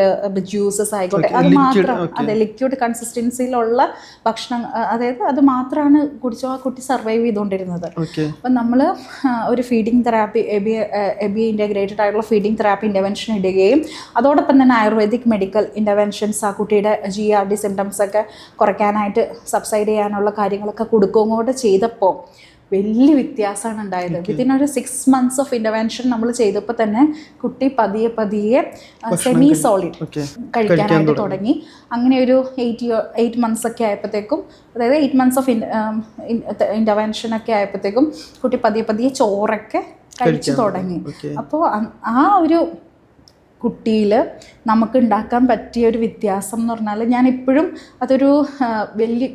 ജ്യൂസസ് ആയിക്കോട്ടെ, അത് മാത്രം, അതെ, ലിക്വിഡ് കൺസിസ്റ്റൻസിയിലുള്ള ഭക്ഷണം, അതായത് അത് മാത്രമാണ് കുടിച്ചോ ആ കുട്ടി സർവൈവ് ചെയ്തുകൊണ്ടിരുന്നത്. അപ്പം നമ്മൾ ഒരു ഫീഡിങ് തെറാപ്പി, എബി ഇൻ്റഗ്രേറ്റഡ് ആയിട്ടുള്ള ഫീഡിങ് തെറാപ്പി ഇൻ്റർവെൻഷൻ ഇടുകയും അതോടൊപ്പം തന്നെ ആയുർവേദിക് മെഡിക്കൽ ഇൻ്റർവെൻഷൻസ് ആ കുട്ടിയുടെ GRD സിംറ്റംസൊക്കെ കുറയ്ക്കാനായിട്ട് സബ്സൈഡ് ചെയ്യാനുള്ള കാര്യങ്ങളൊക്കെ കൊടുക്കുകയും കൂടെ ചെയ്തപ്പോൾ വലിയ വ്യത്യാസമാണ് ഉണ്ടായത്. വിത്തിൻ ഒരു 6 months ഓഫ് ഇൻ്റർവെൻഷൻ നമ്മൾ ചെയ്തപ്പോൾ തന്നെ കുട്ടി പതിയെ സെമി സോളിഡ് കഴിക്കാനായിട്ട് തുടങ്ങി. അങ്ങനെ ഒരു 8 months ഒക്കെ ആയപ്പോഴത്തേക്കും, അതായത് 8 months ഓഫ് ഇൻ്റർവെൻഷനൊക്കെ ആയപ്പോഴത്തേക്കും കുട്ടി പതിയെ ചോറൊക്കെ കഴിച്ചു തുടങ്ങി. അപ്പോൾ ആ ഒരു കുട്ടിയിൽ നമുക്ക് ഉണ്ടാക്കാൻ പറ്റിയ ഒരു വ്യത്യാസം എന്ന് പറഞ്ഞാൽ ഞാൻ ഇപ്പോഴും അതൊരു വലിയ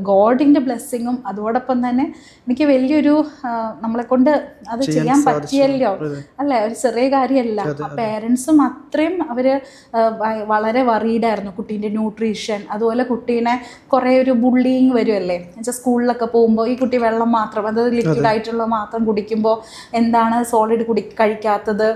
ഗോഡിൻ്റെ ബ്ലെസ്സിങ്ങും അതോടൊപ്പം തന്നെ എനിക്ക് വലിയൊരു നമ്മളെ കൊണ്ട് അത് ചെയ്യാൻ പറ്റിയല്ലോ അല്ലേ, ഒരു ചെറിയ കാര്യമല്ല. പേരൻസും അത്രയും അവർ വളരെ വറീഡായിരുന്നു കുട്ടീൻ്റെ ന്യൂട്രീഷൻ. അതുപോലെ കുട്ടീനെ കുറേ ഒരു ബുള്ളിങ് വരുമല്ലേ, എന്നുവെച്ചാൽ സ്കൂളിലൊക്കെ പോകുമ്പോൾ ഈ കുട്ടി വെള്ളം മാത്രം, അത് ലിക്വിഡ് ആയിട്ടുള്ള മാത്രം കുടിക്കുമ്പോൾ എന്താണ് സോളിഡ് കഴിക്കാത്തത്,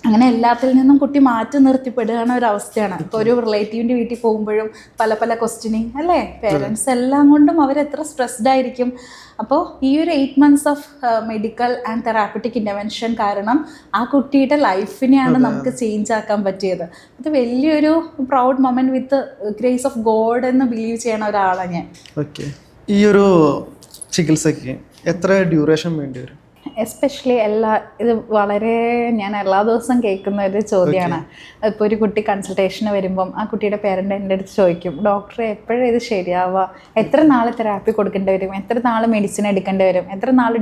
അങ്ങനെ എല്ലാത്തിൽ നിന്നും കുട്ടി മാറ്റി നിർത്തിപ്പെടുകയാണ് ഒരവസ്ഥയാണ്. ഇപ്പോൾ ഒരു റിലേറ്റീവിൻ്റെ വീട്ടിൽ പോകുമ്പോഴും പല പല ക്വസ്റ്റ്യനിങ് അല്ലേ, പേരൻസ് എല്ലാം കൊണ്ടും അവരെത്ര സ്ട്രെസ്ഡ് ആയിരിക്കും. അപ്പോൾ ഈ ഒരു 8 months of medical and therapeutic intervention കാരണം ആ കുട്ടിയുടെ ലൈഫിനെയാണ് നമുക്ക് ചേഞ്ച് ആക്കാൻ പറ്റിയത്. അത് വലിയൊരു proud moment with grace of God എന്ന് ബിലീവ് ചെയ്യണ ഒരാളാണ് ഞാൻ. ഓക്കെ, ഈ ഒരു ചികിത്സയ്ക്ക് എത്ര ഡ്യൂറേഷൻ വേണ്ടി വരും? എസ്പെഷ്യലി ഇത് വളരെ ഞാൻ എല്ലാ ദിവസവും കേൾക്കുന്ന ഒരു ചോദ്യമാണ്. ഇപ്പോൾ ഒരു കുട്ടി കൺസൾട്ടേഷന് വരുമ്പം ആ കുട്ടിയുടെ പേരൻ്റ് എൻ്റെ അടുത്ത് ചോദിക്കും, ഡോക്ടറെ എപ്പോഴും ഇത് ശരിയാവുക, എത്ര നാൾ തെറാപ്പി കൊടുക്കേണ്ടി വരും, എത്ര നാൾ മെഡിസിൻ എടുക്കേണ്ടി വരും, എത്ര നാൾ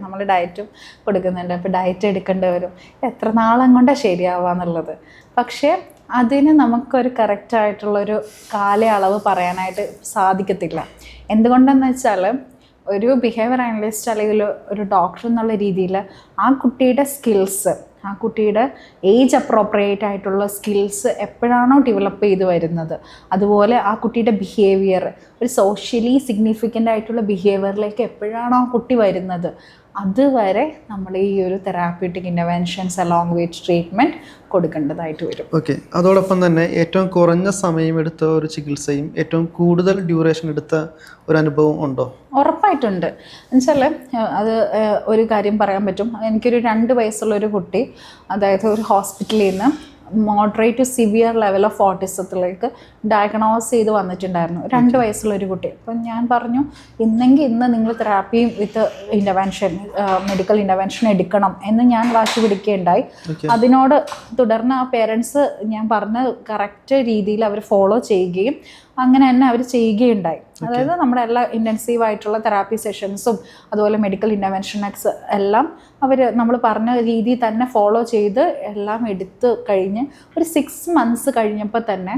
നമ്മൾ ഡയറ്റും കൊടുക്കുന്നുണ്ട്, അപ്പോൾ ഡയറ്റ് എടുക്കേണ്ടി വരും, എത്ര നാളം കൊണ്ടാണ് ശരിയാവുക എന്നുള്ളത്. പക്ഷേ അതിന് നമുക്കൊരു കറക്റ്റായിട്ടുള്ളൊരു കാലയളവ് പറയാനായിട്ട് സാധിക്കത്തില്ല. എന്തുകൊണ്ടെന്ന് വെച്ചാൽ ഒരു ബിഹേവിയർ അനലിസ്റ്റ് അല്ലെങ്കിൽ ഒരു ഡോക്ടർ എന്നുള്ള രീതിയിൽ ആ കുട്ടിയുടെ സ്കിൽസ്, ആ കുട്ടിയുടെ ഏജ് അപ്രോപ്രിയേറ്റ് ആയിട്ടുള്ള സ്കിൽസ് എപ്പോഴാണോ ഡെവലപ്പ് ചെയ്ത് വരുന്നത്, അതുപോലെ ആ കുട്ടിയുടെ ബിഹേവിയർ ഒരു സോഷ്യലി സിഗ്നിഫിക്കൻ്റ് ആയിട്ടുള്ള ബിഹേവിയറിലേക്ക് എപ്പോഴാണോ ആ കുട്ടി വരുന്നത്, അതുവരെ നമ്മൾ ഈ ഒരു therapeutic interventions along with treatment കൊടുക്കേണ്ടതായിട്ട് വരും. ഓക്കെ, അതോടൊപ്പം തന്നെ ഏറ്റവും കുറഞ്ഞ സമയമെടുത്ത ഒരു ചികിത്സയും ഏറ്റവും കൂടുതൽ ഡ്യൂറേഷൻ എടുത്ത ഒരു അനുഭവം ഉണ്ടോ? ഉറപ്പായിട്ടുണ്ട്. എന്നുവെച്ചാൽ അത് ഒരു കാര്യം പറയാൻ പറ്റും. എനിക്കൊരു 2 വയസ്സുള്ളൊരു കുട്ടി, അതായത് ഒരു ഹോസ്പിറ്റലിൽ നിന്ന് moderate to severe level of ഓട്ടിസത്തിലേക്ക് ഡയഗ്നോസ് ചെയ്ത് വന്നിട്ടുണ്ടായിരുന്നു. 2 വയസ്സുള്ളൊരു കുട്ടി. അപ്പം ഞാൻ പറഞ്ഞു, ഇന്ന് നിങ്ങൾ തെറാപ്പി വിത്ത് ഇൻ്റർവെൻഷൻ, മെഡിക്കൽ ഇൻ്റർവെൻഷൻ എടുക്കണം എന്ന് ഞാൻ വാശി പിടിക്കുകയുണ്ടായി. അതിനോട് തുടർന്ന് ആ പേരൻസ് ഞാൻ പറഞ്ഞ കറക്റ്റ് രീതിയിൽ അവർ ഫോളോ ചെയ്യുകയും അങ്ങനെ തന്നെ അവർ ചെയ്യുകയുണ്ടായി. അതായത് നമ്മുടെ എല്ലാ ഇൻറ്റൻസീവ് ആയിട്ടുള്ള തെറാപ്പി സെഷൻസും അതുപോലെ മെഡിക്കൽ ഇൻ്റർവെൻഷൻസ് എല്ലാം നമ്മൾ പറഞ്ഞ രീതിയിൽ തന്നെ ഫോളോ ചെയ്ത് എല്ലാം എടുത്ത് കഴിഞ്ഞ് ഒരു 6 months കഴിഞ്ഞപ്പോൾ തന്നെ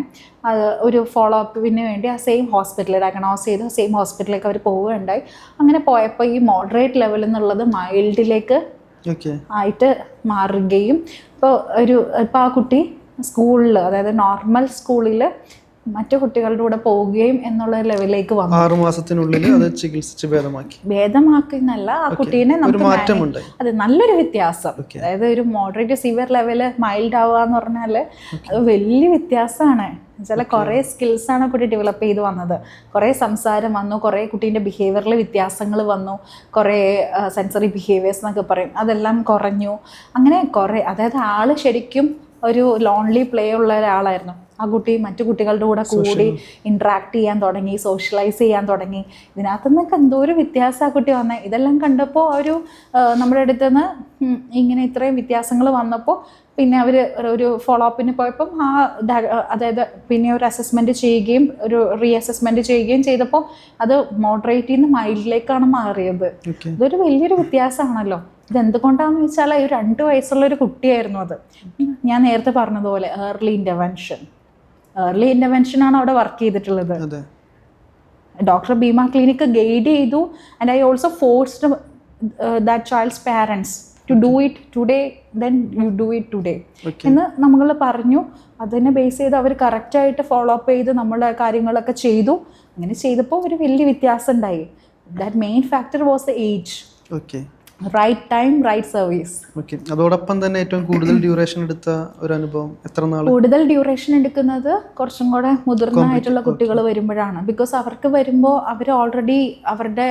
ഒരു ഫോളോ അപ്പിന് വേണ്ടി ആ സെയിം ഹോസ്പിറ്റലിൽ ഡയഗ്നോസ് ചെയ്ത് സെയിം ഹോസ്പിറ്റലിലേക്ക് അവർ പോവുകയുണ്ടായി. അങ്ങനെ പോയപ്പോൾ ഈ മോഡറേറ്റ് ലെവൽ എന്നുള്ളത് മൈൽഡിലേക്ക് ആയിട്ട് മാറുകയും ഇപ്പോൾ ആ കുട്ടി സ്കൂളിൽ, അതായത് നോർമൽ സ്കൂളിൽ മറ്റു കുട്ടികളുടെ കൂടെ പോവുകയും എന്നുള്ള ലെവലിലേക്ക് വന്നു. 6 മാസത്തിനുള്ളിൽ അത് ചികിത്സിച്ച് ഭേദമാക്കുന്നല്ല, ആ കുട്ടീനെ നമുക്ക് അത് നല്ലൊരു വ്യത്യാസം. അതായത് ഒരു മോഡറേറ്റ് സിവിയർ ലെവല് മൈൽഡ് ആവുക എന്ന് പറഞ്ഞാൽ അത് വലിയ വ്യത്യാസമാണ്. ചില കുറേ സ്കിൽസാണ് കുട്ടി ഡെവലപ്പ് ചെയ്ത് വന്നത്. കുറേ സംസാരം വന്നു, കുറേ കുട്ടീൻ്റെ ബിഹേവിയറിൽ വ്യത്യാസങ്ങൾ വന്നു, കുറേ സെൻസറി ബിഹേവിയേഴ്സ് എന്നൊക്കെ പറയും, അതെല്ലാം കുറഞ്ഞു. അങ്ങനെ കുറേ, അതായത് ആൾ ശരിക്കും ഒരു ലോൺലി പ്ലേ ഉള്ള ഒരാളായിരുന്നു. ആ കുട്ടി മറ്റു കുട്ടികളുടെ കൂടെ കൂടി ഇൻട്രാക്ട് ചെയ്യാൻ തുടങ്ങി, സോഷ്യലൈസ് ചെയ്യാൻ തുടങ്ങി. ഇതിനകത്ത് നിന്നൊക്കെ എന്തോ ഒരു വ്യത്യാസം ആ കുട്ടി വന്നത്. ഇതെല്ലാം കണ്ടപ്പോൾ നമ്മുടെ അടുത്ത് നിന്ന് ഇങ്ങനെ ഇത്രയും വ്യത്യാസങ്ങൾ വന്നപ്പോൾ പിന്നെ അവർ ഒരു ഫോളോ അപ്പിന് പോയപ്പം അതായത് പിന്നെ ഒരു അസസ്മെൻറ്റ് ചെയ്യുകയും ഒരു റീഅസസ്മെൻറ്റ് ചെയ്യുകയും ചെയ്തപ്പോൾ അത് മോഡറേറ്റിൽ നിന്ന് മൈൽഡിലേക്കാണ് മാറിയത്. ഇതൊരു വലിയൊരു വ്യത്യാസമാണല്ലോ. ഇതെന്തുകൊണ്ടാണെന്ന് വെച്ചാൽ ഒരു 2 വയസ്സുള്ളൊരു കുട്ടിയായിരുന്നു അത്. ഞാൻ നേരത്തെ പറഞ്ഞതുപോലെ ഏർലി ഇൻ്റർവെൻഷനാണ് അവിടെ വർക്ക് ചെയ്തിട്ടുള്ളത്. ഡോക്ടർ ഭീമ ക്ലിനിക്ക് ഗൈഡ് ചെയ്തു. And I also forced that child's parents to do it today, then you do it today എന്ന് നമ്മൾ പറഞ്ഞു. അതിനെ ബേസ് ചെയ്ത് അവർ കറക്റ്റായിട്ട് ഫോളോ അപ്പ് ചെയ്ത് നമ്മുടെ കാര്യങ്ങളൊക്കെ ചെയ്തു. അങ്ങനെ ചെയ്തപ്പോൾ ഒരു വലിയ വ്യത്യാസം ഉണ്ടായി. That main factor was the age. Right time, right service. Okay, അതോടൊപ്പം തന്നെ ഏറ്റവും കൂടുതൽ ഡ്യൂറേഷൻ എടുത്ത ഒരു അനുഭവം എത്ര നാൾ? കൂടുതൽ ഡ്യൂറേഷൻ എടുക്കുന്നത് കുറച്ചും കൂടെ മുതിർന്നതായിട്ടുള്ള കുട്ടികൾ വരുമ്പോഴാണ്. ബിക്കോസ് അവർക്ക് വരുമ്പോൾ അവർ ഓൾറെഡി അവരുടെ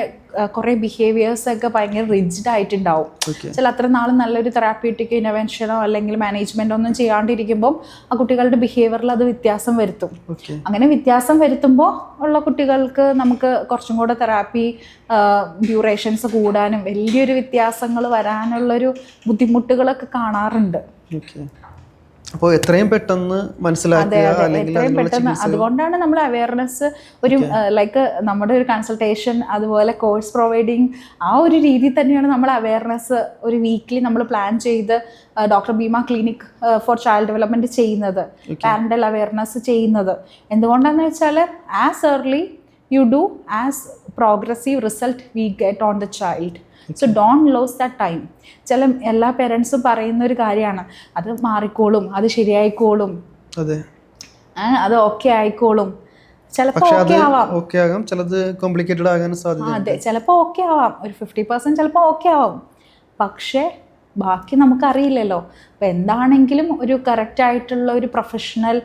കുറേ ബിഹേവിയേഴ്സ് ഒക്കെ ഭയങ്കര റിജിഡ് ആയിട്ടുണ്ടാവും. ചില അത്ര നാൾ നല്ലൊരു തെറാപ്യൂട്ടിക് ഇൻ്റർവെൻഷനോ അല്ലെങ്കിൽ മാനേജ്മെൻറ്റോ ഒന്നും ചെയ്യാണ്ടിരിക്കുമ്പോൾ ആ കുട്ടികളുടെ ബിഹേവിയറിൽ അത് വ്യത്യാസം വരുത്തും. അങ്ങനെ വ്യത്യാസം വരുത്തുമ്പോൾ ഉള്ള കുട്ടികൾക്ക് നമുക്ക് കുറച്ചും കൂടെ തെറാപ്പി ഡ്യൂറേഷൻസ് കൂടാനും വലിയൊരു വ്യത്യാസങ്ങൾ വരാനുള്ളൊരു ബുദ്ധിമുട്ടുകളൊക്കെ കാണാറുണ്ട്. അപ്പോൾ എത്രയും പെട്ടെന്ന് മനസ്സിലാക്കുക അല്ലെങ്കിൽ എത്രയും പെട്ടെന്ന്. അതുകൊണ്ടാണ് നമ്മൾ അവയർനെസ് ഒരു ലൈക്ക് നമ്മുടെ ഒരു കൺസൾട്ടേഷൻ, അതുപോലെ കോഴ്സ് പ്രൊവൈഡിങ്, ആ ഒരു രീതിയിൽ തന്നെയാണ് നമ്മൾ അവയർനെസ് ഒരു വീക്ക്ലി നമ്മൾ പ്ലാൻ ചെയ്ത് doctor Bheema clinic for child development ചെയ്യുന്നത്, പാരൻ്റൽ അവയർനെസ് ചെയ്യുന്നത്. എന്തുകൊണ്ടാണെന്ന് വെച്ചാൽ as early you do, as progressive result we get on the child. So don't lose that time. ചില എല്ലാ പേരൻസും പറയുന്ന ഒരു കാര്യമാണ്, അത് മാറിക്കോളും, അത് ശരിയായിക്കോളും, അത് ഓക്കെ ആയിക്കോളും. ചിലപ്പോൾ ഓക്കെ ആകാം, ചിലത് കോംപ്ലിക്കേറ്റഡ് ആകാൻ സാധ്യത. അതെ, ചിലപ്പോൾ ഓക്കെ ആവാം, ഒരു 50% ചിലപ്പോൾ ഓക്കെ ആവാം. പക്ഷേ ബാക്കി നമുക്കറിയില്ലല്ലോ. അപ്പോൾ എന്താണെങ്കിലും ഒരു കറക്റ്റായിട്ടുള്ള ഒരു പ്രൊഫഷണൽ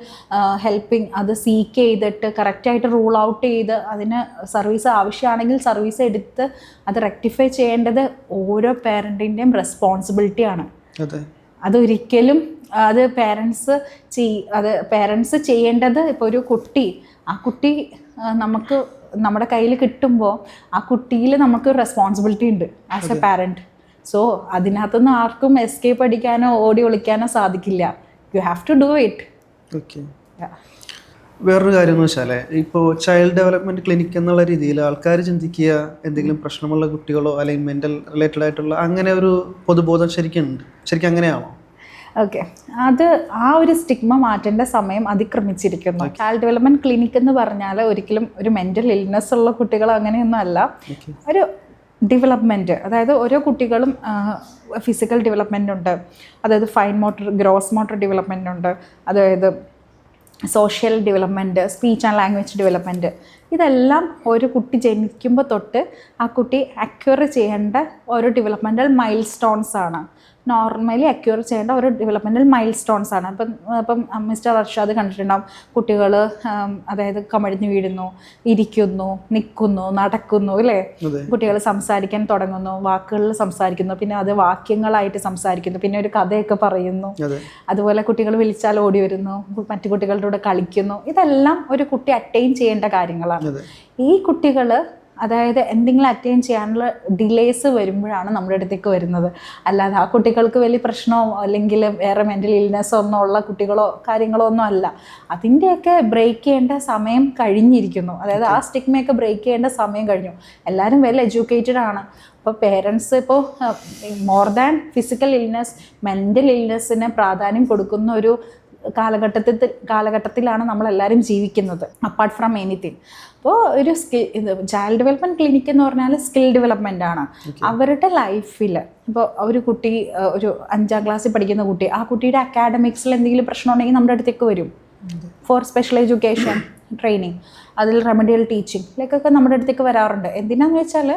ഹെൽപ്പിംഗ് അത് സീക്ക് ചെയ്തിട്ട് കറക്റ്റായിട്ട് റൂൾ ഔട്ട് ചെയ്ത് അതിന് സർവീസ് ആവശ്യമാണെങ്കിൽ സർവീസ് എടുത്ത് അത് റെക്ടിഫൈ ചെയ്യേണ്ടത് ഓരോ പേരൻറ്റിൻ്റെയും റെസ്പോൺസിബിലിറ്റിയാണ്. അതൊരിക്കലും അത് പേരൻസ് ചെയ്യേണ്ടത്. ഇപ്പോൾ ഒരു കുട്ടി, ആ കുട്ടി നമുക്ക് നമ്മുടെ കയ്യിൽ കിട്ടുമ്പോൾ ആ കുട്ടിയിൽ നമുക്ക് റെസ്പോൺസിബിലിറ്റി ഉണ്ട് ആസ് എ പാരൻറ്റ്. സോ അതിനകത്തുനിന്ന് ആർക്കും എസ്കേപ്പ് അടിക്കാനോ ഓടി ഒളിക്കാനോ സാധിക്കില്ല. You have to do it. Okay. വേറൊരു കാര്യം എന്ന് വെച്ചാൽ ഇപ്പോൾ ചൈൽഡ് ഡെവലപ്മെൻറ്റ് ക്ലിനിക് എന്നുള്ള രീതിയിൽ ആൾക്കാർ ചിന്തിക്കുക എന്തെങ്കിലും പ്രശ്നമുള്ള കുട്ടികളോ അല്ലെങ്കിൽ മെൻ്റൽ റിലേറ്റഡ് ആയിട്ടുള്ള അങ്ങനെ ഒരു പൊതുബോധം ശരിക്കും അങ്ങനെയാണോ? ഓക്കെ, അത് ആ ഒരു സ്റ്റിഗ്മ മാറ്റേണ്ട സമയം അതിക്രമിച്ചിരിക്കുന്നു. ചൈൽഡ് ഡെവലപ്മെൻറ്റ് ക്ലിനിക് എന്ന് പറഞ്ഞാൽ ഒരിക്കലും ഒരു മെൻ്റൽ ഇൽനെസ് ഉള്ള കുട്ടികൾ അങ്ങനെയൊന്നും അല്ല. ഒരു ഡെവലപ്മെൻറ്റ്, അതായത് ഓരോ കുട്ടികളും ഫിസിക്കൽ ഡെവലപ്മെൻ്റ് ഉണ്ട്, അതായത് fine motor, gross motor development ഉണ്ട്, അതായത് social development, speech and language development. ഇതെല്ലാം ഒരു കുട്ടി ജനിക്കുമ്പോൾ തൊട്ട് ആ കുട്ടി അക്വയർ ചെയ്യേണ്ട ഓരോ ഡെവലപ്മെൻ്റൽ മൈൽ സ്റ്റോൺസ് ആണ്. നോർമലി അക്വയർ ചെയ്യേണ്ട ഒരു ഡെവലപ്മെൻറ്റൽ മൈൽ സ്റ്റോൺസ് ആണ്. ഇപ്പം മിസ്റ്റർ അർഷാദ് കണ്ടിട്ടുണ്ടാവും, കുട്ടികൾ അതായത് കമിഴ്ന്ന് വീഴുന്നു, ഇരിക്കുന്നു, നിൽക്കുന്നു, നടക്കുന്നു, അല്ലേ? കുട്ടികൾ സംസാരിക്കാൻ തുടങ്ങുന്നു, വാക്കുകളിൽ സംസാരിക്കുന്നു, പിന്നെ അത് വാക്യങ്ങളായിട്ട് സംസാരിക്കുന്നു, പിന്നെ ഒരു കഥയൊക്കെ പറയുന്നു. അതുപോലെ കുട്ടികൾ വിളിച്ചാൽ ഓടി വരുന്നു, മറ്റു കുട്ടികളുടെ കൂടെ കളിക്കുന്നു. ഇതെല്ലാം ഒരു കുട്ടി അറ്റൈൻ ചെയ്യേണ്ട കാര്യങ്ങളാണ്. ഈ കുട്ടികൾ അതായത് എന്തെങ്കിലും അറ്റൈൻ ചെയ്യാനുള്ള ഡിലേസ് വരുമ്പോഴാണ് നമ്മുടെ അടുത്തേക്ക് വരുന്നത്. അല്ലാതെ ആ കുട്ടികൾക്ക് വലിയ പ്രശ്നമോ അല്ലെങ്കിൽ വേറെ മെൻ്റൽ ഇൽനെസ്സോ ഒന്നും ഉള്ള കുട്ടികളോ കാര്യങ്ങളോ ഒന്നും അല്ല. അതിൻ്റെയൊക്കെ ബ്രേക്ക് ചെയ്യേണ്ട സമയം കഴിഞ്ഞിരിക്കുന്നു. അതായത് ആ സ്റ്റിഗ്മയൊക്കെ ബ്രേക്ക് ചെയ്യേണ്ട സമയം കഴിഞ്ഞു. എല്ലാവരും വെൽ എഡ്യൂക്കേറ്റഡ് ആണ്. അപ്പോൾ പേരൻസ് ഇപ്പോൾ more than physical illness, mental ഇൽനെസ്സിന് പ്രാധാന്യം കൊടുക്കുന്ന ഒരു കാലഘട്ടത്തിലാണ് നമ്മളെല്ലാവരും ജീവിക്കുന്നത്, അപ്പാർട്ട് ഫ്രം എനിത്തിങ്. അപ്പോൾ ഒരു ചൈൽഡ് ഡെവലപ്മെൻറ്റ് ക്ലിനിക് എന്ന് പറഞ്ഞാൽ സ്കിൽ ഡെവലപ്മെൻ്റ് ആണ്. അവരുടെ ലൈഫിൽ ഇപ്പോൾ ഒരു കുട്ടി ഒരു 5ാം ക്ലാസ്സിൽ പഠിക്കുന്ന കുട്ടി, ആ കുട്ടിയുടെ അക്കാഡമിക്സിൽ എന്തെങ്കിലും പ്രശ്നം ഉണ്ടെങ്കിൽ നമ്മുടെ അടുത്തേക്ക് വരും ഫോർ സ്പെഷ്യൽ എഡ്യൂക്കേഷൻ ട്രെയിനിങ്, അതിൽ റെമഡിയൽ ടീച്ചിങ് ലേക്കൊക്കെ നമ്മുടെ അടുത്തേക്ക് വരാറുണ്ട്. എന്തിനാന്ന് വെച്ചാൽ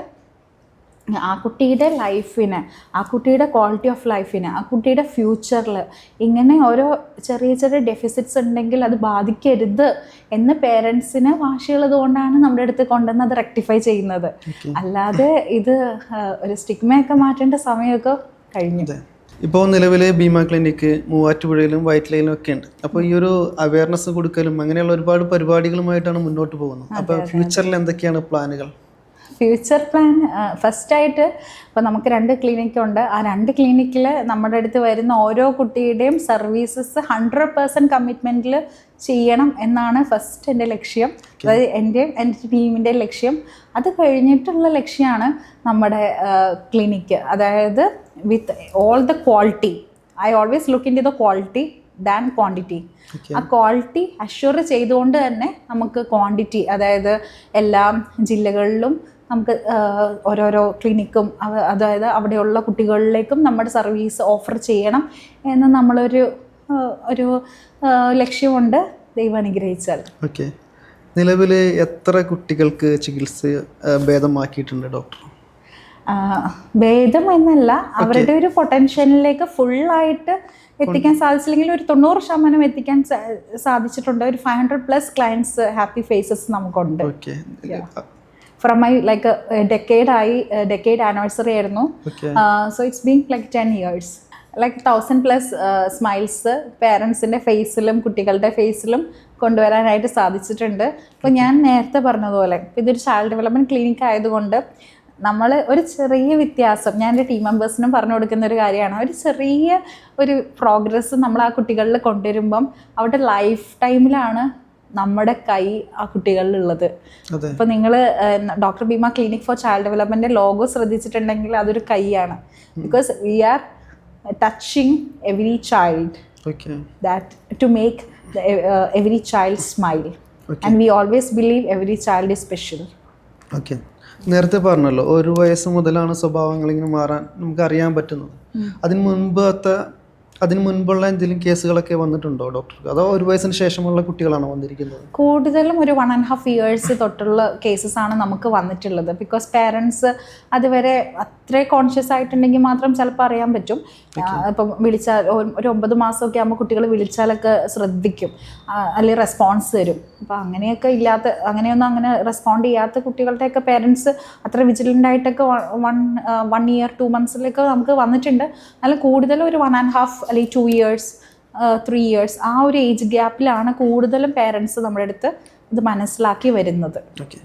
ആ കുട്ടിയുടെ ലൈഫിന്, ആ കുട്ടിയുടെ ക്വാളിറ്റി ഓഫ് ലൈഫിന്, ആ കുട്ടിയുടെ ഫ്യൂച്ചറിൽ ഇങ്ങനെ ഓരോ ചെറിയ ചെറിയ ഡെഫിസിറ്റ്സ് ഉണ്ടെങ്കിൽ അത് ബാധിക്കരുത് എന്ന് പേരൻസിന് വാശിയുള്ളത് കൊണ്ടാണ് നമ്മുടെ അടുത്ത് കൊണ്ടുവന്ന് അത് റെക്ടിഫൈ ചെയ്യുന്നത്. അല്ലാതെ ഇത് ഒരു സ്റ്റിഗ്മയൊക്കെ മാറ്റേണ്ട സമയമൊക്കെ കഴിഞ്ഞു. ഇപ്പോൾ നിലവിൽ ഭീമ ക്ലിനിക്ക് മൂവാറ്റുപുഴയിലും വൈറ്റ്ലയിലും ഒക്കെ ഉണ്ട്. അപ്പോൾ ഈ ഒരു അവയർനെസ് കൊടുക്കലും അങ്ങനെയുള്ള ഒരുപാട് പരിപാടികളുമായിട്ടാണ് മുന്നോട്ട് പോകുന്നത്. അപ്പോൾ ഫ്യൂച്ചറിൽ എന്തൊക്കെയാണ് പ്ലാനുകൾ? ഫ്യൂച്ചർ പ്ലാൻ ഫസ്റ്റായിട്ട് ഇപ്പോൾ നമുക്ക് 2 ക്ലിനിക്കുണ്ട്. ആ 2 ക്ലിനിക്കിൽ നമ്മുടെ അടുത്ത് വരുന്ന ഓരോ കുട്ടിയുടെയും സർവീസസ് 100% കമ്മിറ്റ്മെൻറ്റിൽ ചെയ്യണം എന്നാണ് ഫസ്റ്റ് എൻ്റെ ലക്ഷ്യം. അതായത് എൻ്റെ ടീമിൻ്റെ ലക്ഷ്യം. അത് കഴിഞ്ഞിട്ടുള്ള ലക്ഷ്യമാണ് നമ്മുടെ ക്ലിനിക്ക്, അതായത് with all the quality. I always look into the quality than quantity. ആ ക്വാളിറ്റി അഷ്യൂർ ചെയ്തുകൊണ്ട് തന്നെ നമുക്ക് ക്വാണ്ടിറ്റി, അതായത് എല്ലാ ജില്ലകളിലും നമുക്ക് ഓരോരോ ക്ലിനിക്കും അതായത് അവിടെയുള്ള കുട്ടികളിലേക്കും നമ്മുടെ സർവീസ് ഓഫർ ചെയ്യണം എന്ന് നമ്മളൊരു ലക്ഷ്യമുണ്ട്, ദൈവം അനുഗ്രഹിച്ചാൽ. ഓക്കെ. നിലവിൽ എത്ര കുട്ടികൾക്ക് ചികിത്സ ഭേദമാക്കിയിട്ടുണ്ട് ഡോക്ടർ? ഭേദം എന്നല്ല, അവരുടെ ഒരു പൊട്ടൻഷ്യലിലേക്ക് ഫുള്ളായിട്ട് എത്തിക്കാൻ സാധിച്ചില്ലെങ്കിൽ ഒരു 90% എത്തിക്കാൻ സാധിച്ചിട്ടുണ്ട്. ഒരു 500+ ക്ലയൻസ് ഹാപ്പി ഫേസസ് നമുക്കുണ്ട്. From my like decade anniversary ആയിരുന്നു. So it's been like 10 years. Like 1000+ smiles പേരൻസിൻ്റെ ഫേസിലും കുട്ടികളുടെ ഫേസിലും കൊണ്ടുവരാനായിട്ട് സാധിച്ചിട്ടുണ്ട്. അപ്പോൾ ഞാൻ നേരത്തെ പറഞ്ഞതുപോലെ ഇതൊരു ചൈൽഡ് ഡെവലപ്മെൻറ്റ് ക്ലിനിക്ക് ആയതുകൊണ്ട് നമ്മൾ ഒരു ചെറിയ വ്യത്യാസം, ഞാൻ എൻ്റെ ടീം മെമ്പേഴ്സിനും പറഞ്ഞു കൊടുക്കുന്ന ഒരു കാര്യമാണ്, ഒരു ചെറിയ ഒരു പ്രോഗ്രസ് നമ്മൾ ആ കുട്ടികളിൽ കൊണ്ടുവരുമ്പം അവരുടെ ലൈഫ് ടൈമിലാണ് നമ്മുടെ കൈ ആ കുട്ടികളിലുള്ളത്. ഇപ്പം നിങ്ങൾ doctor Bheema clinic for child development logo ശ്രദ്ധിച്ചിട്ടുണ്ടെങ്കിൽ അതൊരു കൈയാണ്. Because we are touching every child that to make every child smile and we always believe every child is special. Okay, നേരത്തെ പറഞ്ഞല്ലോ 1 വയസ്സ് മുതലാണ് സ്വഭാവങ്ങൾ ഇങ്ങനെ മാറാൻ നമുക്ക് അറിയാൻ പറ്റുന്നത്. അതിന് മുൻപുള്ള എന്തെങ്കിലും കേസുകളൊക്കെ വന്നിട്ടുണ്ടോ ഡോക്ടർക്ക്? അതോ 1 വയസ്സിന് ശേഷമുള്ള കുട്ടികളാണോ വന്നിരിക്കുന്നത്? കൂടുതലും ഒരു 1.5 ഇയേഴ്സ് തൊട്ടുള്ള കേസസ് ആണ് നമുക്ക് വന്നിട്ടുള്ളത്. ബിക്കോസ് പേരൻസ് അതുവരെ അത്രേ കോൺഷ്യസ് ആയിട്ടുണ്ടെങ്കിൽ മാത്രം ചിലപ്പോൾ അറിയാൻ പറ്റും. ഇപ്പം വിളിച്ചാൽ ഒരു 9 മാസമൊക്കെ ആകുമ്പോൾ കുട്ടികൾ വിളിച്ചാലൊക്കെ ശ്രദ്ധിക്കും, അല്ലെങ്കിൽ റെസ്പോൺസ് തരും. അപ്പോൾ അങ്ങനെയൊന്നും അങ്ങനെ റെസ്പോണ്ട് ചെയ്യാത്ത കുട്ടികളുടെയൊക്കെ പേരൻസ് അത്ര വിജിലൻ്റ് ആയിട്ടൊക്കെ 1 ഇയർ 2 മന്ത്സിലൊക്കെ നമുക്ക് വന്നിട്ടുണ്ട്. അതിൽ കൂടുതലും ഒരു 1.5 അല്ലെങ്കിൽ 2 ഇയേഴ്സ് 3 ഇയേഴ്സ് ആ ഒരു ഏജ് ഗ്യാപ്പിലാണ് കൂടുതലും പേരൻസ് നമ്മുടെ അടുത്ത് ഇത് മനസ്സിലാക്കി വരുന്നത്. ഓക്കെ.